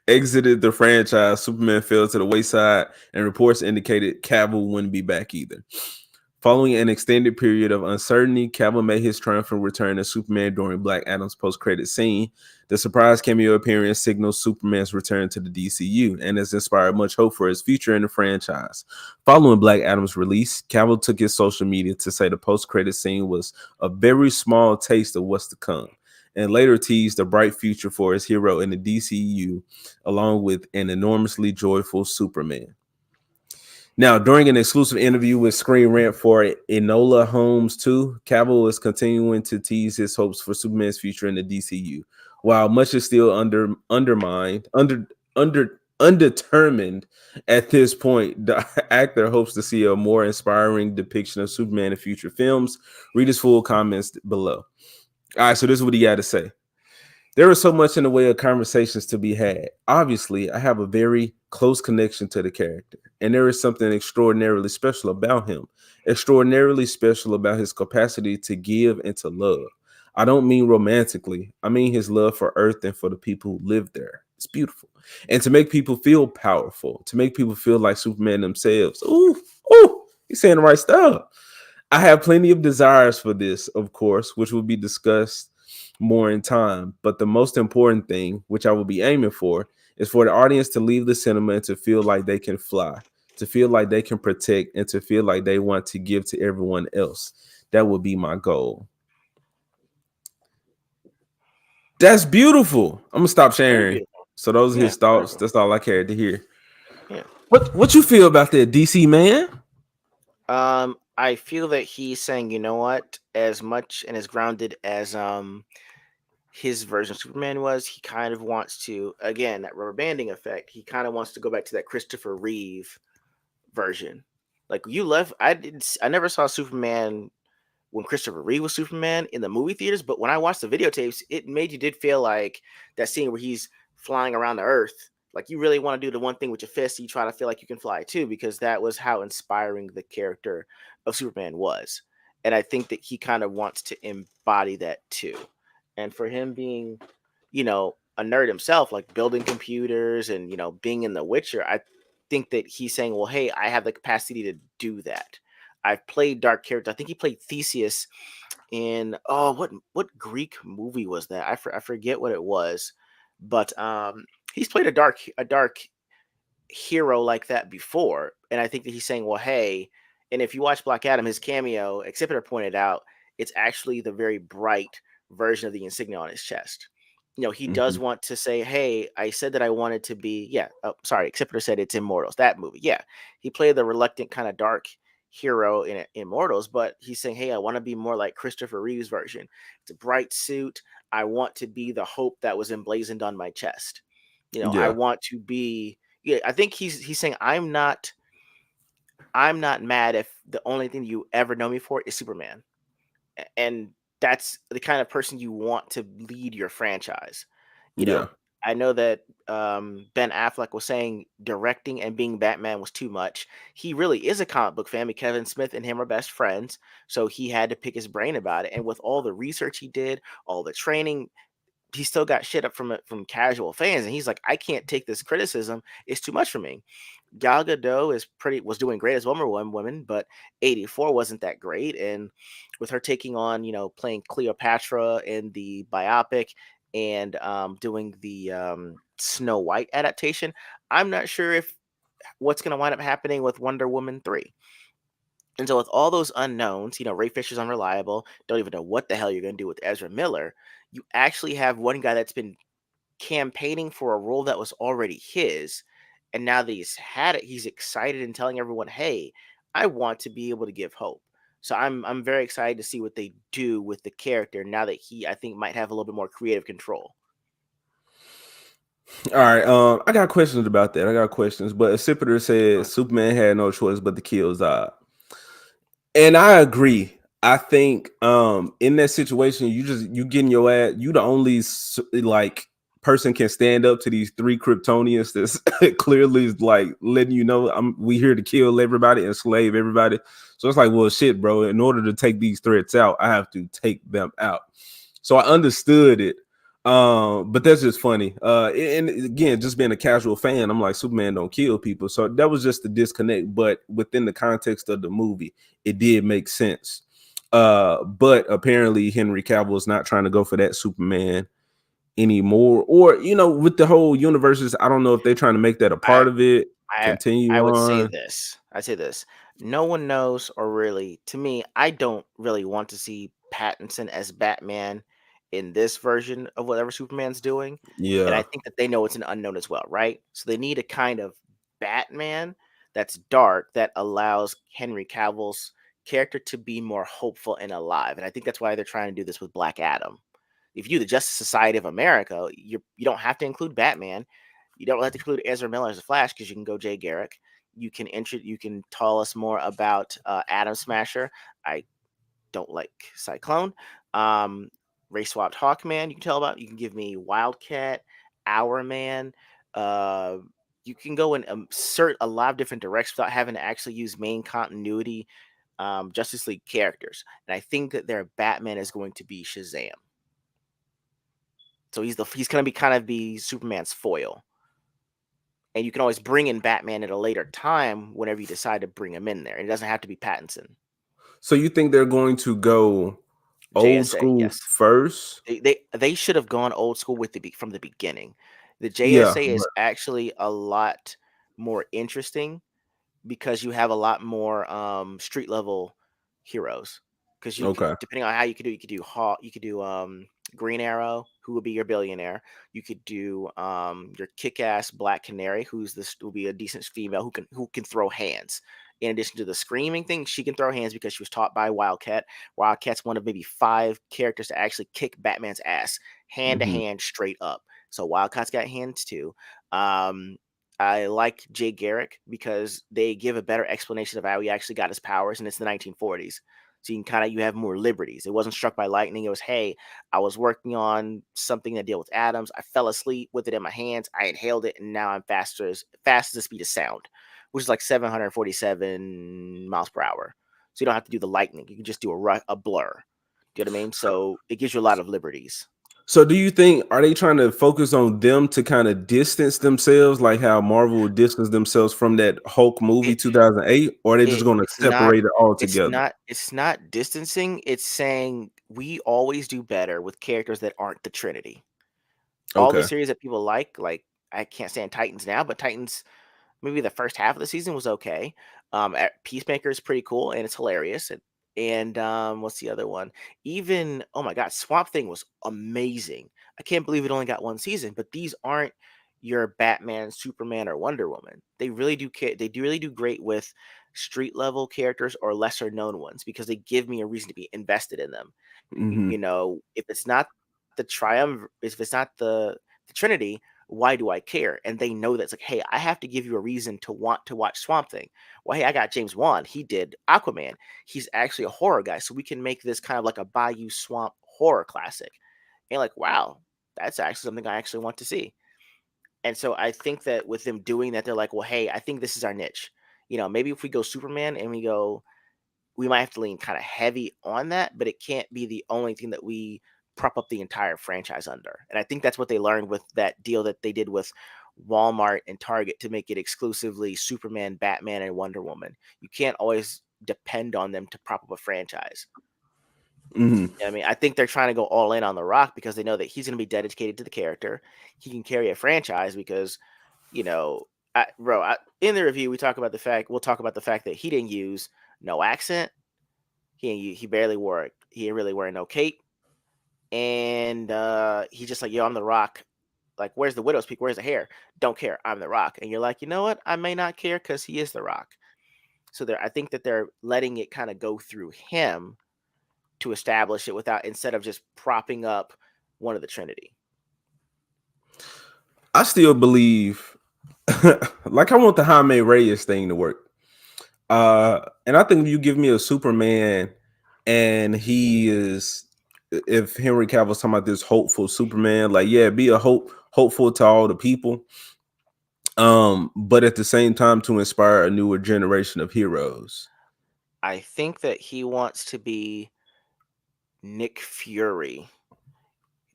[SPEAKER 1] exited the franchise, Superman fell to the wayside, and reports indicated Cavill wouldn't be back either. Following an extended period of uncertainty, Cavill made his triumphant return as Superman during Black Adam's post-credit scene. The surprise cameo appearance signals Superman's return to the DCU and has inspired much hope for his future in the franchise. Following Black Adam's release, Cavill took his social media to say the post-credit scene was a very small taste of what's to come, and later teased a bright future for his hero in the DCU, along with an enormously joyful Superman. Now, during an exclusive interview with Screen Rant for Enola Holmes 2, Cavill is continuing to tease his hopes for Superman's future in the DCU. While much is still undetermined at this point, the actor hopes to see a more inspiring depiction of Superman in future films. Read his full comments below. All right, so this is what he got to say. There is so much in the way of conversations to be had. Obviously, I have a very close connection to the character, and there is something extraordinarily special about him, extraordinarily special about his capacity to give and to love. I don't mean romantically, I mean his love for Earth and for the people who live there. It's beautiful. And to make people feel powerful, to make people feel like Superman themselves. Ooh, ooh, he's saying the right stuff. I have plenty of desires for this, of course, which will be discussed more in time. But the most important thing, which I will be aiming for, is for the audience to leave the cinema and to feel like they can fly, to feel like they can protect, and to feel like they want to give to everyone else. That would be my goal. That's beautiful. I'm gonna stop
[SPEAKER 2] Very
[SPEAKER 1] sharing.
[SPEAKER 2] beautiful.
[SPEAKER 1] So those are
[SPEAKER 2] Yeah,
[SPEAKER 1] his thoughts.
[SPEAKER 2] perfect.
[SPEAKER 1] That's all I cared to hear.
[SPEAKER 2] Yeah.
[SPEAKER 1] What you feel about that, DC man?
[SPEAKER 2] I feel that he's saying, you know what, as much and as grounded as his version of Superman was, he kind of wants to, again, that rubber banding effect. He kind of wants to go back to that Christopher Reeve version. Like, you left, I never saw Superman when Christopher Reeve was Superman in the movie theaters, but when I watched the videotapes, it made you did feel like that scene where he's flying around the earth. Like, you really want to do the one thing with your fist, you try to feel like you can fly too, because that was how inspiring the character of Superman was. And I think that he kind of wants to embody that too. And for him being, a nerd himself, like building computers and, being in The Witcher, I think that he's saying, well, hey, I have the capacity to do that. I've played dark characters. I think he played Theseus in what Greek movie was that? I forget what it was, but he's played a dark hero like that before, and I think that he's saying, well, hey, and if you watch Black Adam, his cameo, Exhibitor pointed out, it's actually the very bright version of the insignia on his chest. He does
[SPEAKER 1] Mhm.
[SPEAKER 2] want to say, hey, I said that I wanted to be, yeah, oh, sorry, Exhibitor said it's Immortals, that movie. Yeah, he played the reluctant kind of dark hero in Immortals, but he's saying, "Hey, I want to be more like Christopher Reeve's version. It's a bright suit. I want to be the hope that was emblazoned on my chest. I
[SPEAKER 1] Yeah,
[SPEAKER 2] want to be." Yeah, I think he's saying, I'm not mad if the only thing you ever know me for is Superman." And that's the kind of person you want to lead your franchise. You
[SPEAKER 1] yeah,
[SPEAKER 2] know, I know that Ben Affleck was saying directing and being Batman was too much. He really is a comic book fan because Kevin Smith and him are best friends, so he had to pick his brain about it. And with all the research he did, all the training, he still got shit up from casual fans, and he's like, I can't take this criticism. It's too much for me. Gal Gadot was doing great as Wonder Woman, but 84 wasn't that great. And with her taking on, playing Cleopatra in the biopic and doing the Snow White adaptation, I'm not sure if what's going to wind up happening with Wonder Woman 3. And so with all those unknowns, Ray Fisher's unreliable, don't even know what the hell you're going to do with Ezra Miller. You actually have one guy that's been campaigning for a role that was already his, and now that he's had it, he's excited and telling everyone, "Hey, I want to be able to give hope." So I'm very excited to see what they do with the character now that he, I think, might have a little bit more creative control.
[SPEAKER 1] all right. I got questions about that. I got questions, but Accipiter said
[SPEAKER 2] Sure.
[SPEAKER 1] Superman had no choice but to kill Zod. And I agree. I think in that situation, you getting your ass. You the only like person can stand up to these three Kryptonians that's clearly is like letting you know we here to kill everybody, enslave everybody. So it's like, well, shit, bro. In order to take these threats out, I have to take them out. So I understood it. But that's just funny. And again, just being a casual fan, I'm like, Superman don't kill people. So that was just the disconnect. But within the context of the movie, it did make sense. But apparently Henry Cavill is not trying to go for that Superman anymore. Or, with the whole universes, I don't know if they're trying to make that a
[SPEAKER 2] I
[SPEAKER 1] part of it,
[SPEAKER 2] I
[SPEAKER 1] continue
[SPEAKER 2] I would say
[SPEAKER 1] on.
[SPEAKER 2] this. I'd say this. No one knows, or really, to me, I don't really want to see Pattinson as Batman in this version of whatever Superman's doing. And I
[SPEAKER 1] Yeah.
[SPEAKER 2] think that they know it's an unknown as well, right? So they need a kind of Batman that's dark that allows Henry Cavill's character to be more hopeful and alive. And I think that's why they're trying to do this with Black Adam. If you, the Justice Society of America, you don't have to include Batman. You don't have to include Ezra Miller as a Flash because you can go Jay Garrick. You can tell us more about Atom Smasher. I don't like Cyclone. Um, Ray swapped Hawkman. You can tell about. You can give me Wildcat, Hourman. Uh, you can go and insert a lot of different directions without having to actually use main continuity Justice League characters. And I think that their Batman is going to be Shazam. So he's going to be kind of be Superman's foil. And you can always bring in Batman at a later time whenever you decide to bring him in there. And it doesn't have to be Pattinson.
[SPEAKER 1] So you think they're going to go old
[SPEAKER 2] JSA,
[SPEAKER 1] school
[SPEAKER 2] yes.
[SPEAKER 1] first?
[SPEAKER 2] They should have gone old school from the beginning. The
[SPEAKER 1] Yeah.
[SPEAKER 2] JSA is actually a lot more interesting because you have a lot more street level heroes. Because
[SPEAKER 1] Okay.
[SPEAKER 2] depending on how you could do Hawk, you could do Green Arrow, who would be your billionaire. You could do your kick ass Black Canary, will be a decent female who can throw hands. In addition to the screaming thing, she can throw hands because she was taught by Wildcat. Wildcat's one of maybe 5 characters to actually kick Batman's ass hand to
[SPEAKER 1] Mhm.
[SPEAKER 2] hand straight up. So Wildcat's got hands too. Um, I like Jay Garrick because they give a better explanation of how he actually got his powers, and it's the 1940s. So you have more liberties. It wasn't struck by lightning. It was, hey, I was working on something that dealt with atoms. I fell asleep with it in my hands. I inhaled it, and now I'm fast as the speed of sound, which is like 747 miles per hour. So you don't have to do the lightning. You can just do a blur. Do you know what I mean? So it gives you a lot of liberties.
[SPEAKER 1] So do you think are they trying to focus on them to kind of distance themselves like how Marvel distanced themselves from that Hulk movie
[SPEAKER 2] It
[SPEAKER 1] 2008, or are they just
[SPEAKER 2] it
[SPEAKER 1] going to
[SPEAKER 2] it's not
[SPEAKER 1] separate it all
[SPEAKER 2] it's
[SPEAKER 1] together?
[SPEAKER 2] not it's not distancing. It's saying we always do better with characters that aren't the Trinity. All the
[SPEAKER 1] Okay.
[SPEAKER 2] series that people like I can't stand Titans now, but Titans, maybe the first half of the season was okay. Peacemaker is pretty cool and it's hilarious. And what's the other one? Even, oh my god, Swamp Thing was amazing. I can't believe it only got one season, but these aren't your Batman, Superman, or Wonder Woman. They really do care. They do really do great with street level characters or lesser known ones because they give me a reason to be invested in them.
[SPEAKER 1] Hmm.
[SPEAKER 2] If it's not the if it's not the Trinity, why do I care? And they know that's like, hey, I have to give you a reason to want to watch Swamp Thing. Well, hey, I got James Wan. He did Aquaman. He's actually a horror guy, so we can make this kind of like a Bayou Swamp horror classic. And like, wow, that's actually something I actually want to see. And so I think that with them doing that, they're like, well, hey, I think this is our niche. Maybe if we go Superman and we might have to lean kind of heavy on that, but it can't be the only thing that we prop up the entire franchise under. And I think that's what they learned with that deal that they did with Walmart and Target to make it exclusively Superman, Batman, and Wonder Woman. You can't always depend on them to prop up a franchise.
[SPEAKER 1] Hmm.
[SPEAKER 2] I mean, I think they're trying to go all in on The Rock because they know that he's going to be dedicated to the character. He can carry a franchise because, you know, in the review we'll talk about the fact that he didn't use no accent. He barely wore it. He didn't really wear no cape, and he's just like, yo, I'm The Rock. Like, where's the widow's peak? Where's the hair? Don't care. I'm The Rock. And you're like, you know what? I may not care because he is The Rock. So I think that they're letting it kind of go through him to establish it without instead of just propping up one of the Trinity.
[SPEAKER 1] I still believe, like, I want the Jaime Reyes thing to work. And I think if you give me a Superman and he is, if Henry Cavill's talking about this hopeful Superman, like, yeah, be a hopeful to all the people. But at the same time to inspire a newer generation of heroes.
[SPEAKER 2] I think that he wants to be Nick Fury.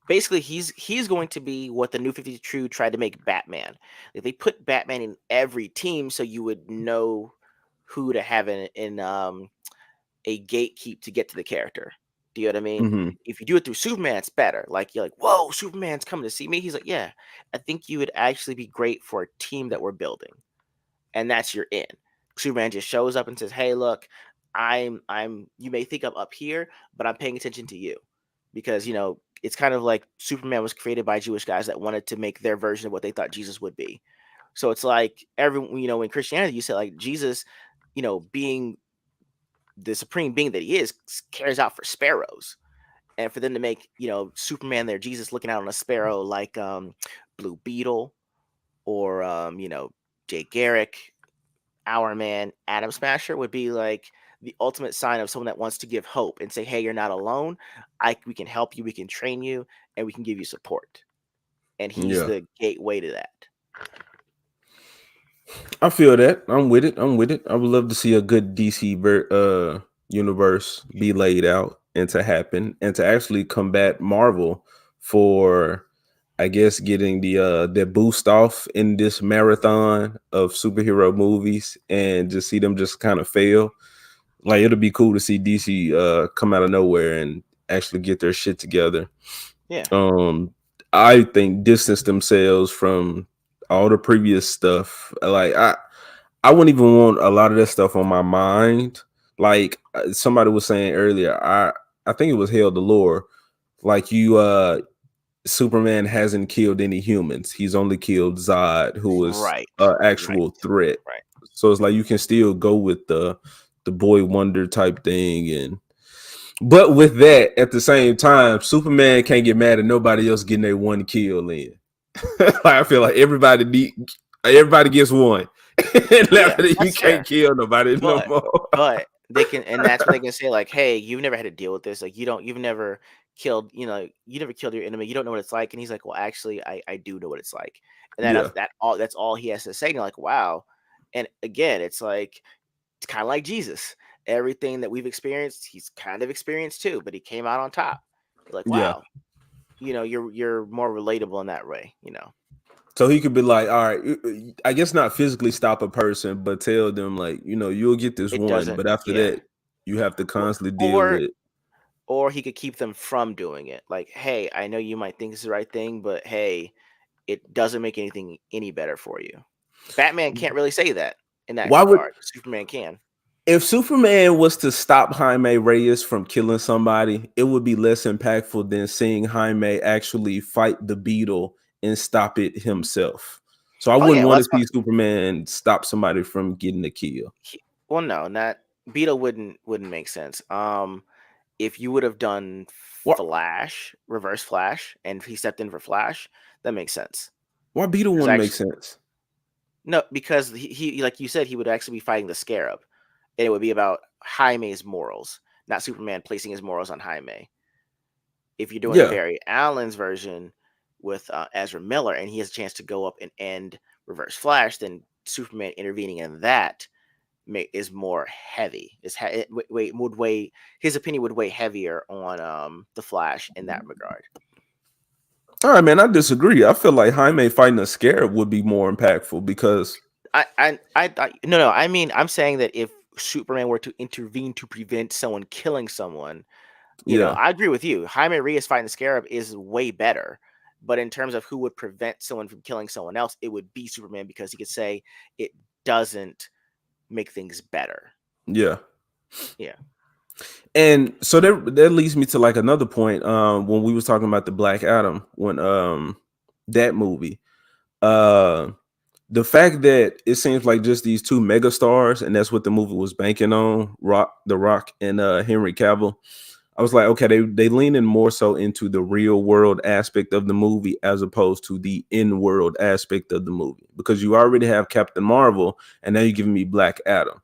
[SPEAKER 2] Basically, he's going to be what the New 52 tried to make Batman. Like, they put Batman in every team so you would know who to have in a gatekeep to get to the character. Do you know what I mean?
[SPEAKER 1] Hmm.
[SPEAKER 2] If you do it through Superman, it's better. Like, you're like, whoa, Superman's coming to see me. He's like, yeah, I think you would actually be great for a team that we're building, and that's your in. Superman just shows up and says, "Hey, look, I'm. You may think I'm up here, but I'm paying attention to you, because it's kind of like Superman was created by Jewish guys that wanted to make their version of what they thought Jesus would be. So it's like everyone, in Christianity, you say like Jesus, being the supreme being that he is, cares out for sparrows, and for them to make Superman their Jesus looking out on a sparrow like Blue Beetle or Jay Garrick, Our Man, Atom Smasher would be like the ultimate sign of someone that wants to give hope and say, "Hey, you're not alone. We can help you, we can train you, and we can give you support." And he's
[SPEAKER 1] Yeah,
[SPEAKER 2] the gateway to that.
[SPEAKER 1] I feel that. I'm with it. I'm with it. I would love to see a good DC universe be laid out and to happen and to actually combat Marvel for, I guess, getting the boost off in this marathon of superhero movies and just see them just kind of fail. Like, it'll be cool to see DC come out of nowhere and actually get their shit together.
[SPEAKER 2] Yeah,
[SPEAKER 1] Um, I think distance themselves from all the previous stuff. Like, I wouldn't even want a lot of that stuff on my mind. Like, somebody was saying earlier, I think it was Hail the Lore. Like, Superman hasn't killed any humans. He's only killed Zod, who was
[SPEAKER 2] right,
[SPEAKER 1] an
[SPEAKER 2] right,
[SPEAKER 1] actual threat.
[SPEAKER 2] right.
[SPEAKER 1] So it's like you can still go with the boy wonder type thing. And but with that, at the same time, Superman can't get mad at nobody else getting their one kill in. Like, I feel like everybody gets one. And
[SPEAKER 2] Yeah,
[SPEAKER 1] after that, you
[SPEAKER 2] that's
[SPEAKER 1] can't
[SPEAKER 2] fair.
[SPEAKER 1] kill nobody no
[SPEAKER 2] But
[SPEAKER 1] more.
[SPEAKER 2] but they can, and that's when they can say like, "Hey, you've never had to deal with this. Like, you've never killed, you never killed your enemy. You don't know what it's like." And he's like, "Well, actually, I do know what it's like." And
[SPEAKER 1] Yeah,
[SPEAKER 2] that's all he has to say. And you're like, "Wow." And again, it's kind of like Jesus. Everything that we've experienced, he's kind of experienced too, but he came out on top. You're like,
[SPEAKER 1] yeah.
[SPEAKER 2] wow, you're more relatable in that way.
[SPEAKER 1] So he could be like, all right, I guess not physically stop a person, but tell them, like, you'll get this
[SPEAKER 2] It
[SPEAKER 1] one,
[SPEAKER 2] doesn't,
[SPEAKER 1] but after
[SPEAKER 2] yeah.
[SPEAKER 1] that, you have to
[SPEAKER 2] Or
[SPEAKER 1] constantly deal
[SPEAKER 2] or
[SPEAKER 1] with.
[SPEAKER 2] or he could keep them from doing it. Like, hey, I know you might think it's the right thing, but hey, it doesn't make anything any better for you. Batman can't really say that in that
[SPEAKER 1] Why would
[SPEAKER 2] regard. Superman can.
[SPEAKER 1] if Superman was to stop Jaime Reyes from killing somebody, it would be less impactful than seeing Jaime actually fight the Beetle and stop it himself. So I
[SPEAKER 2] Oh
[SPEAKER 1] wouldn't
[SPEAKER 2] yeah, well,
[SPEAKER 1] want to
[SPEAKER 2] that's
[SPEAKER 1] see Superman stop somebody from getting a kill.
[SPEAKER 2] Well, no, that Beetle wouldn't make sense. If you would have done
[SPEAKER 1] What?
[SPEAKER 2] Flash, Reverse Flash, and he stepped in for Flash, that makes sense.
[SPEAKER 1] Why Beetle
[SPEAKER 2] Because
[SPEAKER 1] wouldn't make
[SPEAKER 2] actually,
[SPEAKER 1] sense?
[SPEAKER 2] no, because like you said, he would actually be fighting the Scarab, and it would be about Jaime's morals, not Superman placing his morals on Jaime. If you're doing
[SPEAKER 1] Yeah.
[SPEAKER 2] Barry Allen's version with Ezra Miller, and he has a chance to go up and end Reverse Flash, then Superman intervening in that is more heavy. Would weigh his opinion would weigh heavier on the Flash in that regard.
[SPEAKER 1] All right, man. I disagree. I feel like Jaime fighting a scarab would be more impactful because
[SPEAKER 2] No, I mean, I'm saying that if Superman were to intervene to prevent someone killing someone,
[SPEAKER 1] yeah,
[SPEAKER 2] I agree with you. Jaime Reyes fighting the Scarab is way better. But in terms of who would prevent someone from killing someone else, it would be Superman because he could say it doesn't make things better.
[SPEAKER 1] yeah.
[SPEAKER 2] Yeah.
[SPEAKER 1] And so that leads me to like another point. When we was talking about the Black Adam, when that movie, uh, the fact that it seems like just these two mega stars, and that's what the movie was banking on, The Rock and Henry Cavill. I was like, okay, they lean in more so into the real world aspect of the movie as opposed to the in world aspect of the movie, because you already have Captain Marvel, and now you're giving me Black Adam.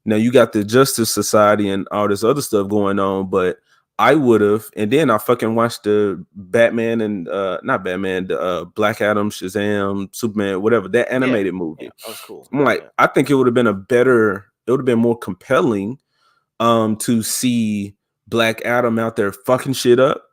[SPEAKER 1] Now you got the Justice Society and all this other stuff going on, but I would have, and then I fucking watched the Batman and not Batman, the Black Adam, Shazam, Superman, whatever, that
[SPEAKER 2] Yeah.
[SPEAKER 1] animated
[SPEAKER 2] Yeah.
[SPEAKER 1] movie.
[SPEAKER 2] That was cool.
[SPEAKER 1] I'm like,
[SPEAKER 2] Yeah.
[SPEAKER 1] I think it would have been more compelling to see Black Adam out there fucking shit up,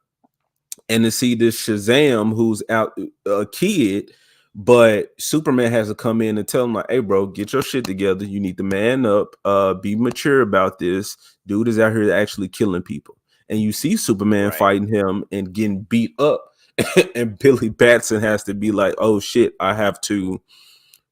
[SPEAKER 1] and to see this Shazam who's out a kid, but Superman has to come in and tell him like, "Hey, bro, get your shit together. You need to man up. Be mature about this. Dude is out here actually killing people." And you see Superman
[SPEAKER 2] Right.
[SPEAKER 1] fighting him and getting beat up, and Billy Batson has to be like, "Oh shit, I have to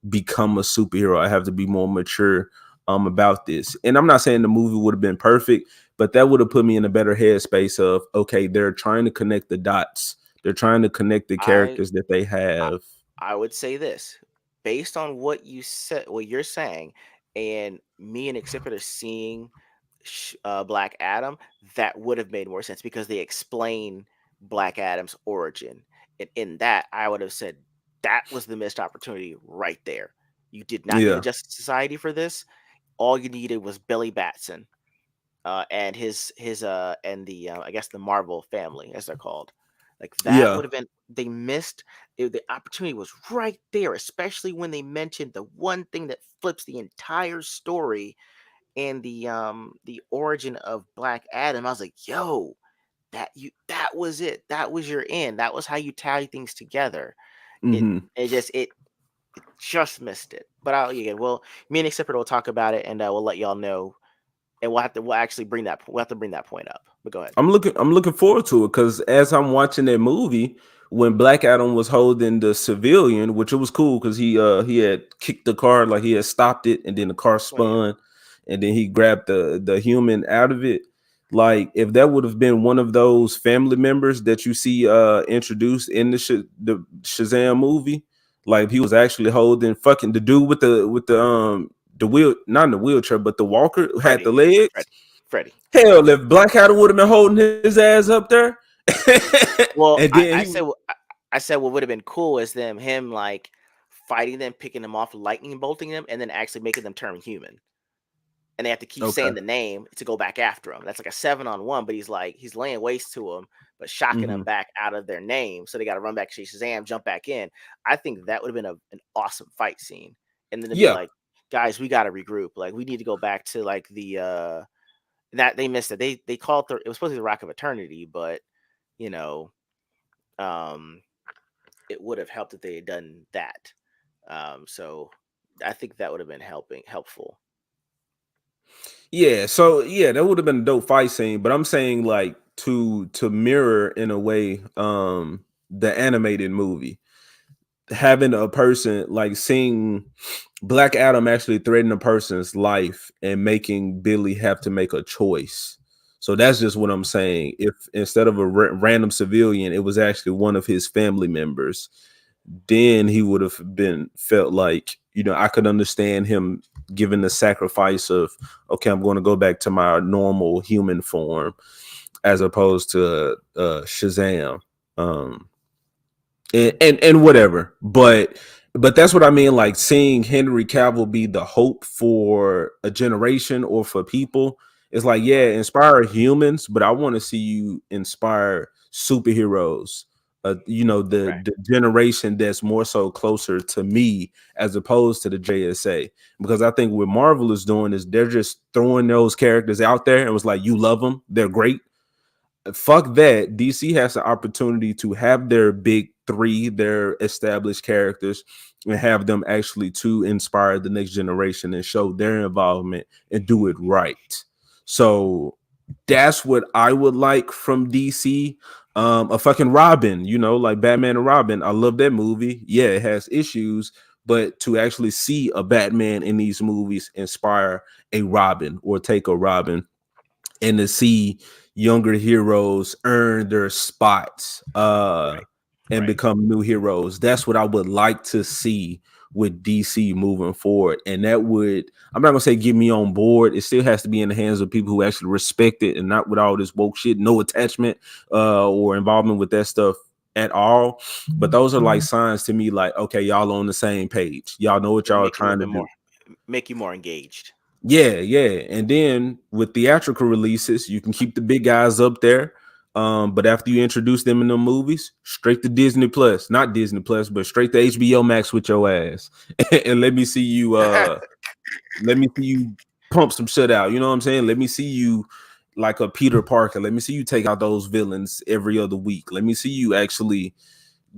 [SPEAKER 1] become a superhero. I have to be more mature about this." And I'm not saying the movie would have been perfect, but that would have put me in a better headspace of, okay, they're trying to connect the dots. They're trying to connect the
[SPEAKER 2] I
[SPEAKER 1] characters that they
[SPEAKER 2] I
[SPEAKER 1] have.
[SPEAKER 2] I would say this, based on what you said, what you're saying, and me and Exhibit are seeing Black Adam, that would have made more sense because they explain Black Adam's origin. And in that, I would have said that was the missed opportunity right there. You did not need a
[SPEAKER 1] Yeah,
[SPEAKER 2] Justice Society for this. All you needed was Billy Batson and his and the I guess the Marvel family as they're called. Like that
[SPEAKER 1] yeah,
[SPEAKER 2] would have been they missed the opportunity was right there, especially when they mentioned the one thing that flips the entire story and the origin of Black Adam. I was like, yo, that was it. That was your end. That was how you tie things together. It
[SPEAKER 1] hmm
[SPEAKER 2] it just missed it. But I'll again, well, me and Accepted will talk about it and we'll let y'all know and we'll actually we'll have to bring that point up. But go ahead.
[SPEAKER 1] I'm looking forward to it, because as I'm watching that movie, when Black Adam was holding the civilian, which it was cool because he had kicked the car, like he had stopped it, and then the car
[SPEAKER 2] Oh yeah,
[SPEAKER 1] spun, and then he grabbed the human out of it. Like if that would have been one of those family members that you see introduced in the Shazam movie, like if he was actually holding fucking the dude with the wheel, not in the wheelchair, but the walker who had the
[SPEAKER 2] Freddie,
[SPEAKER 1] legs.
[SPEAKER 2] Freddie.
[SPEAKER 1] Hell, if Black Adam would have been holding his ass up there,
[SPEAKER 2] Well,
[SPEAKER 1] and then he,
[SPEAKER 2] I said what would have been cool is him like fighting them, picking them off, lightning bolting them, and then actually making them turn human. And they have to keep
[SPEAKER 1] okay,
[SPEAKER 2] saying the name to go back after him. That's like a 7-on-1, but he's laying waste to them, but shocking them
[SPEAKER 1] hmm
[SPEAKER 2] back out of their name. So they got to run back to Shazam, jump back in. I think that would have been an awesome fight scene. And then to be
[SPEAKER 1] yeah,
[SPEAKER 2] like, guys, we got to regroup. Like we need to go back to like the that they missed it. They called it was supposed to be the Rock of Eternity, but you know, um, it would have helped if they had done that. So I think that would have been helpful.
[SPEAKER 1] yeah. So yeah, that would have been a dope fight scene. But I'm saying like to mirror in a way the animated movie, having a person like seeing Black Adam actually threaten a person's life and making Billy have to make a choice. So that's just what I'm saying. If instead of a random civilian, it was actually one of his family members, then he would have been felt like I could understand him giving the sacrifice of, okay, I'm going to go back to my normal human form as opposed to Shazam. Um, and whatever. But that's what I mean. Like seeing Henry Cavill be the hope for a generation or for people. It's like, yeah,
[SPEAKER 2] Right.
[SPEAKER 1] inspire humans, but I want to see you inspire superheroes.
[SPEAKER 2] Right.
[SPEAKER 1] The generation that's more so closer to me as opposed to the JSA. Because I think what Marvel is doing is they're just throwing those characters out there and was like, you love them, they're great. Fuck that. DC has the opportunity to have their big three, their established characters, and have them actually to inspire the next generation and show their involvement and do it right. So that's what I would like from DC. A fucking Robin, like Batman and Robin. I love that movie. Yeah, it has issues, but to actually see a Batman in these movies inspire a Robin or take a Robin, and to see younger heroes earn their spots
[SPEAKER 2] Right.
[SPEAKER 1] and
[SPEAKER 2] Right.
[SPEAKER 1] become new heroes. That's what I would like to see with DC moving forward. And that would, I'm not gonna say get me on board. It still has to be in the hands of people who actually respect it and not with all this woke shit, no attachment or involvement with that stuff at all. But those are like signs to me, like, okay, y'all on the same page. Y'all know what
[SPEAKER 2] It'll
[SPEAKER 1] y'all are
[SPEAKER 2] make you a little
[SPEAKER 1] trying to
[SPEAKER 2] bit
[SPEAKER 1] do.
[SPEAKER 2] more, make you more engaged.
[SPEAKER 1] Yeah, yeah. And then with theatrical releases, you can keep the big guys up there. But after you introduce them in the movies, straight to Disney Plus, not Disney Plus, but straight to HBO Max with your ass. And let me see you pump some shit out. You know what I'm saying? Let me see you like a Peter Parker. Let me see you take out those villains every other week. Let me see you actually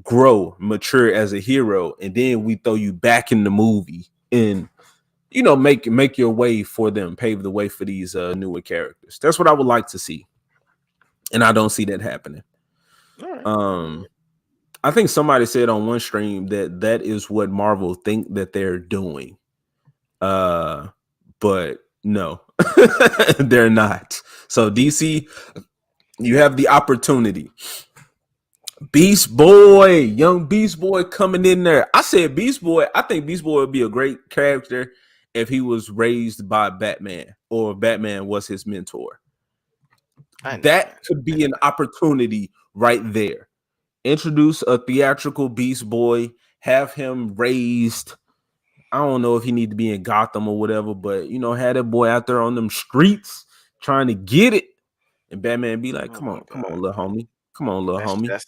[SPEAKER 1] grow, mature as a hero, and then we throw you back in the movie and make your way for them, pave the way for these newer characters. That's what I would like to see, and I don't see that happening.
[SPEAKER 2] All right.
[SPEAKER 1] um I think somebody said on one stream that that is what Marvel think that they're doing, uh but no, they're not. So DC, you have the opportunity. Beast Boy, young Beast Boy coming in there. I said Beast Boy. I think Beast Boy would be a great character if he was raised by Batman or Batman was his mentor.
[SPEAKER 2] I know,
[SPEAKER 1] That
[SPEAKER 2] man.
[SPEAKER 1] could
[SPEAKER 2] I
[SPEAKER 1] be
[SPEAKER 2] know.
[SPEAKER 1] an opportunity right there. Introduce a theatrical Beast Boy, have him raised. I don't know if he need to be in Gotham or whatever, but have that boy out there on them streets trying to get it. And Batman be like,
[SPEAKER 2] Oh
[SPEAKER 1] come
[SPEAKER 2] my
[SPEAKER 1] on, come
[SPEAKER 2] god,
[SPEAKER 1] on, little
[SPEAKER 2] man.
[SPEAKER 1] homie. Come on, little
[SPEAKER 2] That's
[SPEAKER 1] homie.
[SPEAKER 2] that's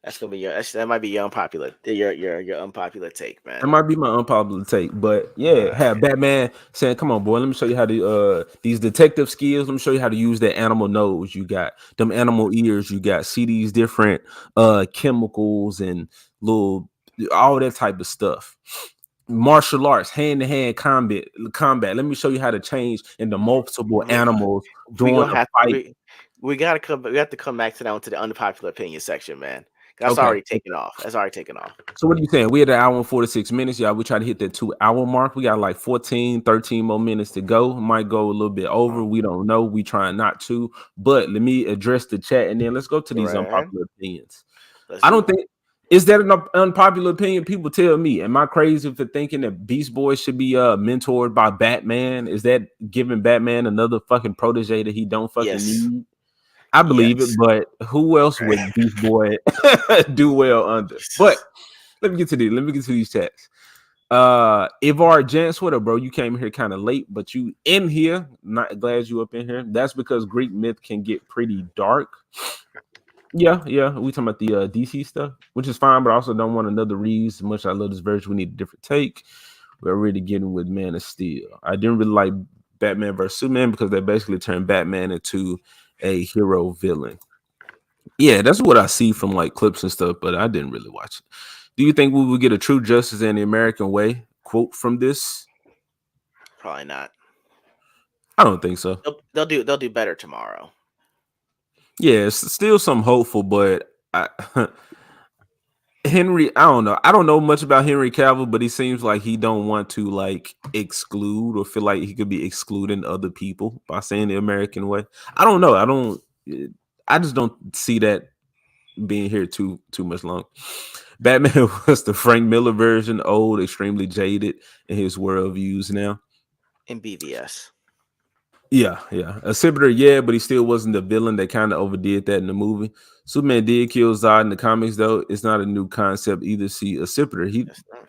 [SPEAKER 2] that's gonna be your. That might be your unpopular. Your unpopular take,
[SPEAKER 1] That
[SPEAKER 2] man.
[SPEAKER 1] might be my unpopular take, but
[SPEAKER 2] All
[SPEAKER 1] yeah, have
[SPEAKER 2] right.
[SPEAKER 1] Batman saying, "Come on, boy, let me show you how to these detective skills. Let me show you how to use that animal nose you got, them animal ears you got. See these different chemicals and little all that type of stuff. Martial arts, hand to hand combat. Let me show you how to change into multiple
[SPEAKER 2] We
[SPEAKER 1] animals
[SPEAKER 2] we
[SPEAKER 1] during
[SPEAKER 2] gonna
[SPEAKER 1] a
[SPEAKER 2] have
[SPEAKER 1] fight.
[SPEAKER 2] we gotta come. We have to come back to that one to the unpopular opinion section, man. That's
[SPEAKER 1] Okay,
[SPEAKER 2] already taken off. That's already taken off.
[SPEAKER 1] so what are you saying? We at an hour and 46 minutes, y'all. We try to hit that 2 hour mark. We got like 14, 13 more minutes to go. Might go a little bit over.
[SPEAKER 2] Oh,
[SPEAKER 1] We don't know. We trying not to. But let me address the chat and then let's go to
[SPEAKER 2] go
[SPEAKER 1] these
[SPEAKER 2] right ahead.
[SPEAKER 1] unpopular opinions.
[SPEAKER 2] Let's
[SPEAKER 1] I
[SPEAKER 2] do
[SPEAKER 1] don't
[SPEAKER 2] it.
[SPEAKER 1] think is that an unpopular opinion? People tell me. Am I crazy for thinking that Beast Boy should be mentored by Batman? Is that giving Batman another fucking protege that he don't fucking
[SPEAKER 2] Yes.
[SPEAKER 1] need? I believe it,
[SPEAKER 2] Yes.
[SPEAKER 1] but who else
[SPEAKER 2] Okay.
[SPEAKER 1] would Beast Boy do well under? But let me get to these chats. Ivar Jance, what up, bro? You came here kind of late, but you in here. Not glad you up in here. That's because Greek myth can get pretty dark. Yeah, yeah. We talking about the DC stuff, which is fine, but I also don't want another Reeves. As much as I love this version, we need a different take. We're already getting with Man of Steel. I didn't really like Batman versus Superman because they basically turned Batman into a hero villain. Yeah, that's what I see from like clips and stuff, but I didn't really watch it. Do you think we will get a true justice in the American way? Quote from this.
[SPEAKER 2] Probably not.
[SPEAKER 1] I don't think so.
[SPEAKER 2] They'll do better tomorrow.
[SPEAKER 1] Yeah, it's still some hopeful, but Henry, I don't know. I don't know much about Henry Cavill, but he seems like he don't want to like exclude or feel like he could be excluding other people by saying the American way. I don't know. I don't. I just don't see that being here too much long. Batman was the Frank Miller version, old, extremely jaded in his world views now.
[SPEAKER 2] in BVS.
[SPEAKER 1] Yeah, yeah. A Sibiter, yeah, but he still wasn't the villain. They kind of overdid that in the movie. Superman did kill Zod in the comics, though. It's not a new concept either. See, a Sibiter,
[SPEAKER 2] That's not.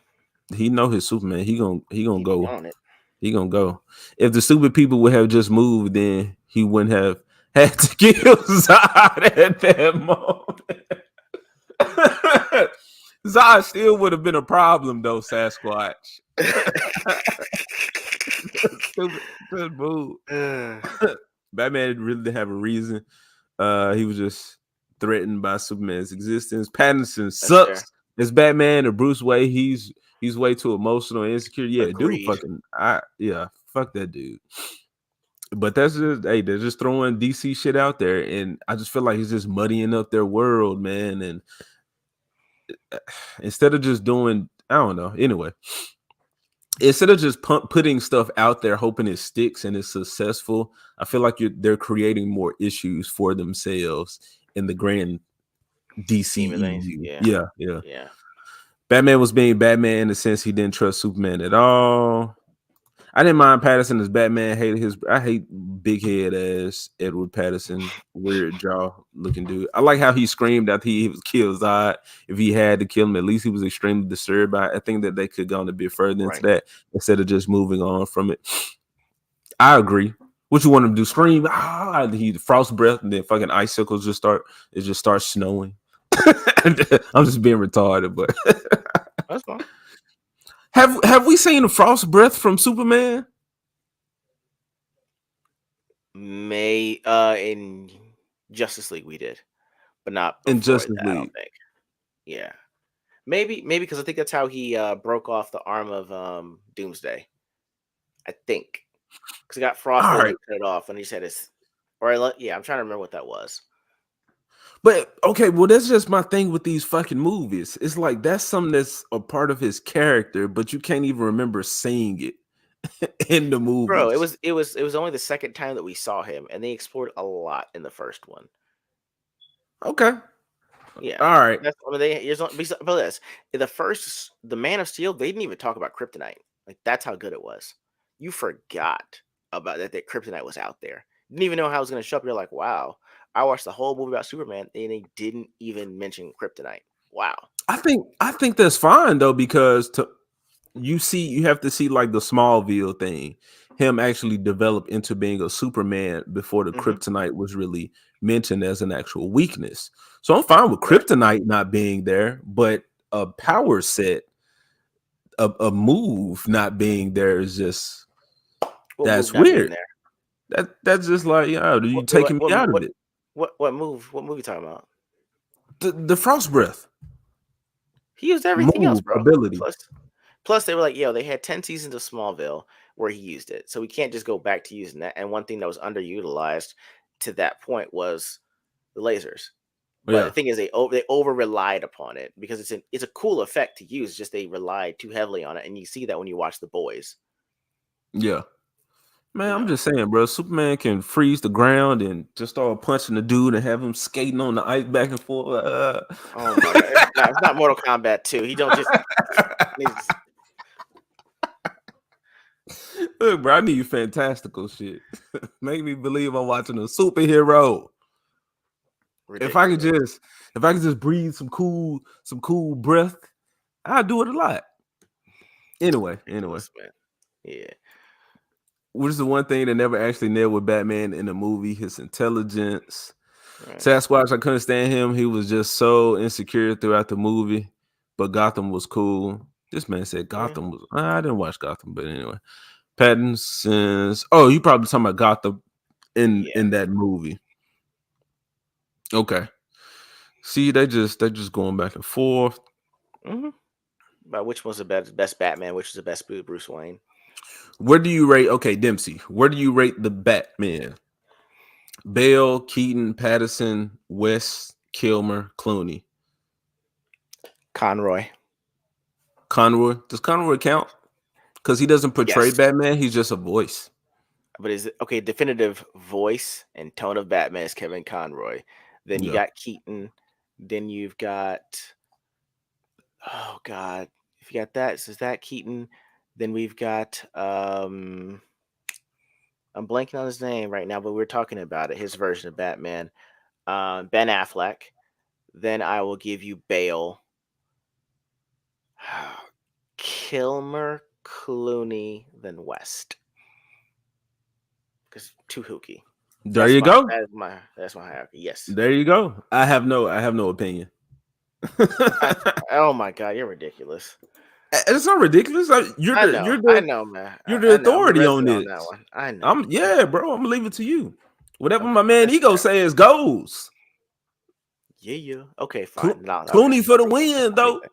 [SPEAKER 1] he know his Superman. He gonna
[SPEAKER 2] He be
[SPEAKER 1] go.
[SPEAKER 2] on it.
[SPEAKER 1] He gonna go. If the stupid people would have just moved, then he wouldn't have had to kill Zod at that moment. Zod still would have been a problem though, Sasquatch. Stupid, just move. Batman really didn't have a reason. He was just threatened by Superman's existence. Pattinson
[SPEAKER 2] That's fair.
[SPEAKER 1] sucks as Batman or Bruce Wayne. He's way too emotional and insecure. Yeah, dude,
[SPEAKER 2] Agreed.
[SPEAKER 1] fucking, yeah, fuck that dude. But that's just, hey, they're just throwing DC shit out there, and I just feel like it's just muddying up their world, man. And instead of just doing, I don't know. Anyway, instead of just putting stuff out there, hoping it sticks and it's successful, I feel like they're creating more issues for themselves in the grand
[SPEAKER 2] Scheme of things.
[SPEAKER 1] DCEU.
[SPEAKER 2] Yeah.
[SPEAKER 1] Yeah, yeah.
[SPEAKER 2] Yeah.
[SPEAKER 1] Batman was being Batman in the sense he didn't trust Superman at all. I didn't mind Patterson as Batman. I hate big head ass Edward Patterson, weird jaw looking dude. I like how he screamed after he was killed Zod. If he had to kill him, at least he was extremely disturbed by it. I think that they could go on a bit further into
[SPEAKER 2] Right.
[SPEAKER 1] that instead of just moving on from it. I agree. What you want him to do? Scream? Ah, he frost breath, and then fucking icicles just start snowing. I'm just being retarded, but
[SPEAKER 2] That's fine.
[SPEAKER 1] have we seen the frost breath from Superman?
[SPEAKER 2] May in Justice League we did, but not
[SPEAKER 1] In
[SPEAKER 2] before
[SPEAKER 1] Justice
[SPEAKER 2] that. I don't
[SPEAKER 1] League?
[SPEAKER 2] think. Yeah. Maybe because I think that's how he broke off the arm of Doomsday. I think because he got
[SPEAKER 1] All
[SPEAKER 2] frostbite and
[SPEAKER 1] right.
[SPEAKER 2] he cut it off, and he said his. Yeah, I'm trying to remember what that was.
[SPEAKER 1] But okay, well, that's just my thing with these fucking movies. It's like that's something that's a part of his character, but you can't even remember seeing it in the
[SPEAKER 2] Bro, it
[SPEAKER 1] movies.
[SPEAKER 2] was it was it was only the second time that we saw him, and they explored a lot in the first one.
[SPEAKER 1] Okay.
[SPEAKER 2] Yeah,
[SPEAKER 1] All right.
[SPEAKER 2] that's I mean they here's but this in the Man of Steel they didn't even talk about kryptonite. Like that's how good it was. You forgot about that kryptonite was out there. Didn't even know how it was going to show up. You're like, wow. I watched the whole movie about Superman and they didn't even mention kryptonite. Wow.
[SPEAKER 1] I think that's fine though, because you have to see like the Smallville thing. Him actually develop into being a Superman before the
[SPEAKER 2] Hmm.
[SPEAKER 1] kryptonite was really mentioned as an actual weakness. So I'm fine with
[SPEAKER 2] Fair.
[SPEAKER 1] kryptonite not being there, but a power set, a move not being there is just
[SPEAKER 2] What move
[SPEAKER 1] that's
[SPEAKER 2] not being
[SPEAKER 1] weird.
[SPEAKER 2] there?
[SPEAKER 1] That's just like, yeah, you
[SPEAKER 2] What
[SPEAKER 1] taking me out of
[SPEAKER 2] what
[SPEAKER 1] it.
[SPEAKER 2] what move? What movie you talking about?
[SPEAKER 1] The frost breath
[SPEAKER 2] He used everything else,
[SPEAKER 1] move
[SPEAKER 2] bro.
[SPEAKER 1] ability.
[SPEAKER 2] Plus, they were like, yo, they had 10 seasons of Smallville where he used it. So we can't just go back to using that. And one thing that was underutilized to that point was the lasers. But the
[SPEAKER 1] Yeah,
[SPEAKER 2] thing is, they over relied upon it because it's a cool effect to use. Just they relied too heavily on it, and you see that when you watch The Boys.
[SPEAKER 1] yeah. Man,
[SPEAKER 2] You
[SPEAKER 1] I'm
[SPEAKER 2] know,
[SPEAKER 1] just saying, bro. Superman can freeze the ground and just start punching the dude and have him skating on the ice back and forth.
[SPEAKER 2] oh my god, it's not Mortal Kombat 2. He don't just it's
[SPEAKER 1] Look, bro, I need fantastical shit. Make me believe I'm watching a superhero. If I could
[SPEAKER 2] ridiculous,
[SPEAKER 1] just, if I could just breathe some cool breath, I'd do it a lot. Anyway,
[SPEAKER 2] ridiculous, man. Yeah,
[SPEAKER 1] which is the one thing that never actually nailed with Batman in the movie? His intelligence.
[SPEAKER 2] right.
[SPEAKER 1] Sasquatch, I couldn't stand him. He was just so insecure throughout the movie, but Gotham was cool. This man said
[SPEAKER 2] Yeah,
[SPEAKER 1] Gotham was. I didn't watch Gotham, but anyway. Pattinson's. Oh, you probably talking about Gotham
[SPEAKER 2] yeah.
[SPEAKER 1] in that movie. Okay. See, they just going back and forth.
[SPEAKER 2] Mm-hmm. But which was the best Batman? Which was the best Bruce Wayne?
[SPEAKER 1] Where do you rate? Okay, Dempsey. Where do you rate the Batman? Bale, Keaton, Patterson, West, Kilmer, Clooney,
[SPEAKER 2] Conroy.
[SPEAKER 1] Conroy. Does Conroy count? Because he doesn't portray
[SPEAKER 2] Yes.
[SPEAKER 1] Batman. He's just a voice.
[SPEAKER 2] But is it okay? Definitive voice and tone of Batman is Kevin Conroy. Then you
[SPEAKER 1] Yeah.
[SPEAKER 2] got Keaton. Then you've got, oh God, if you got that, so is that Keaton? Then we've got I'm blanking on his name right now, but we're talking about it. His version of Batman, Ben Affleck. Then I will give you Bale, Kilmer, Clooney, then West. Because too hooky.
[SPEAKER 1] There you go.
[SPEAKER 2] That's my hierarchy. Yes.
[SPEAKER 1] There you go. I have no opinion.
[SPEAKER 2] I, oh my God, you're ridiculous.
[SPEAKER 1] It's not ridiculous.
[SPEAKER 2] I know, man.
[SPEAKER 1] You're the
[SPEAKER 2] I know. I'm
[SPEAKER 1] authority on
[SPEAKER 2] resting on
[SPEAKER 1] this.
[SPEAKER 2] that one. I know.
[SPEAKER 1] I'm yeah, bro. I'm gonna leave it to you. Whatever my
[SPEAKER 2] Okay,
[SPEAKER 1] man
[SPEAKER 2] that's
[SPEAKER 1] ego
[SPEAKER 2] fair.
[SPEAKER 1] says goes.
[SPEAKER 2] Yeah, yeah. Okay, fine. No, okay.
[SPEAKER 1] Clooney for the win,
[SPEAKER 2] I'll take
[SPEAKER 1] though.
[SPEAKER 2] that.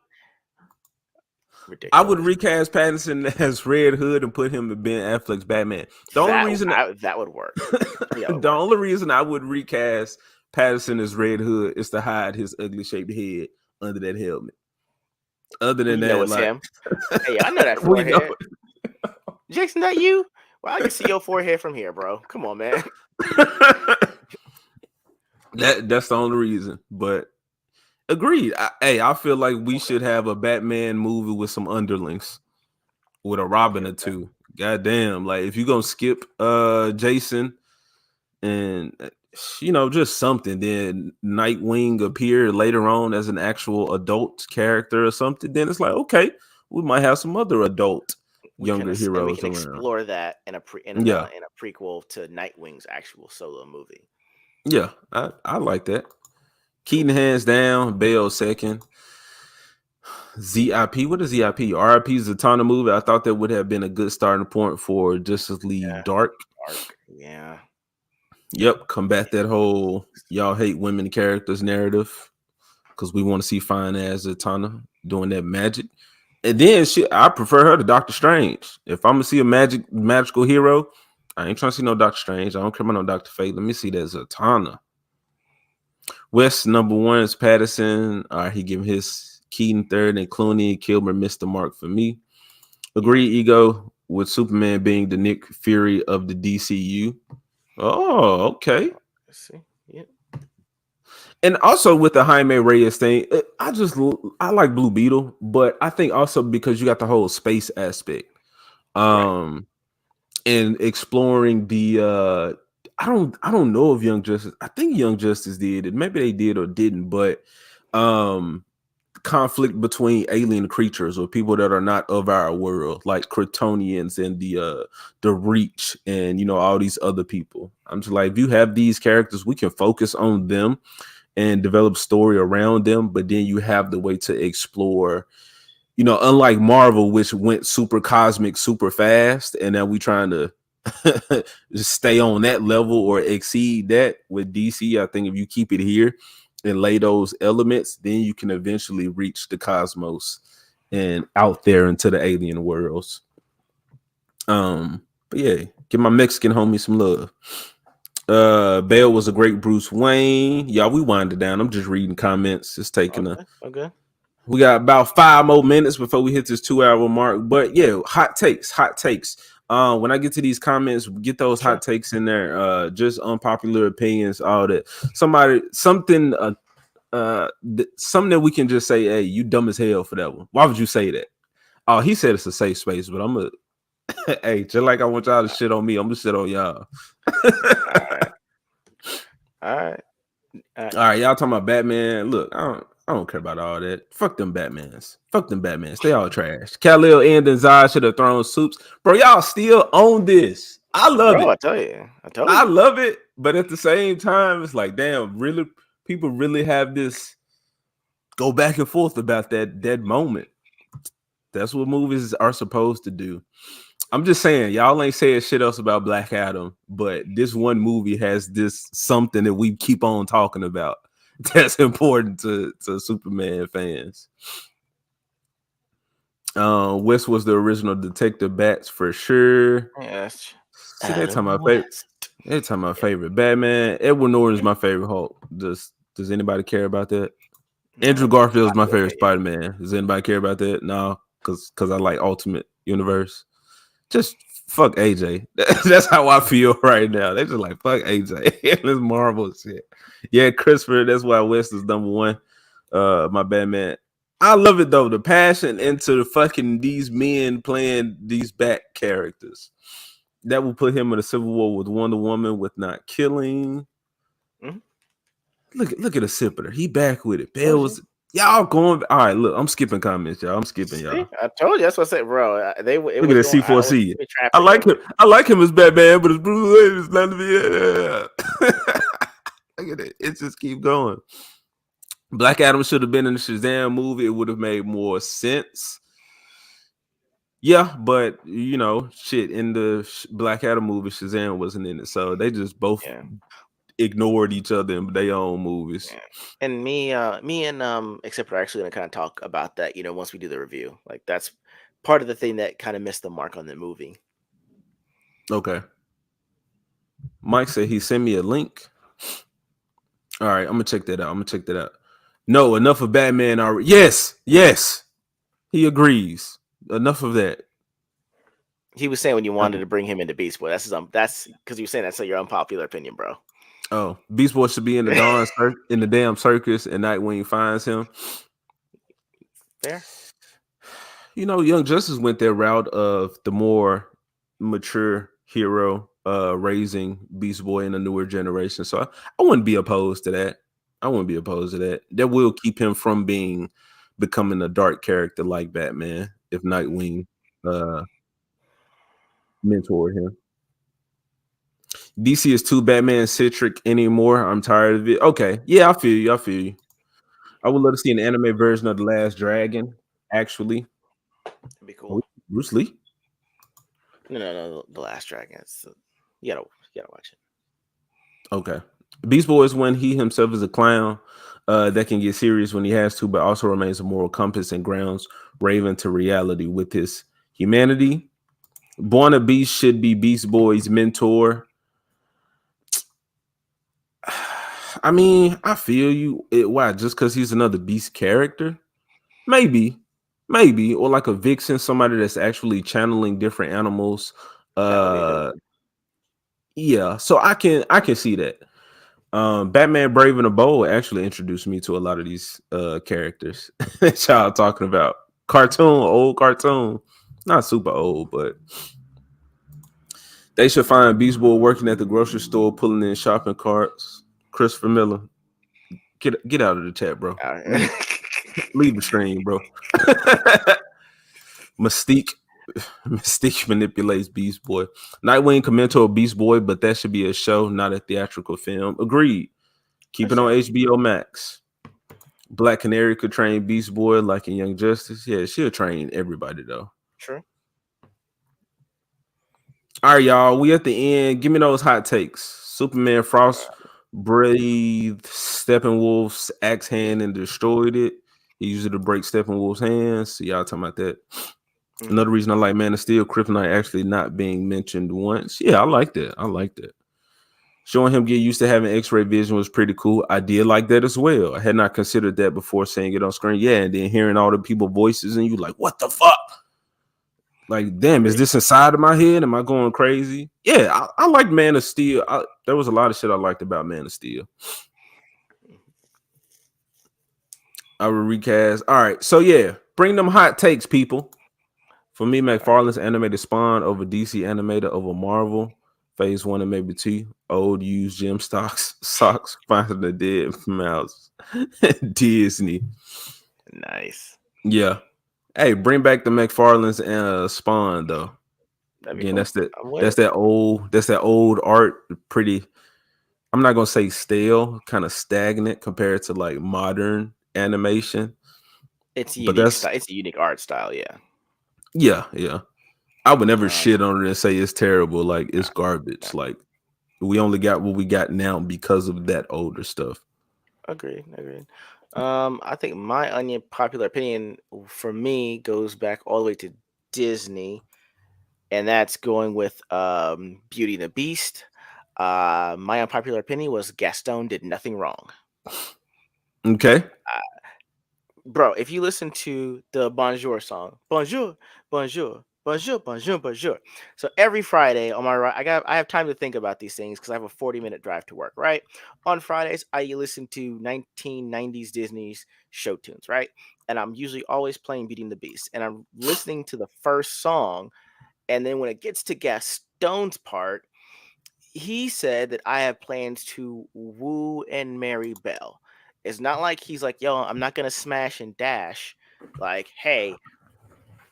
[SPEAKER 1] I would
[SPEAKER 2] Ridiculous.
[SPEAKER 1] recast Pattinson as Red Hood and put him to Ben Affleck's Batman. The only reason
[SPEAKER 2] That would work. I think that would
[SPEAKER 1] the
[SPEAKER 2] work.
[SPEAKER 1] only reason I would recast Pattinson as Red Hood is to hide his ugly shaped head under that helmet. Other than
[SPEAKER 2] We know
[SPEAKER 1] that,
[SPEAKER 2] it's
[SPEAKER 1] like
[SPEAKER 2] him. Hey, I know that
[SPEAKER 1] we know.
[SPEAKER 2] forehead. Jason, that you? Well, I can see your forehead from here, bro. Come on, man.
[SPEAKER 1] That's the only reason. But agreed. I feel like we
[SPEAKER 2] Okay.
[SPEAKER 1] should have a Batman movie with some underlings, with a
[SPEAKER 2] Okay.
[SPEAKER 1] Robin or
[SPEAKER 2] Okay.
[SPEAKER 1] two. Goddamn, like if you're gonna skip Jason and just something, then Nightwing appear later on as an actual adult character or something, then it's like, okay, we might have some other adult younger
[SPEAKER 2] And we
[SPEAKER 1] heroes
[SPEAKER 2] can
[SPEAKER 1] around.
[SPEAKER 2] explore that
[SPEAKER 1] Yeah,
[SPEAKER 2] in a prequel to Nightwing's actual solo movie.
[SPEAKER 1] yeah, I like that.
[SPEAKER 2] Cool.
[SPEAKER 1] Keaton hands down, Bale second. ZIP, what is ZIP? RIP is a ton of movie. I thought that would have been a good starting point for Justice League
[SPEAKER 2] Yeah.
[SPEAKER 1] Dark.
[SPEAKER 2] Dark. Yeah.
[SPEAKER 1] Yep, combat that whole y'all hate women characters narrative because we want to see fine ass Zatanna doing that magic. And then I prefer her to Doctor Strange. If I'm gonna see a magical hero, I ain't trying to see no Doctor Strange. I don't care about no Doctor Fate. Let me see that Zatanna. West number one is Patterson. He gave his Keaton third, and Clooney Kilmer missed the mark for me.
[SPEAKER 2] Yeah.
[SPEAKER 1] Agree, ego, with Superman being the Nick Fury of the DCU. Oh, okay.
[SPEAKER 2] Let's see. Yeah.
[SPEAKER 1] And also with the Jaime Reyes thing, I like Blue Beetle, but I think also because you got the whole space aspect,
[SPEAKER 2] Right.
[SPEAKER 1] and exploring the I don't know if Young Justice. I think Young Justice did it. Maybe they did or didn't, but um conflict between alien creatures or people that are not of our world, like Kryptonians and the Reach, and all these other people. I'm just like, if you have these characters, we can focus on them and develop story around them, but then you have the way to explore, unlike Marvel, which went super cosmic super fast, and now we trying to just stay on that level or exceed that. With DC, I think if you keep it here and lay those elements, then you can eventually reach the cosmos and out there into the alien worlds. But yeah, give my Mexican homie some love. Bale was a great Bruce Wayne. Y'all, we wind it down. I'm just reading comments. It's taking a
[SPEAKER 2] Okay. Okay.
[SPEAKER 1] We got about 5 more minutes before we hit this 2 hour mark. But yeah, hot takes, hot takes. When I get to these comments, get those
[SPEAKER 2] Sure.
[SPEAKER 1] hot takes in there. Just unpopular opinions, all that. Something that we can just say, hey, you dumb as hell for that one. Why would you say that? Oh, he said it's a safe space, but I'm a hey, just like I want y'all to shit on me, I'm gonna shit on y'all.
[SPEAKER 2] All right. All right.
[SPEAKER 1] All right, y'all talking about Batman. Look, I don't care about all that. Fuck them Batmans. Fuck them Batmans. They all trash. Khalil and Zod should have thrown soups. Bro, y'all still own this. I love
[SPEAKER 2] Bro,
[SPEAKER 1] it.
[SPEAKER 2] I tell you. I told
[SPEAKER 1] I
[SPEAKER 2] you.
[SPEAKER 1] love it. But at the same time, it's like, damn, really, people really have this go back and forth about that moment. That's what movies are supposed to do. I'm just saying, y'all ain't saying shit else about Black Adam, but this one movie has this something that we keep on talking about that's important to Superman fans. West was the original Detective Bats for sure.
[SPEAKER 2] Yes.
[SPEAKER 1] See, they talking
[SPEAKER 2] Adam
[SPEAKER 1] about favorite.
[SPEAKER 2] West.
[SPEAKER 1] They talking about
[SPEAKER 2] Yeah.
[SPEAKER 1] favorite Batman. Edward Norton's my favorite Hulk. Does anybody care about that? Andrew
[SPEAKER 2] No,
[SPEAKER 1] Garfield's my
[SPEAKER 2] popular
[SPEAKER 1] favorite
[SPEAKER 2] opinion.
[SPEAKER 1] Spider-Man. Does anybody care about that? No, because I like Ultimate Universe. Just fuck AJ. That's how I feel right now. They just like fuck AJ. This Marvel shit. Yeah, Christopher. That's why West is number one. My Batman. I love it though. The passion into the fucking these men playing these back characters. That will put him in a civil war with Wonder Woman with not killing.
[SPEAKER 2] Mhm.
[SPEAKER 1] Look at the Sipper. He back with it.
[SPEAKER 2] Told you.
[SPEAKER 1] Bells. Y'all going all right. Look, I'm skipping comments, y'all. I'm skipping
[SPEAKER 2] See,
[SPEAKER 1] y'all.
[SPEAKER 2] I told you. That's what I said, bro. It
[SPEAKER 1] Look at
[SPEAKER 2] was
[SPEAKER 1] that
[SPEAKER 2] going. I was
[SPEAKER 1] C4C.
[SPEAKER 2] in
[SPEAKER 1] I
[SPEAKER 2] traffic
[SPEAKER 1] like
[SPEAKER 2] heavy.
[SPEAKER 1] him. I like him as Batman, but as Bruce Wayne is not to be. Look at it. It just keep going. Black Adam should have been in the Shazam movie. It would have made more sense. Yeah, but you know, shit in the Black Adam movie, Shazam wasn't in it, so they just both
[SPEAKER 2] Yeah,
[SPEAKER 1] ignored each other in their own movies.
[SPEAKER 2] yeah. And me and except we're actually gonna kind of talk about that. Once we do the review, like that's part of the thing that kind of missed the mark on the movie.
[SPEAKER 1] Okay. Mike said he sent me a link. All right, I'm gonna check that out. I'm gonna check that out. No, enough of Batman already. Yes, yes, he agrees. Enough of that.
[SPEAKER 2] He was saying when you wanted
[SPEAKER 1] Um,
[SPEAKER 2] to bring him into Beast Boy. That's because you were saying that's your unpopular opinion, bro.
[SPEAKER 1] oh, Beast Boy should be in the in the damn circus, and Nightwing finds him.
[SPEAKER 2] Fair.
[SPEAKER 1] You know, Young Justice went their route of the more mature hero, raising Beast Boy in a newer generation. So I wouldn't be opposed to that. I wouldn't be opposed to that. That will keep him from becoming a dark character like Batman if Nightwing uh mentored him. DC is too Batman centric anymore. I'm tired of it. Okay. Yeah, I feel you. I feel you. I would love to see an anime version of The Last Dragon, actually.
[SPEAKER 2] That'd be
[SPEAKER 1] Oh,
[SPEAKER 2] cool.
[SPEAKER 1] Bruce Lee.
[SPEAKER 2] No, no, no. The Last Dragon. You gotta watch it.
[SPEAKER 1] Okay. Beast Boy is when he himself is a clown that can get serious when he has to, but also remains a moral compass and grounds Raven to reality with his humanity. Born a Beast should be Beast Boy's mentor. I mean, I feel you. Why? Just because he's another Beast character? Maybe, maybe, or like a vixen, somebody that's actually channeling different animals.
[SPEAKER 2] That would be dope.
[SPEAKER 1] Uh, yeah. So I can see that. Batman Brave and the Bold actually introduced me to a lot of these characters that y'all talking about. Cartoon, old cartoon, not super old, but they should find Beast Boy working at the grocery store, pulling in shopping carts. Christopher Miller, get out of the chat, bro.
[SPEAKER 2] Uh,
[SPEAKER 1] Leave the stream, bro. Mystique. Mystique manipulates Beast Boy. Nightwing can mentor Beast Boy, but that should be a show, not a theatrical film. Agreed. Keep
[SPEAKER 2] That's
[SPEAKER 1] it on
[SPEAKER 2] fair.
[SPEAKER 1] HBO Max. Black Canary could train Beast Boy like in Young Justice. Yeah, she'll train everybody though.
[SPEAKER 2] True.
[SPEAKER 1] All right, y'all. We at the end. Give me those hot takes. Superman Frost breathed Steppenwolf's axe hand and destroyed it. He used it to break Steppenwolf's hands. So y'all talking about that.
[SPEAKER 2] Mm-hmm.
[SPEAKER 1] Another reason I like Man of Steel, Kryptonite actually not being mentioned once. Yeah, I like that. I like that. Showing him get used to having X-ray vision was pretty cool. I did like that as well. I had not considered that before seeing it on screen. Yeah, and then hearing all the people voices and you like, what the fuck? Like, damn, is
[SPEAKER 2] Agree.
[SPEAKER 1] this inside of my head? Am I going crazy? Yeah, I like Man of Steel. There was a lot of shit I liked about Man of Steel. I will recast. All right, so yeah, bring them hot takes, people. For me,
[SPEAKER 2] All right.
[SPEAKER 1] McFarlane's animated Spawn over DC animated over Marvel. Phase 1 and maybe 2. Old used gem stocks socks finding the dead mouse. Disney.
[SPEAKER 2] Nice.
[SPEAKER 1] Yeah. Hey, bring back the McFarlane's Spawn though.
[SPEAKER 2] That'd be
[SPEAKER 1] Again,
[SPEAKER 2] cool. I'm with
[SPEAKER 1] that's
[SPEAKER 2] it.
[SPEAKER 1] that old art. Pretty. I'm not gonna say stale, kind of stagnant compared to like modern animation.
[SPEAKER 2] It's a
[SPEAKER 1] But
[SPEAKER 2] unique
[SPEAKER 1] that's
[SPEAKER 2] style. It's a unique art style. Yeah.
[SPEAKER 1] yeah, yeah. I would never
[SPEAKER 2] Um.
[SPEAKER 1] shit on it and say it's terrible. Like
[SPEAKER 2] Nah,
[SPEAKER 1] it's garbage.
[SPEAKER 2] nah.
[SPEAKER 1] Like we only got what we got now because of that older stuff.
[SPEAKER 2] Agreed. Agreed. I think my unpopular opinion for me goes back all the way to Disney, and that's going with Beauty and the Beast. My unpopular opinion was Gaston did nothing wrong.
[SPEAKER 1] Okay.
[SPEAKER 2] Bro, if you listen to the Bonjour song, Bonjour, Bonjour, Bonjour, bonjour, bonjour. So every Friday on my right, I have time to think about these things because I have a 40-minute drive to work. Right on Fridays, I listen to 1990s Disney's show tunes. Right, and I'm usually always playing Beating the Beast, and I'm listening to the first song, and then when it gets to Gaston's part, he said that I have plans to woo and marry Belle. It's not like he's like, yo, I'm not gonna smash and dash. Like, hey,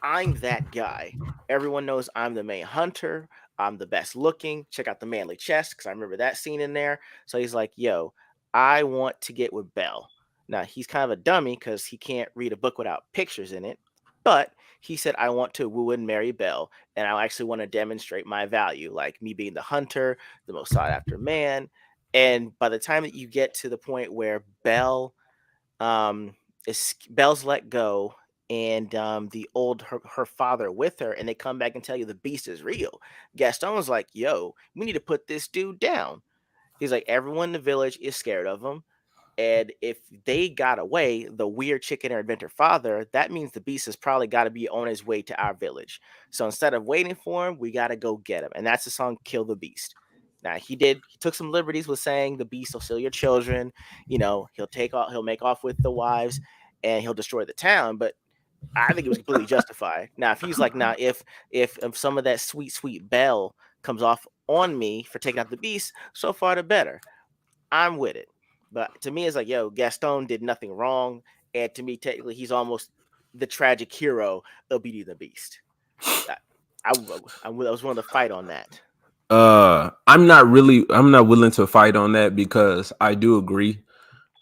[SPEAKER 2] I'm that guy. Everyone knows I'm the main hunter. I'm the best looking. Check out the manly chest because I remember that scene in there. So he's like, yo, I want to get with Belle. Now, he's kind of a dummy because he can't read a book without pictures in it. But he said, I want to woo and marry Belle. And I actually want to demonstrate my value, like me being the hunter, the most sought after man. And by the time that you get to the point where um, Belle's let go, and the old her father with her, and they come back and tell you the beast is real. Gaston's like, "Yo, we need to put this dude down." He's like, "Everyone in the village is scared of him, and if they got away, the weird chicken or inventor father, that means the beast has probably got to be on his way to our village. So instead of waiting for him, we got to go get him." And that's the song "Kill the Beast." Now he took some liberties with saying the beast will steal your children, he'll make off with the wives, and he'll destroy the town. But I think it was completely justified. Now, if he's like, now if some of that sweet bell comes off on me for taking out the beast, so far the better. I'm with it. But to me, it's like, yo, Gaston did nothing wrong, and to me, technically, he's almost the tragic hero of Beauty and the Beast. I, I was willing to fight on that.
[SPEAKER 1] I'm not willing to fight on that because I do agree.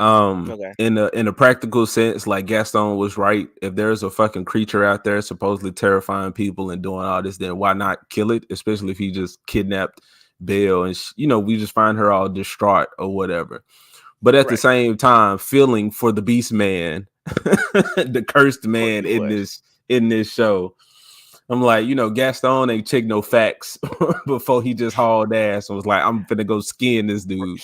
[SPEAKER 2] Okay,
[SPEAKER 1] In a practical sense, like Gaston was right. If there's a fucking creature out there supposedly terrifying people and doing all this, then why not kill it? Especially if he just kidnapped Belle and we just find her all distraught or whatever. But at the
[SPEAKER 2] right.
[SPEAKER 1] same time, feeling for the Beast Man, the cursed
[SPEAKER 2] Of course
[SPEAKER 1] man
[SPEAKER 2] you would.
[SPEAKER 1] in this show. I'm like, Gaston ain't check no facts before he just hauled ass and was like, I'm finna go skin this dude.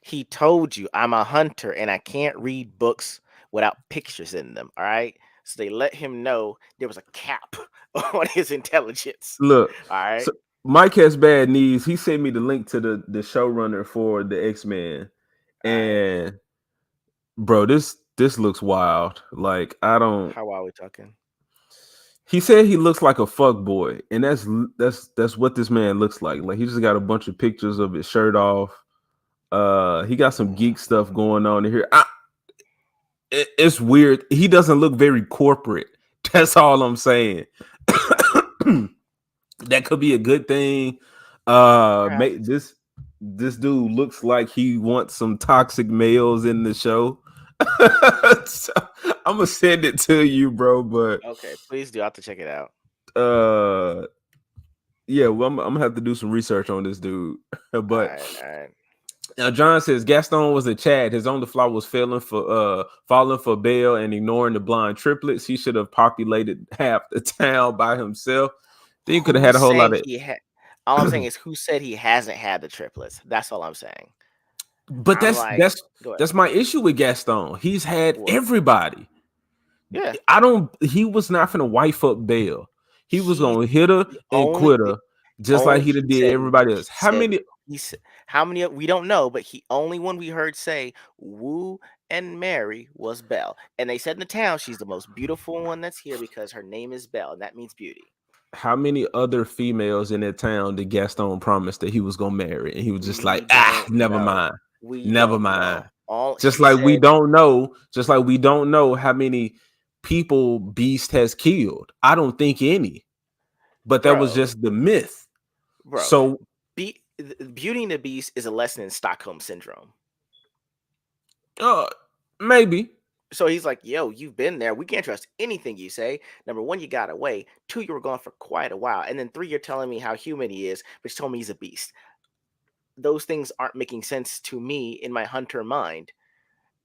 [SPEAKER 2] He told you I'm a hunter and I can't read books without pictures in them. All right. So they let him know there was a cap on his intelligence.
[SPEAKER 1] Look,
[SPEAKER 2] All right.
[SPEAKER 1] so Mike has bad knees. He sent me the link to the showrunner for the X-Men.
[SPEAKER 2] All right.
[SPEAKER 1] And bro, this looks wild. Like, I don't
[SPEAKER 2] How are we talking?
[SPEAKER 1] he said he looks like a fuck boy, and that's what this man looks like. Like, he just got a bunch of pictures of his shirt off. He got some geek stuff going on in here. It's weird. He doesn't look very corporate. That's all I'm saying. That could be a good thing. Make
[SPEAKER 2] Perhaps.
[SPEAKER 1] this dude looks like he wants some toxic males in the show. So, I'm gonna send it to you, bro. But
[SPEAKER 2] Okay, please do. I have to check it out.
[SPEAKER 1] uh, yeah, well, I'm gonna have to do some research on this dude.
[SPEAKER 2] All
[SPEAKER 1] But
[SPEAKER 2] right, all right.
[SPEAKER 1] now John says Gaston was a Chad. His only flaw was falling for Belle and ignoring the blonde triplets. He should have populated half the town by himself. Then you could have
[SPEAKER 2] Who
[SPEAKER 1] had a whole lot
[SPEAKER 2] said
[SPEAKER 1] of
[SPEAKER 2] he had? All I'm saying is, who said he hasn't had the triplets? That's all I'm saying.
[SPEAKER 1] but
[SPEAKER 2] I'm like, go ahead.
[SPEAKER 1] that's my issue with Gaston. He's had
[SPEAKER 2] What?
[SPEAKER 1] everybody.
[SPEAKER 2] Yeah,
[SPEAKER 1] He was not gonna wife up Belle. He was
[SPEAKER 2] he
[SPEAKER 1] gonna hit her
[SPEAKER 2] the
[SPEAKER 1] and
[SPEAKER 2] only
[SPEAKER 1] quit
[SPEAKER 2] the
[SPEAKER 1] her just like
[SPEAKER 2] only
[SPEAKER 1] he done did everybody else. How many
[SPEAKER 2] he said how many we don't know, but he only one we heard say woo and marry was Belle, and they said in the town she's the most beautiful one that's here because her name is Belle, and that means beauty.
[SPEAKER 1] how many other females in that town did Gaston promise that he was gonna marry? And he was just like,
[SPEAKER 2] We don't
[SPEAKER 1] never
[SPEAKER 2] know.
[SPEAKER 1] mind.
[SPEAKER 2] We
[SPEAKER 1] Never
[SPEAKER 2] don't
[SPEAKER 1] mind.
[SPEAKER 2] know. All
[SPEAKER 1] Just
[SPEAKER 2] he
[SPEAKER 1] like we
[SPEAKER 2] said,
[SPEAKER 1] don't know, just like we don't know how many people Beast has killed. I don't think any, but that was
[SPEAKER 2] bro,
[SPEAKER 1] just the myth.
[SPEAKER 2] bro,
[SPEAKER 1] So
[SPEAKER 2] Beauty and the Beast is a lesson in Stockholm syndrome.
[SPEAKER 1] uh maybe.
[SPEAKER 2] So he's like, yo, you've been there. We can't trust anything you say. Number one, you got away. Two, you were gone for quite a while. And then three, you're telling me how human he is, but you told me he's a beast. Those things aren't making sense to me in my hunter mind.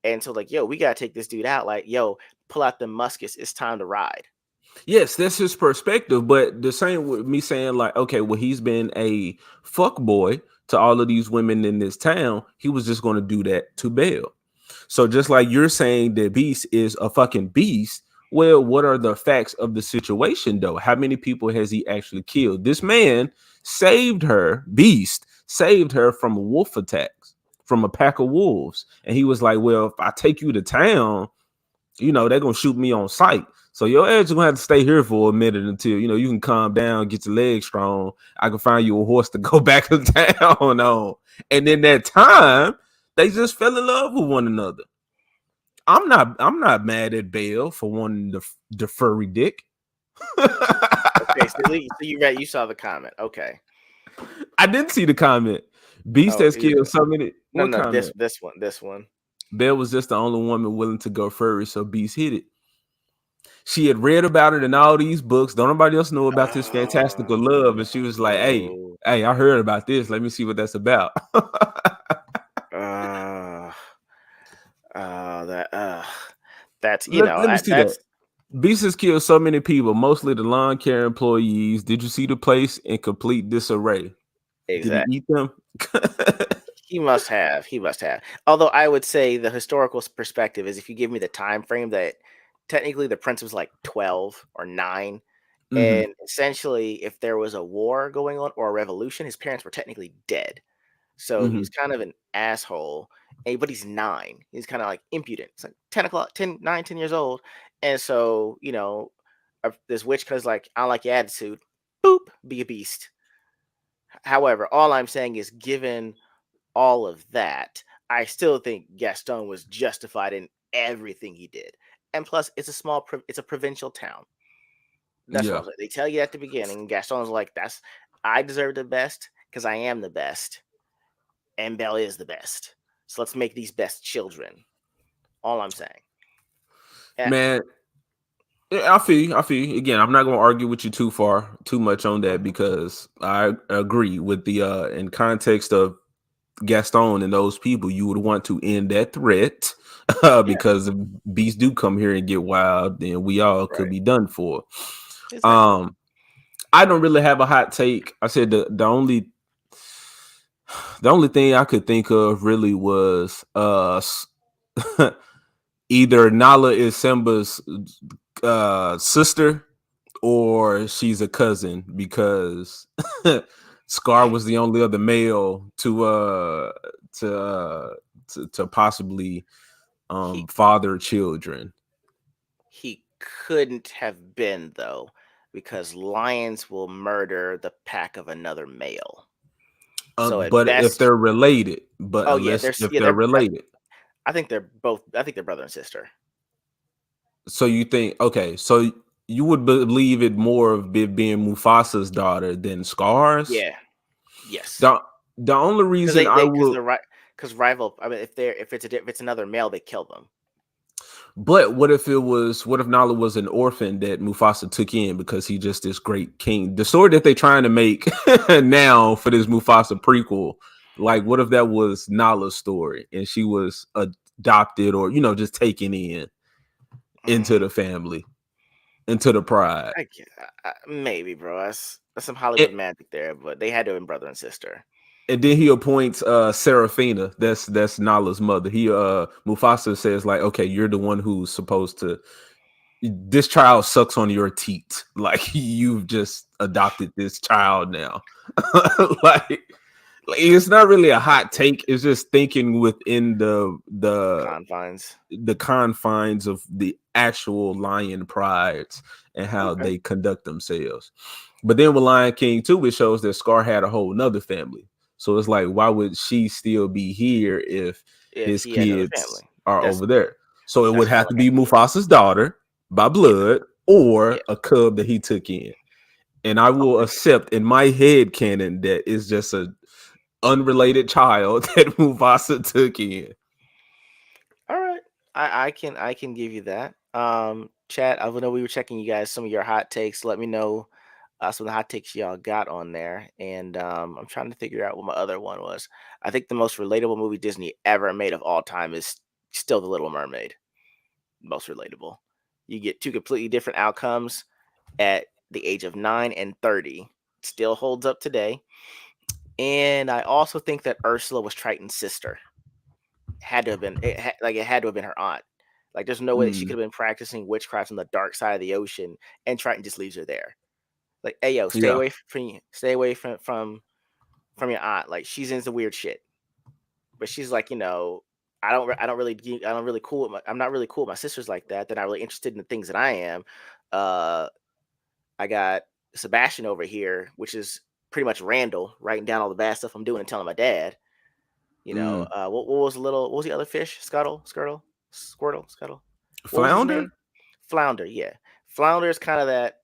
[SPEAKER 2] And so, like, yo, we gotta take this dude out. Like, yo, pull out the muskets. It's time to ride.
[SPEAKER 1] Yes, that's his perspective, but the same with me saying like, okay, well, he's been a fuck boy to all of these women in this town. He was just going to do that to Belle. So just like you're saying that Beast is a fucking beast, Well, what are the facts of the situation though? How many people has he actually killed? This man saved her, Beast saved her from wolf attacks, from a pack of wolves. And he was like, well, if I take you to town, they're gonna shoot me on sight. So your ass is gonna have to stay here for a minute until you can calm down, get your legs strong. I can find you a horse to go back to town on. And in that time, they just fell in love with one another. I'm not mad at Bale for wanting the furry dick.
[SPEAKER 2] Okay, so you read, you saw the comment. Okay.
[SPEAKER 1] I didn't see the comment. Beast
[SPEAKER 2] Oh,
[SPEAKER 1] has killed so many.
[SPEAKER 2] no,
[SPEAKER 1] What
[SPEAKER 2] no,
[SPEAKER 1] comment?
[SPEAKER 2] this one.
[SPEAKER 1] Belle was just the only woman willing to go furry, so Beast hit it. She had read about it in all these books. Don't nobody else know about this fantastical love, and she was like, "Hey,
[SPEAKER 2] No.
[SPEAKER 1] hey, I heard about this. Let me see what that's about."
[SPEAKER 2] Uh, that that's
[SPEAKER 1] let me see that.
[SPEAKER 2] that's
[SPEAKER 1] Beast has killed so many people, mostly the lawn care employees. Did you see the place in complete disarray? Did he
[SPEAKER 2] exact.
[SPEAKER 1] eat them?
[SPEAKER 2] He must have. He must have. Although I would say the historical perspective is if you give me the time frame that technically the prince was like 12 or 9,
[SPEAKER 1] Hmm.
[SPEAKER 2] and essentially if there was a war going on or a revolution, his parents were technically dead. So he
[SPEAKER 1] Hmm.
[SPEAKER 2] was kind of an asshole. But he's 9. He's kind of like impudent. It's like 10 o'clock, 10, 9, 10 years old. And so, this witch cuz like I don't like your attitude. Boop, be a beast. However, all I'm saying is given all of that, I still think Gaston was justified in everything he did. And plus, it's a it's a provincial town. That's what
[SPEAKER 1] Yeah,
[SPEAKER 2] I'm saying. They tell you at the beginning, Gaston's like, I deserve the best because I am the best, and Belle is the best. So let's make these best children. All I'm saying. Eh,
[SPEAKER 1] man. Yeah, I feel you. I feel you. Again, I'm not going to argue with you too much on that because I agree with the in context of Gaston and those people, you would want to end that threat
[SPEAKER 2] yeah,
[SPEAKER 1] because if beasts do come here and get wild, then we all could
[SPEAKER 2] right.
[SPEAKER 1] be done for.
[SPEAKER 2] Exactly.
[SPEAKER 1] Um, I don't really have a hot take. I said the only thing I could think of really was either Nala is Simba's sister or she's a cousin because Scar was the only other male to uh to possibly
[SPEAKER 2] He
[SPEAKER 1] father children.
[SPEAKER 2] he couldn't have been though, because lions will murder the pack of another male. So at
[SPEAKER 1] But if
[SPEAKER 2] best,
[SPEAKER 1] they're related, but
[SPEAKER 2] oh yeah,
[SPEAKER 1] unless if
[SPEAKER 2] yeah,
[SPEAKER 1] they're related.
[SPEAKER 2] I think they're both. I think they're brother and sister.
[SPEAKER 1] So you think okay, so you would believe it more of it being Mufasa's daughter than Scar's?
[SPEAKER 2] Yeah. Yes.
[SPEAKER 1] The the only
[SPEAKER 2] Because
[SPEAKER 1] reason I
[SPEAKER 2] because
[SPEAKER 1] would
[SPEAKER 2] they're right. Because rival. I mean, if it's another male, they kill them.
[SPEAKER 1] But what if Nala was an orphan that Mufasa took in because he just this great king? The story that they're trying to make now for this Mufasa prequel, like what if that was Nala's story and she was adopted or just taken in into
[SPEAKER 2] Mm,
[SPEAKER 1] the family, into the pride.
[SPEAKER 2] maybe, bro. That's some
[SPEAKER 1] And,
[SPEAKER 2] Hollywood magic there, but they had to have been brother and sister.
[SPEAKER 1] and then he appoints Serafina, that's Nala's mother. He Mufasa says like, okay, you're the one who's supposed to this child sucks on your teat. Like you've just adopted this child now. like, like it's not really a hot take. It's just thinking within
[SPEAKER 2] Confines.
[SPEAKER 1] the confines of the actual lion prides and how
[SPEAKER 2] Okay.
[SPEAKER 1] they conduct themselves. But then with Lion King 2, it shows that Scar had a whole nother family. So it's like, why would she still be here if
[SPEAKER 2] If
[SPEAKER 1] his
[SPEAKER 2] he had another
[SPEAKER 1] kids
[SPEAKER 2] family,
[SPEAKER 1] are
[SPEAKER 2] that's
[SPEAKER 1] over there? So it would
[SPEAKER 2] kind
[SPEAKER 1] have
[SPEAKER 2] of
[SPEAKER 1] to
[SPEAKER 2] like I
[SPEAKER 1] be
[SPEAKER 2] figured.
[SPEAKER 1] Mufasa's daughter by
[SPEAKER 2] Yeah.
[SPEAKER 1] blood
[SPEAKER 2] Yeah.
[SPEAKER 1] or a cub that he took in. And I will
[SPEAKER 2] Okay.
[SPEAKER 1] accept in my head canon that it's just a unrelated child that Mufasa took in.
[SPEAKER 2] All right. I can give you that. Chat. I know we were checking you guys some of your hot takes. Let me know some of the hot takes y'all got on there. And I'm trying to figure out what my other one was. I think the most relatable movie Disney ever made of all time is still The Little Mermaid. Most relatable. You get two completely different outcomes at the age of 9 and 30. Still holds up today. And I also think that Ursula was Triton's sister. Had to have been it had to have been her aunt. Like, there's no way that she
[SPEAKER 1] Mm,
[SPEAKER 2] could have been practicing witchcraft on the dark side of the ocean, and Triton just leaves her there. Like, hey yo,
[SPEAKER 1] yeah.
[SPEAKER 2] stay away from your aunt. Like, she's into weird shit. But she's like, I don't really cool with I'm not really cool with my sisters like that. They're not really interested in the things that I am. Uh, I got Sebastian over here, which is pretty much Randall, writing down all the bad stuff I'm doing and telling my dad.
[SPEAKER 1] Mm.
[SPEAKER 2] What was the other fish? Scuttle. What was his
[SPEAKER 1] Flounder?
[SPEAKER 2] name? Flounder. Yeah, Flounder is kind of that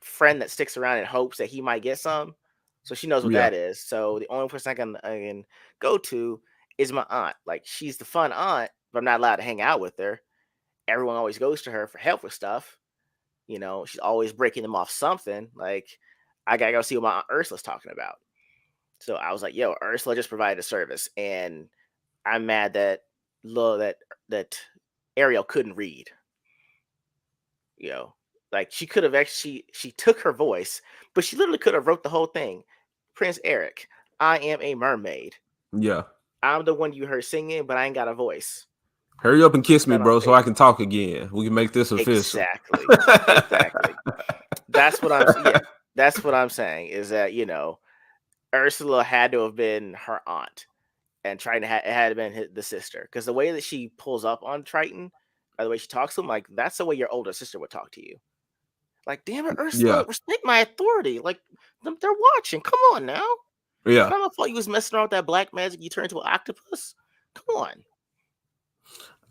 [SPEAKER 2] friend that sticks around in hopes that he might get some. So she knows what
[SPEAKER 1] Yeah.
[SPEAKER 2] that is. So the only person I can go to is my aunt. Like, she's the fun aunt, but I'm not allowed to hang out with her. Everyone always goes to her for help with stuff. She's always breaking them off something. Like, I gotta go see what my aunt Ursula's talking about. So I was like, "Yo, Ursula just provided a service," and I'm mad that lo that Ariel couldn't read. You know, like, she could have actually she took her voice, but she literally could have wrote the whole thing. Prince Eric, I am a mermaid.
[SPEAKER 1] Yeah.
[SPEAKER 2] I'm the one you heard singing, but I ain't got a voice.
[SPEAKER 1] Hurry up and kiss
[SPEAKER 2] Put
[SPEAKER 1] me,
[SPEAKER 2] that on
[SPEAKER 1] bro, so I
[SPEAKER 2] paper.
[SPEAKER 1] can talk again. We can make this official.
[SPEAKER 2] Exactly. Exactly. That's what yeah. That's what I'm saying is that, Ursula had to have been her aunt, and Triton it had to been the sister, because the way that she pulls up on Triton, by the way she talks to him, like, that's the way your older sister would talk to you. Like, damn it,
[SPEAKER 1] Yeah.
[SPEAKER 2] Ursula, respect my authority. Like, they're watching. Come on now. It's
[SPEAKER 1] Yeah.
[SPEAKER 2] not my fault you was messing around with that black magic. You turned into an octopus. Come on.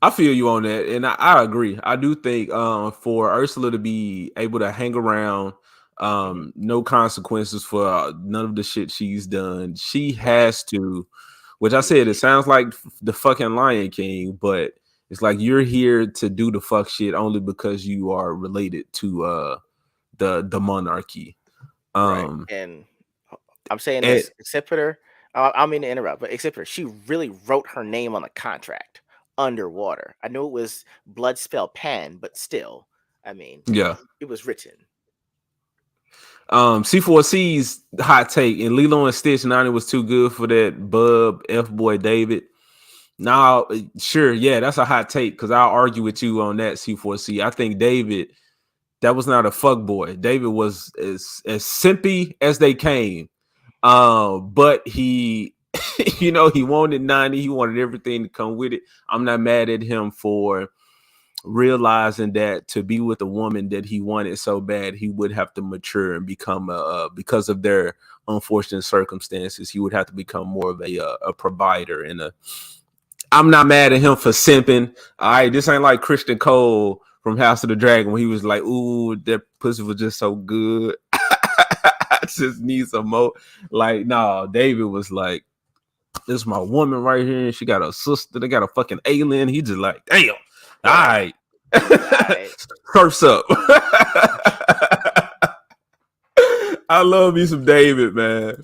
[SPEAKER 1] I feel you on that, and I agree. I do think for Ursula to be able to hang around,
[SPEAKER 2] Hmm.
[SPEAKER 1] no consequences for none of the shit she's done, she
[SPEAKER 2] Right.
[SPEAKER 1] has to. Which I said, it sounds like the fucking Lion King, but it's like you're here to do the fuck shit only because you are related to the monarchy.
[SPEAKER 2] Right.
[SPEAKER 1] Um,
[SPEAKER 2] And I'm saying
[SPEAKER 1] and
[SPEAKER 2] this, except for her. I don't mean to interrupt, but except for her, she really wrote her name on the contract underwater. I know it was blood spell pen, but still, I mean,
[SPEAKER 1] yeah.
[SPEAKER 2] it was written.
[SPEAKER 1] C4C's hot take, and Lilo and Stitch 90 was too good for that bub F boy David. Now, sure, yeah, that's a hot take because I'll argue with you on that. C4C. I think David, that was not a fuck boy. David was as simpy as they came. But he, he wanted 90. He wanted everything to come with it. I'm not mad at him for realizing that to be with a woman that he wanted so bad, he would have to mature and become because of their unfortunate circumstances, he would have to become more of a provider and a. I'm not mad at him for simping. All right, this ain't like Christian Cole from House of the Dragon when he was like, "Ooh, that pussy was just so good. I just need some more." Like, no, David was like, "This is my woman right here. She got a sister. They got a fucking alien." He just like, "Damn, all
[SPEAKER 2] Right.
[SPEAKER 1] right."
[SPEAKER 2] I
[SPEAKER 1] Surfs up. I love me some David, man.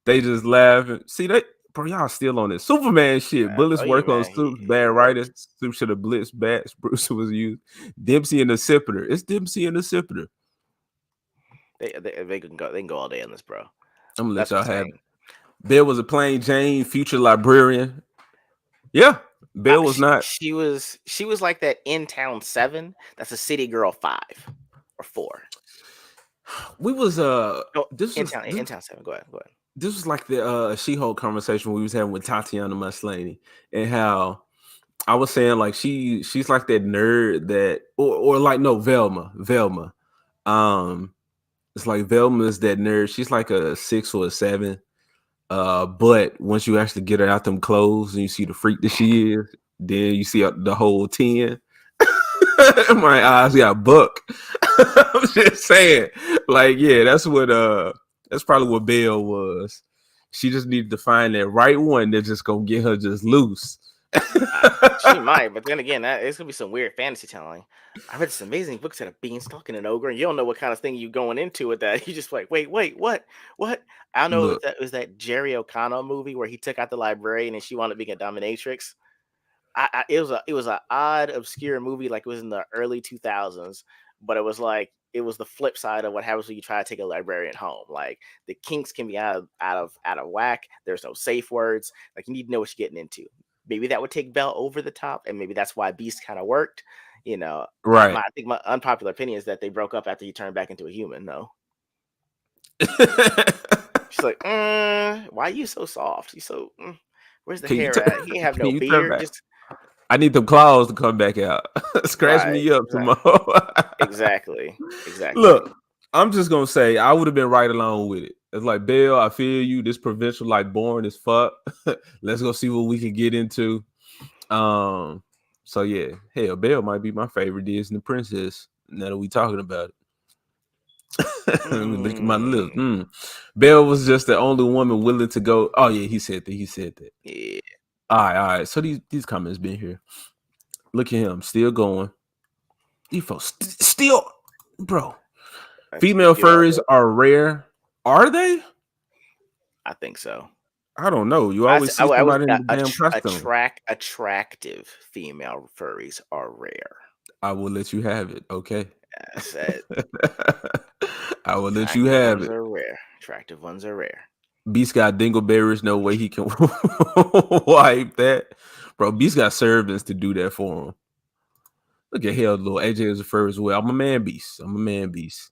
[SPEAKER 1] They just laughing. See, bro, y'all still on this Superman shit.
[SPEAKER 2] I
[SPEAKER 1] Bullets
[SPEAKER 2] tell you,
[SPEAKER 1] work on
[SPEAKER 2] man,
[SPEAKER 1] suits, bad
[SPEAKER 2] he
[SPEAKER 1] writing.
[SPEAKER 2] works.
[SPEAKER 1] Soup should have blitzed bats. Bruce was used. Dempsey and the Scepter. It's Dempsey and the Scepter.
[SPEAKER 2] They can go. They can go all day on this, bro.
[SPEAKER 1] I'm gonna let
[SPEAKER 2] That's what
[SPEAKER 1] y'all
[SPEAKER 2] I'm
[SPEAKER 1] have it.
[SPEAKER 2] saying.
[SPEAKER 1] Bill was a plain Jane, future librarian. Yeah, Bill was not.
[SPEAKER 2] She was like that in town 7. That's a city girl 5 or 4.
[SPEAKER 1] We was
[SPEAKER 2] No,
[SPEAKER 1] this was
[SPEAKER 2] in town 7. Go ahead. Go ahead.
[SPEAKER 1] this was like the She-Hulk conversation we was having with Tatiana Maslany and how I was saying like she's like that nerd that or like no Velma. Um it's like Velma's that nerd. She's like a 6 or a 7. But once you actually get her out them clothes and you see the freak that she is, then you see the whole 10. My eyes got buck. I'm just saying, like, yeah, that's probably what Belle was. She just needed to find that right one that's just gonna get her just loose.
[SPEAKER 2] She might, but then again, it's gonna be some weird fantasy telling. I read this amazing book set of beanstalk and an ogre, and you don't know what kind of thing you going into with that. You just like, wait, what? I don't know if
[SPEAKER 1] Look,
[SPEAKER 2] that was that Jerry O'Connell movie where he took out the librarian and she wanted to be a dominatrix. It was a odd, obscure movie, like it was in the early 2000s, but it was the flip side of what happens when you try to take a librarian home. Like, the kinks can be out of whack. There's no safe words. Like, you need to know what you're getting into. maybe that would take Bell over the top, and maybe that's why Beast kind of worked. You know,
[SPEAKER 1] Right.
[SPEAKER 2] I think my unpopular opinion is that they broke up after he turned back into a human. Though she's like, "Why are you so soft? You so where's the
[SPEAKER 1] Can you
[SPEAKER 2] hair
[SPEAKER 1] turn?
[SPEAKER 2] at? He ain't have
[SPEAKER 1] Can
[SPEAKER 2] no
[SPEAKER 1] you turn
[SPEAKER 2] beard.
[SPEAKER 1] back?
[SPEAKER 2] Just
[SPEAKER 1] I need them claws to come back out. Scratch
[SPEAKER 2] right,
[SPEAKER 1] me up
[SPEAKER 2] right,
[SPEAKER 1] tomorrow.
[SPEAKER 2] exactly, exactly."
[SPEAKER 1] Look, I'm just gonna say I would have been right along with it. It's like Bill, I feel you. This provincial like boring as fuck. Let's go see what we can get into. Um, so yeah, hell, Belle might be my favorite Disney princess. Now that we talking about it, let me look at my list.
[SPEAKER 2] Mm,
[SPEAKER 1] Belle was just the only woman willing to go. Oh yeah, he said that. He said that.
[SPEAKER 2] yeah,
[SPEAKER 1] All right. So these comments been here. Look at him, still going. These folks still, bro. Female
[SPEAKER 2] do all
[SPEAKER 1] furries
[SPEAKER 2] this.
[SPEAKER 1] are rare. Are they?
[SPEAKER 2] I think so.
[SPEAKER 1] I don't know. You always see
[SPEAKER 2] I would
[SPEAKER 1] somebody in the damn costume.
[SPEAKER 2] attractive female furries are rare.
[SPEAKER 1] I will let you have it. Okay.
[SPEAKER 2] I said
[SPEAKER 1] I will let you
[SPEAKER 2] attractive
[SPEAKER 1] have
[SPEAKER 2] ones
[SPEAKER 1] it.
[SPEAKER 2] are rare. Attractive ones are rare.
[SPEAKER 1] Beast got dingleberries. No way he can wipe that. Bro, Beast got servants to do that for him. Look at hell, little AJ is a fur as well. I'm a man beast. I'm a man beast.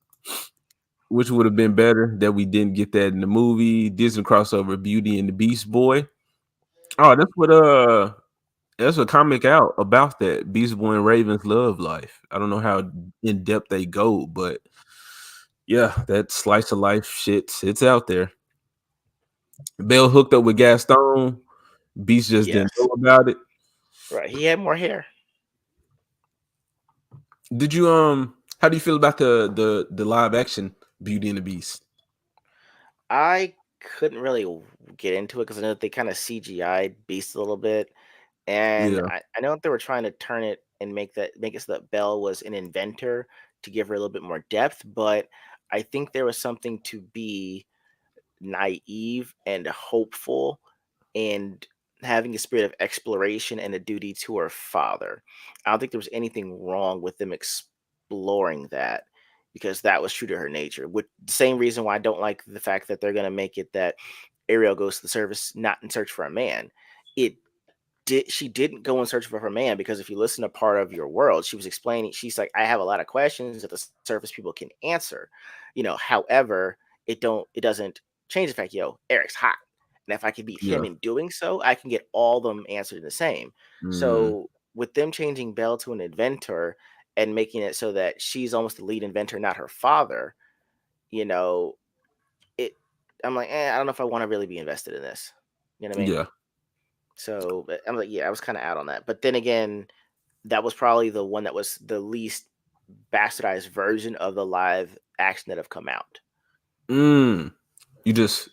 [SPEAKER 1] Which would have been better that we didn't get that in the movie. Disney crossover Beauty and the Beast Boy. Oh, that's a comic out about that. Beast Boy and Raven's love life. I don't know how in depth they go, but yeah, that slice of life shit, it's out there. Belle hooked up with Gaston. Beast just didn't know
[SPEAKER 2] Yes.
[SPEAKER 1] about it.
[SPEAKER 2] Right. He had more hair.
[SPEAKER 1] Did you how do you feel about the live action Beauty and the Beast?
[SPEAKER 2] I couldn't really get into it because I know that they kind of CGI'd Beast a little bit. And
[SPEAKER 1] Yeah.
[SPEAKER 2] I know that they were trying to turn it and make it so that Belle was an inventor to give her a little bit more depth, but I think there was something to be naive and hopeful and having a spirit of exploration and a duty to her father. I don't think there was anything wrong with them exploring that because that was true to her nature. With the same reason why I don't like the fact that they're going to make it that Ariel goes to the service not in search for a man. It she didn't go in search for her man because if you listen to part of your world, she was explaining, she's like, I have a lot of questions that the surface people can answer. However, it doesn't change the fact, Eric's hot. And if I can beat him
[SPEAKER 1] Yeah.
[SPEAKER 2] in doing so, I can get all them answered in the same.
[SPEAKER 1] Mm,
[SPEAKER 2] So with them changing Belle to an inventor and making it so that she's almost the lead inventor, not her father, you know, it I'm like, I don't know if I want to really be invested in this. You know what I mean?
[SPEAKER 1] yeah.
[SPEAKER 2] So but I'm like, yeah, I was kind of out on that. But then again, that was probably the one that was the least bastardized version of the live action that have come out.
[SPEAKER 1] Mm. You just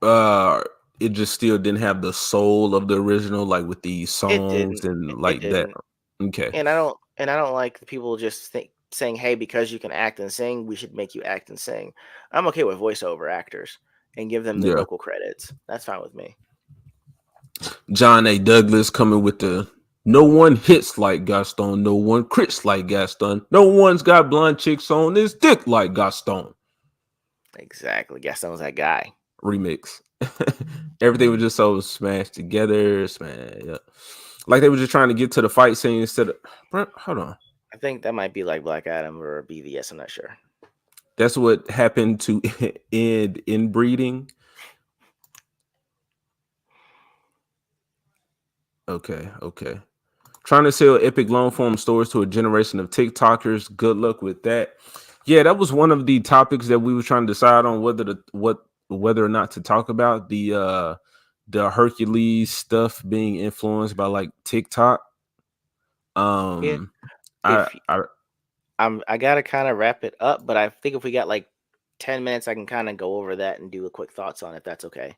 [SPEAKER 1] uh it just still didn't have the soul of the original, like with these
[SPEAKER 2] It
[SPEAKER 1] songs
[SPEAKER 2] didn't.
[SPEAKER 1] and
[SPEAKER 2] It
[SPEAKER 1] like that.
[SPEAKER 2] didn't.
[SPEAKER 1] Okay.
[SPEAKER 2] And I don't like the people just saying, "Hey, because you can act and sing, we should make you act and sing." I'm okay with voiceover actors and give them their
[SPEAKER 1] Yeah.
[SPEAKER 2] vocal credits. That's fine with me.
[SPEAKER 1] John A. Douglas coming with the no one hits like Gaston, no one crits like Gaston, no one's got blonde chicks on this dick like Gaston.
[SPEAKER 2] Exactly. Guess that was that guy.
[SPEAKER 1] Remix. Everything was just so smashed together. Yeah. Like they were just trying to get to the fight scene instead of. Bro, hold on.
[SPEAKER 2] I think that might be like Black Adam or BVS. I'm not sure.
[SPEAKER 1] That's what happened to end inbreeding. Okay. Trying to sell epic long form stories to a generation of TikTokers. Good luck with that. Yeah, that was one of the topics that we were trying to decide on whether or not to talk about the Hercules stuff being influenced by like TikTok.
[SPEAKER 2] Yeah.
[SPEAKER 1] Um, I
[SPEAKER 2] If
[SPEAKER 1] I
[SPEAKER 2] I gotta kind of wrap it up, but I think if we got like 10 minutes, I can kind of go over that and do a quick thoughts on it. If that's okay.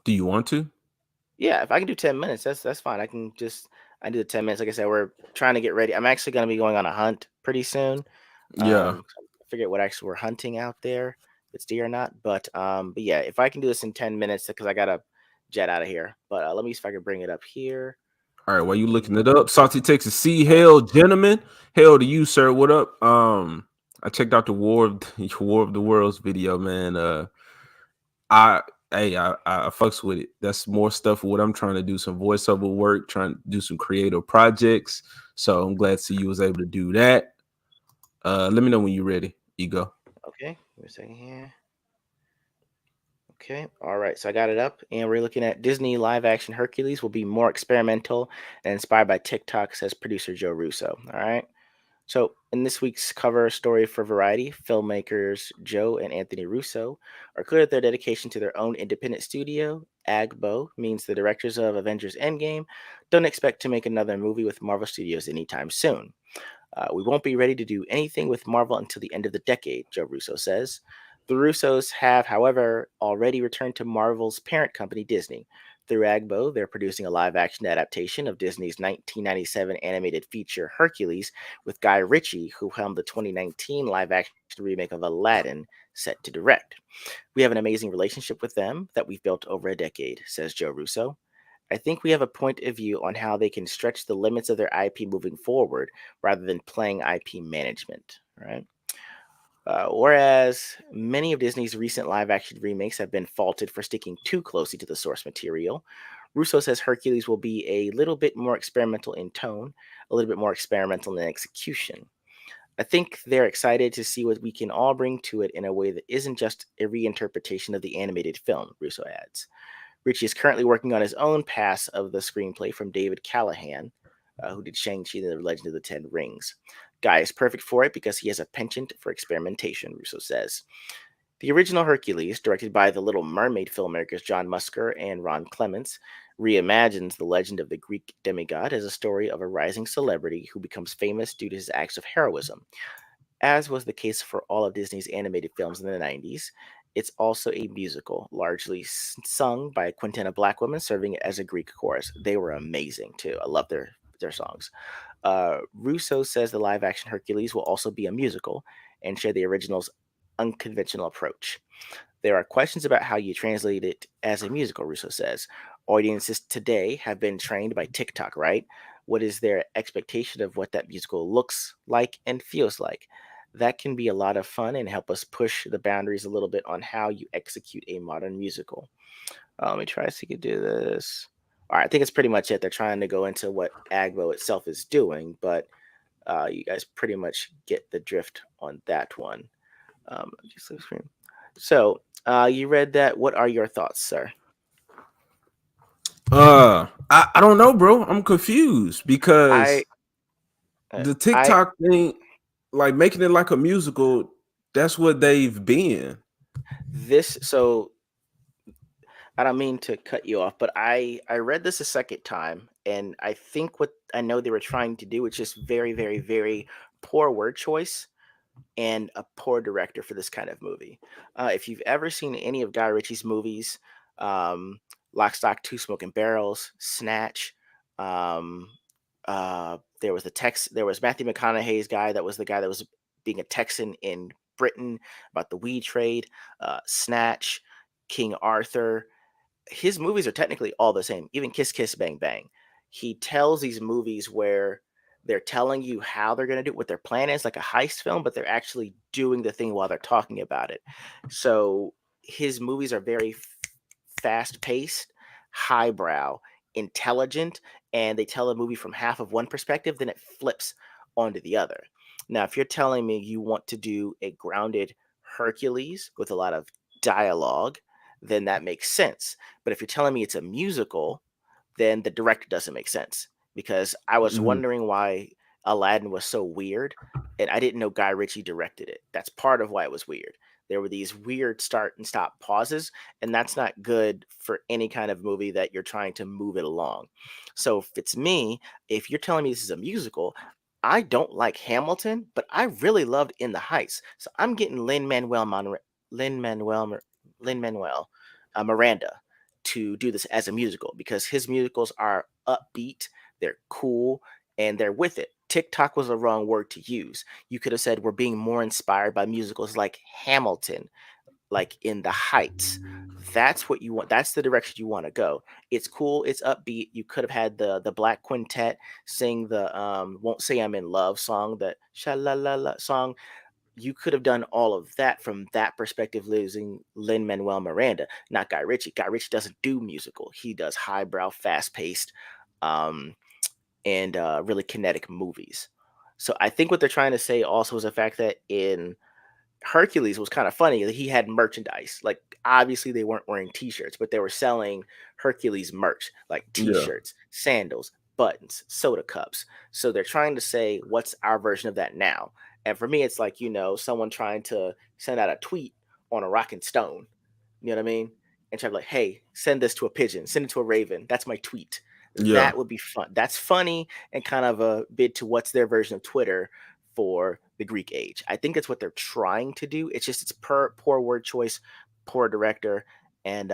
[SPEAKER 1] do you want to?
[SPEAKER 2] Yeah, if I can do 10 minutes, that's fine. I do the 10 minutes. Like I said, we're trying to get ready. I'm actually gonna be going on a hunt pretty soon.
[SPEAKER 1] Yeah.
[SPEAKER 2] I forget what actually we're hunting out there, if it's deer or not. But yeah, if I can do this in 10 minutes, because I gotta jet out of here. But let me see if I can bring it up here.
[SPEAKER 1] All right. While you looking it
[SPEAKER 2] Mm,
[SPEAKER 1] up, Salty Texas Sea Hail, gentlemen. Hail to you, sir. What up? I checked out the War of the Worlds video, man. I Hey, I fucks with it. That's more stuff of what I'm trying to do. Some voiceover work, trying to do some creative projects. So I'm glad to see you was able to do that. Let me know when you're ready. Ego.
[SPEAKER 2] Okay, give me a second here. Okay, all right. So I got it up, and we're looking at Disney live action Hercules will be more experimental and inspired by TikTok, says producer Joe Russo. All right. So, in this week's cover story for Variety, filmmakers Joe and Anthony Russo are clear that their dedication to their own independent studio, Agbo, means the directors of Avengers Endgame don't expect to make another movie with Marvel Studios anytime soon. We won't be ready to do anything with Marvel until the end of the decade, Joe Russo says. The Russos have, however, already returned to Marvel's parent company, Disney. Through Agbo, they're producing a live action adaptation of Disney's 1997 animated feature Hercules with Guy Ritchie, who helmed the 2019 live action remake of Aladdin, set to direct. We have an amazing relationship with them that we've built over a decade, says Joe Russo. I think we have a point of view on how they can stretch the limits of their IP moving forward rather than playing IP management, right? Whereas many of Disney's recent live action remakes have been faulted for sticking too closely to the source material, Russo says Hercules will be a little bit more experimental in tone, a little bit more experimental in execution. I think they're excited to see what we can all bring to it in a way that isn't just a reinterpretation of the animated film, Russo adds. Ritchie is currently working on his own pass of the screenplay from David Callahan, who did Shang-Chi and the Legend of the Ten Rings. Guy is perfect for it because he has a penchant for experimentation, Russo says. The original Hercules, directed by the Little Mermaid filmmakers John Musker and Ron Clements, reimagines the legend of the Greek demigod as a story of a rising celebrity who becomes famous due to his acts of heroism. As was the case for all of Disney's animated films in the 90s, it's also a musical, largely sung by a quintet of black women serving as a Greek chorus. They were amazing too. I love their songs. Russo says the live action Hercules will also be a musical and share the original's unconventional approach. There are questions about how you translate it as a musical, Russo says. Audiences today have been trained by TikTok, right? What is their expectation of what that musical looks like and feels like? That can be a lot of fun and help us push the boundaries a little bit on how you execute a modern musical. Let me try to see if I can do this. All right, I think it's pretty much it. They're trying to go into what Agbo itself is doing, but you guys pretty much get the drift on that one. Just leave screen. So, you read that. What are your thoughts, sir?
[SPEAKER 1] I don't know, bro. I'm confused
[SPEAKER 2] I,
[SPEAKER 1] because
[SPEAKER 2] uh,
[SPEAKER 1] the
[SPEAKER 2] I
[SPEAKER 1] TikTok thing, like making it like a musical, that's what they've been.
[SPEAKER 2] this so I don't mean to cut you off, but I read this a second time, and I think what I know they were trying to do is just very, very, very poor word choice and a poor director for this kind of movie. If you've ever seen any of Guy Ritchie's movies, um, Lock, Stock, Two Smoking Barrels, Snatch, um, there was there was Matthew McConaughey's guy that was the guy that was being a Texan in Britain about the weed trade, Snatch, King Arthur. His movies are technically all the same. Even Kiss Kiss Bang Bang. He tells these movies where they're telling you how they're going to do it, what their plan is, like a heist film, but they're actually doing the thing while they're talking about it. So his movies are very fast paced, highbrow, intelligent, and they tell a movie from half of one perspective, then it flips onto the other. Now, if you're telling me you want to do a grounded Hercules with a lot of dialogue, then that makes sense. But if you're telling me it's a musical, then the director doesn't make sense because I was
[SPEAKER 1] Mhm.
[SPEAKER 2] wondering why Aladdin was so weird, and I didn't know Guy Ritchie directed it. That's part of why it was weird. There were these weird start and stop pauses, and that's not good for any kind of movie that you're trying to move it along. So if it's me, if you're telling me this is a musical, I don't like Hamilton, but I really loved In the Heights. So I'm getting Lin Manuel Lin Manuel Miranda to do this as a musical because his musicals are upbeat, they're cool, and they're with it. TikTok was the wrong word to use. You could have said we're being more inspired by musicals like Hamilton, like In the Heights. That's what you want. That's the direction you want to go. It's cool. It's upbeat. You could have had the Black Quintet sing the "Won't Say I'm in Love" song, the "Sha La La La" song. you could have done all of that from that perspective, losing Lin Manuel Miranda, not Guy Ritchie. Guy Ritchie doesn't do musical; he does highbrow, fast paced, um, and really kinetic movies. So I think what they're trying to say also is the fact that in Hercules was kind of funny. He had merchandise. Like obviously they weren't wearing t-shirts, but they were selling Hercules merch, like
[SPEAKER 1] Yeah.
[SPEAKER 2] t-shirts, sandals, buttons, soda cups. So they're trying to say what's our version of that now. And for me it's like, someone trying to send out a tweet on a rocking stone. You know what I mean? And try to like, hey, send this to a pigeon, send it to a raven. That's my tweet.
[SPEAKER 1] Yeah.
[SPEAKER 2] That would be fun. That's funny and kind of a bid to what's their version of Twitter for the Greek age. I think that's what they're trying to do. It's just poor word choice, poor director, and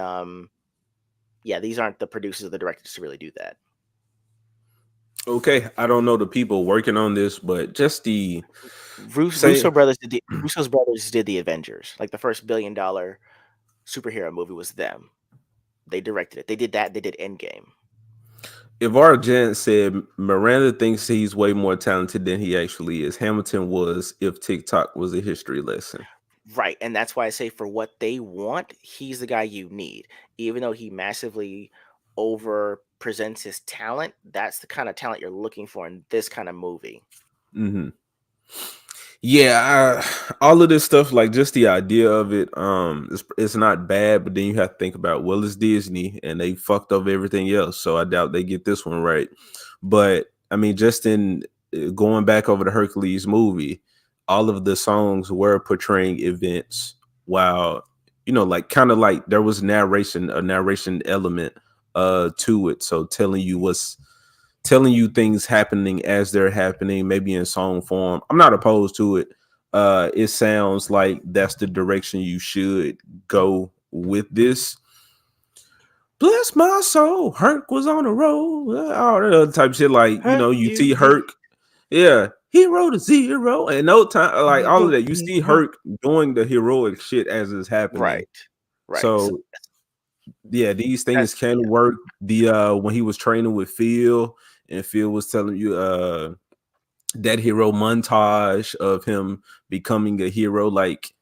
[SPEAKER 2] yeah, these aren't the producers or the directors to really do that.
[SPEAKER 1] Okay. I don't know the people working on this, but just the say
[SPEAKER 2] Russo's brothers did the Avengers. Like the first $1 billion superhero movie was them. They directed it. They did that. They did Endgame.
[SPEAKER 1] if our gent said Miranda thinks he's way more talented than he actually is, Hamilton was if TikTok was a history lesson.
[SPEAKER 2] Right, and that's why I say for what they want, he's the guy you need. Even though he massively over presents his talent, that's the kind of talent you're looking for in this kind of movie.
[SPEAKER 1] Hmm. Yeah, all of this stuff, like just the idea of it, it's not bad, but then you have to think about, well, it's Disney and they fucked up everything else, so I doubt they get this one right. But I mean, just in going back over the Hercules movie, all of the songs were portraying events, while like kind of like there was a narration element to it, so telling you things happening as they're happening, maybe in song form. I'm not opposed to it. It sounds like that's the direction you should go with this. Bless my soul, Herc was on the road, all that other type of shit. Like, you see
[SPEAKER 2] Hercules,
[SPEAKER 1] Herc, yeah, hero to zero, and no time, like all of
[SPEAKER 2] hero,
[SPEAKER 1] that. You see
[SPEAKER 2] hero.
[SPEAKER 1] Herc doing the heroic shit as it's happening.
[SPEAKER 2] Right, right. So,
[SPEAKER 1] So yeah, these things
[SPEAKER 2] that's
[SPEAKER 1] can
[SPEAKER 2] yeah,
[SPEAKER 1] work. The when he was training with Phil, and Phil was telling you that hero montage of him becoming a hero, like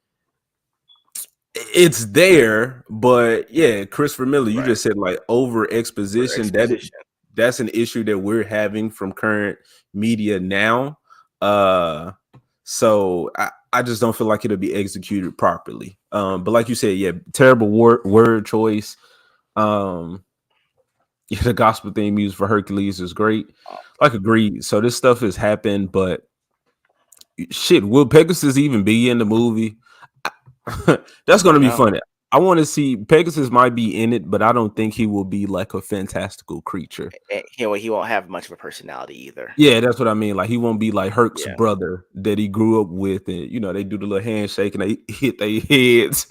[SPEAKER 1] it's there. But yeah, Christopher Miller, you
[SPEAKER 2] right.
[SPEAKER 1] just said like over
[SPEAKER 2] For
[SPEAKER 1] exposition.
[SPEAKER 2] exposition.
[SPEAKER 1] That's an issue that we're having from current media now. So I just don't feel like it'll be executed properly. But like you said, yeah, terrible word choice. um Yeah, the gospel theme used for Hercules is great. Like, agreed. So this stuff has happened, but shit, will Pegasus even be in the movie? That's
[SPEAKER 2] I
[SPEAKER 1] gonna
[SPEAKER 2] don't
[SPEAKER 1] be
[SPEAKER 2] know.
[SPEAKER 1] funny. I want to see Pegasus might be in it, but I don't think he will be like a fantastical creature.
[SPEAKER 2] He won't have much of a personality either.
[SPEAKER 1] Yeah, that's what I mean. Like, he won't be like Herc's
[SPEAKER 2] Yeah.
[SPEAKER 1] brother that he grew up with, and they do the little handshake and they hit their heads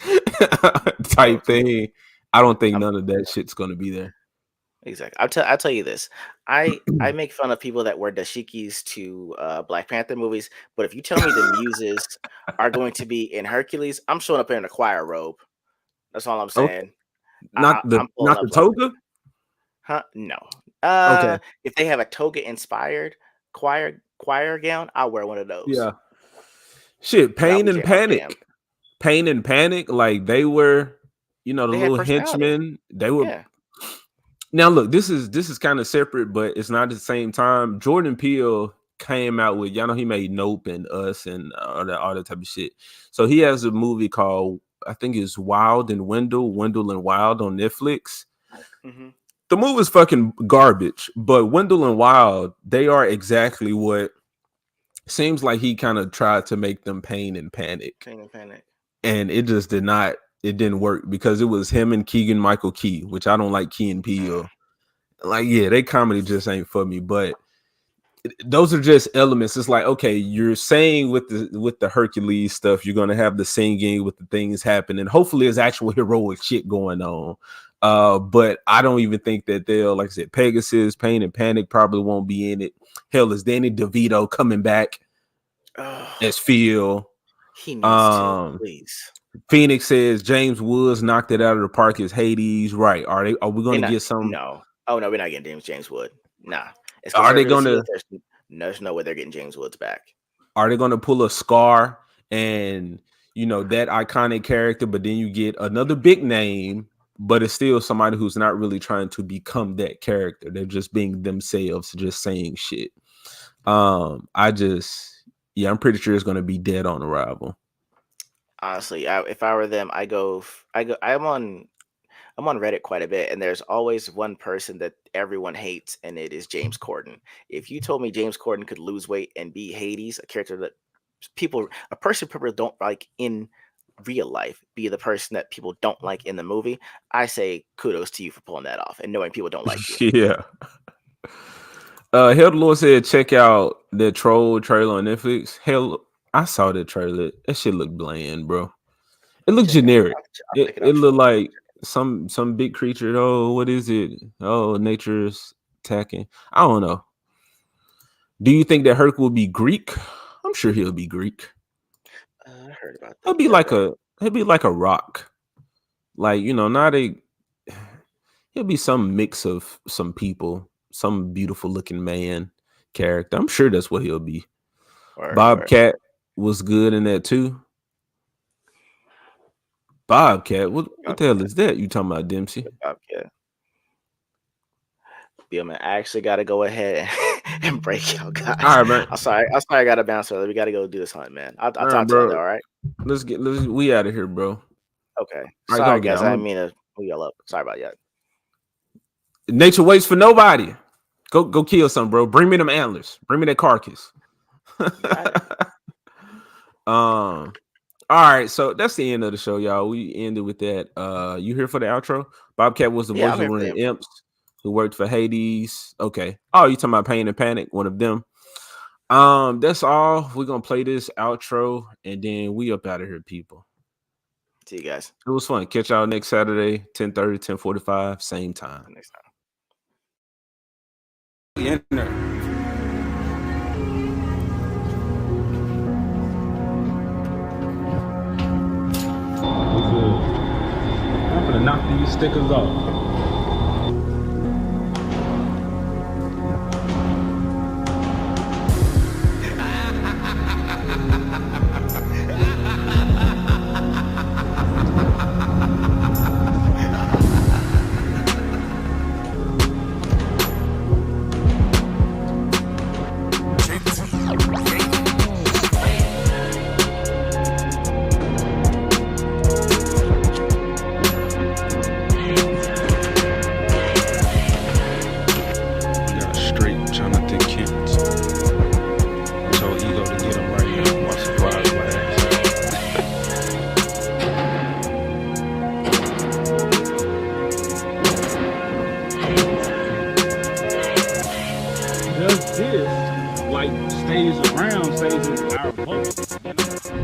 [SPEAKER 2] Oh,
[SPEAKER 1] type thing. I don't think
[SPEAKER 2] I'm
[SPEAKER 1] none of that shit's gonna be there.
[SPEAKER 2] exactly. I'll tell you this. I make fun of people that wear dashikis to Black Panther movies, but if you tell me the muses are going to be in Hercules, I'm showing up in a choir robe. That's all I'm
[SPEAKER 1] Okay,
[SPEAKER 2] saying.
[SPEAKER 1] not the
[SPEAKER 2] I'm pulling
[SPEAKER 1] not
[SPEAKER 2] up
[SPEAKER 1] the
[SPEAKER 2] like,
[SPEAKER 1] toga.
[SPEAKER 2] huh? No.
[SPEAKER 1] Okay,
[SPEAKER 2] If they have a toga inspired choir gown, I'll wear one of those
[SPEAKER 1] yeah. Shit,
[SPEAKER 2] because I'll be my jam.
[SPEAKER 1] Pain and Panic, like they were, the
[SPEAKER 2] They had
[SPEAKER 1] little
[SPEAKER 2] personality.
[SPEAKER 1] henchmen. They were.
[SPEAKER 2] Yeah.
[SPEAKER 1] Now look, this is kind of separate, but it's not at the same time. Jordan Peele came out with, he made Nope and Us and all that type of shit. So he has a movie called, I think it's Wild and Wendell and Wild on Netflix.
[SPEAKER 2] Hmm.
[SPEAKER 1] The movie's fucking garbage, but Wendell and Wild, they are exactly what seems like he kind of tried to make them Pain and Panic,
[SPEAKER 2] Pain and Panic.
[SPEAKER 1] and it just didn't work because it was him and Keegan Michael Key, which I don't like Key and
[SPEAKER 2] Mm.
[SPEAKER 1] Peele. Like, yeah, they comedy just ain't for me. But those are just elements. It's like, okay, you're saying with the Hercules stuff, you're gonna have the singing with the things happening. Hopefully, there's actual heroic shit going on. But I don't even think that they'll, like I said, Pegasus, Pain and Panic probably won't be in it. Hell, is Danny DeVito coming back
[SPEAKER 2] Oh,
[SPEAKER 1] as Phil?
[SPEAKER 2] he needs to,
[SPEAKER 1] Um,
[SPEAKER 2] please.
[SPEAKER 1] Phoenix says James Woods knocked it out of the park as Hades. Right? Are we
[SPEAKER 2] They're
[SPEAKER 1] gonna
[SPEAKER 2] not.
[SPEAKER 1] get some?
[SPEAKER 2] No. Oh no, we're not getting James Wood. Nah. As
[SPEAKER 1] Are they
[SPEAKER 2] conservative as he
[SPEAKER 1] gonna
[SPEAKER 2] is, there's no way they're getting James Woods back.
[SPEAKER 1] Are they gonna pull a Scar and that iconic character, but then you get another big name, but it's still somebody who's not really trying to become that character. They're just being themselves, just saying shit. I just Yeah, I'm pretty sure it's gonna be dead on arrival.
[SPEAKER 2] Honestly, if I were them, I go. I'm on Reddit quite a bit, and there's always one person that everyone hates, and it is James Corden. If you told me James Corden could lose weight and be Hades, a character that a person people don't like in real life, be the person that people don't like in the movie, I say kudos to you for pulling that off and knowing people don't like you.
[SPEAKER 1] Yeah. Hell, the Lord said, check out the Troll trailer on Netflix. Hell, I saw that trailer. That shit looked bland, bro. It looked
[SPEAKER 2] Check it out.
[SPEAKER 1] generic.
[SPEAKER 2] I'll
[SPEAKER 1] It
[SPEAKER 2] check it
[SPEAKER 1] it
[SPEAKER 2] out
[SPEAKER 1] looked
[SPEAKER 2] shortly.
[SPEAKER 1] like some big creature. Oh, what is it? Oh, nature's attacking. I don't know. Do you think that Herc will be Greek? I'm sure he'll be Greek.
[SPEAKER 2] I heard about
[SPEAKER 1] He'll
[SPEAKER 2] that.
[SPEAKER 1] be
[SPEAKER 2] That
[SPEAKER 1] like
[SPEAKER 2] right.
[SPEAKER 1] a he'll be like a rock. Like, not a he'll be some mix of some people, some beautiful looking man character. I'm sure that's what he'll be.
[SPEAKER 2] Or
[SPEAKER 1] Bobcat was good in that too. Bobcat, what the hell is that? You talking about Dempsey?
[SPEAKER 2] Bobcat. Yo, man, I actually got to go ahead and break y'all
[SPEAKER 1] All
[SPEAKER 2] guys.
[SPEAKER 1] right, man.
[SPEAKER 2] I'm sorry. I got to bounce early. We got to go do this hunt, man. I'll
[SPEAKER 1] All right,
[SPEAKER 2] talk to y'all
[SPEAKER 1] bro.
[SPEAKER 2] there. All right.
[SPEAKER 1] Let's we out of here, bro. All
[SPEAKER 2] Okay.
[SPEAKER 1] right, go
[SPEAKER 2] Sorry,
[SPEAKER 1] get
[SPEAKER 2] guys.
[SPEAKER 1] out.
[SPEAKER 2] I didn't mean to pull y'all up. Sorry about that.
[SPEAKER 1] Nature waits for nobody. Go kill some, bro. Bring me them antlers. Bring me that carcass.
[SPEAKER 2] You got it.
[SPEAKER 1] All right, so that's the end of the show, y'all. We ended with that. You here for the outro? Bobcat was the
[SPEAKER 2] Yeah,
[SPEAKER 1] voice
[SPEAKER 2] I'm
[SPEAKER 1] of
[SPEAKER 2] here for
[SPEAKER 1] one of
[SPEAKER 2] the
[SPEAKER 1] the
[SPEAKER 2] info.
[SPEAKER 1] imps who worked for Hades. Okay. Oh, you talking about Pain and Panic? One of them. That's all. We're gonna play this outro and then we up out of here, people.
[SPEAKER 2] See you guys
[SPEAKER 1] It was fun. Catch y'all next Saturday, 10:30, 10:45, same time.
[SPEAKER 2] next time.
[SPEAKER 1] We in there. I'm gonna knock these stickers off. We got straight Jonathan Kent. Told Ego to get him right now. Watch the flies last. Does this like stays around, stays in our vote?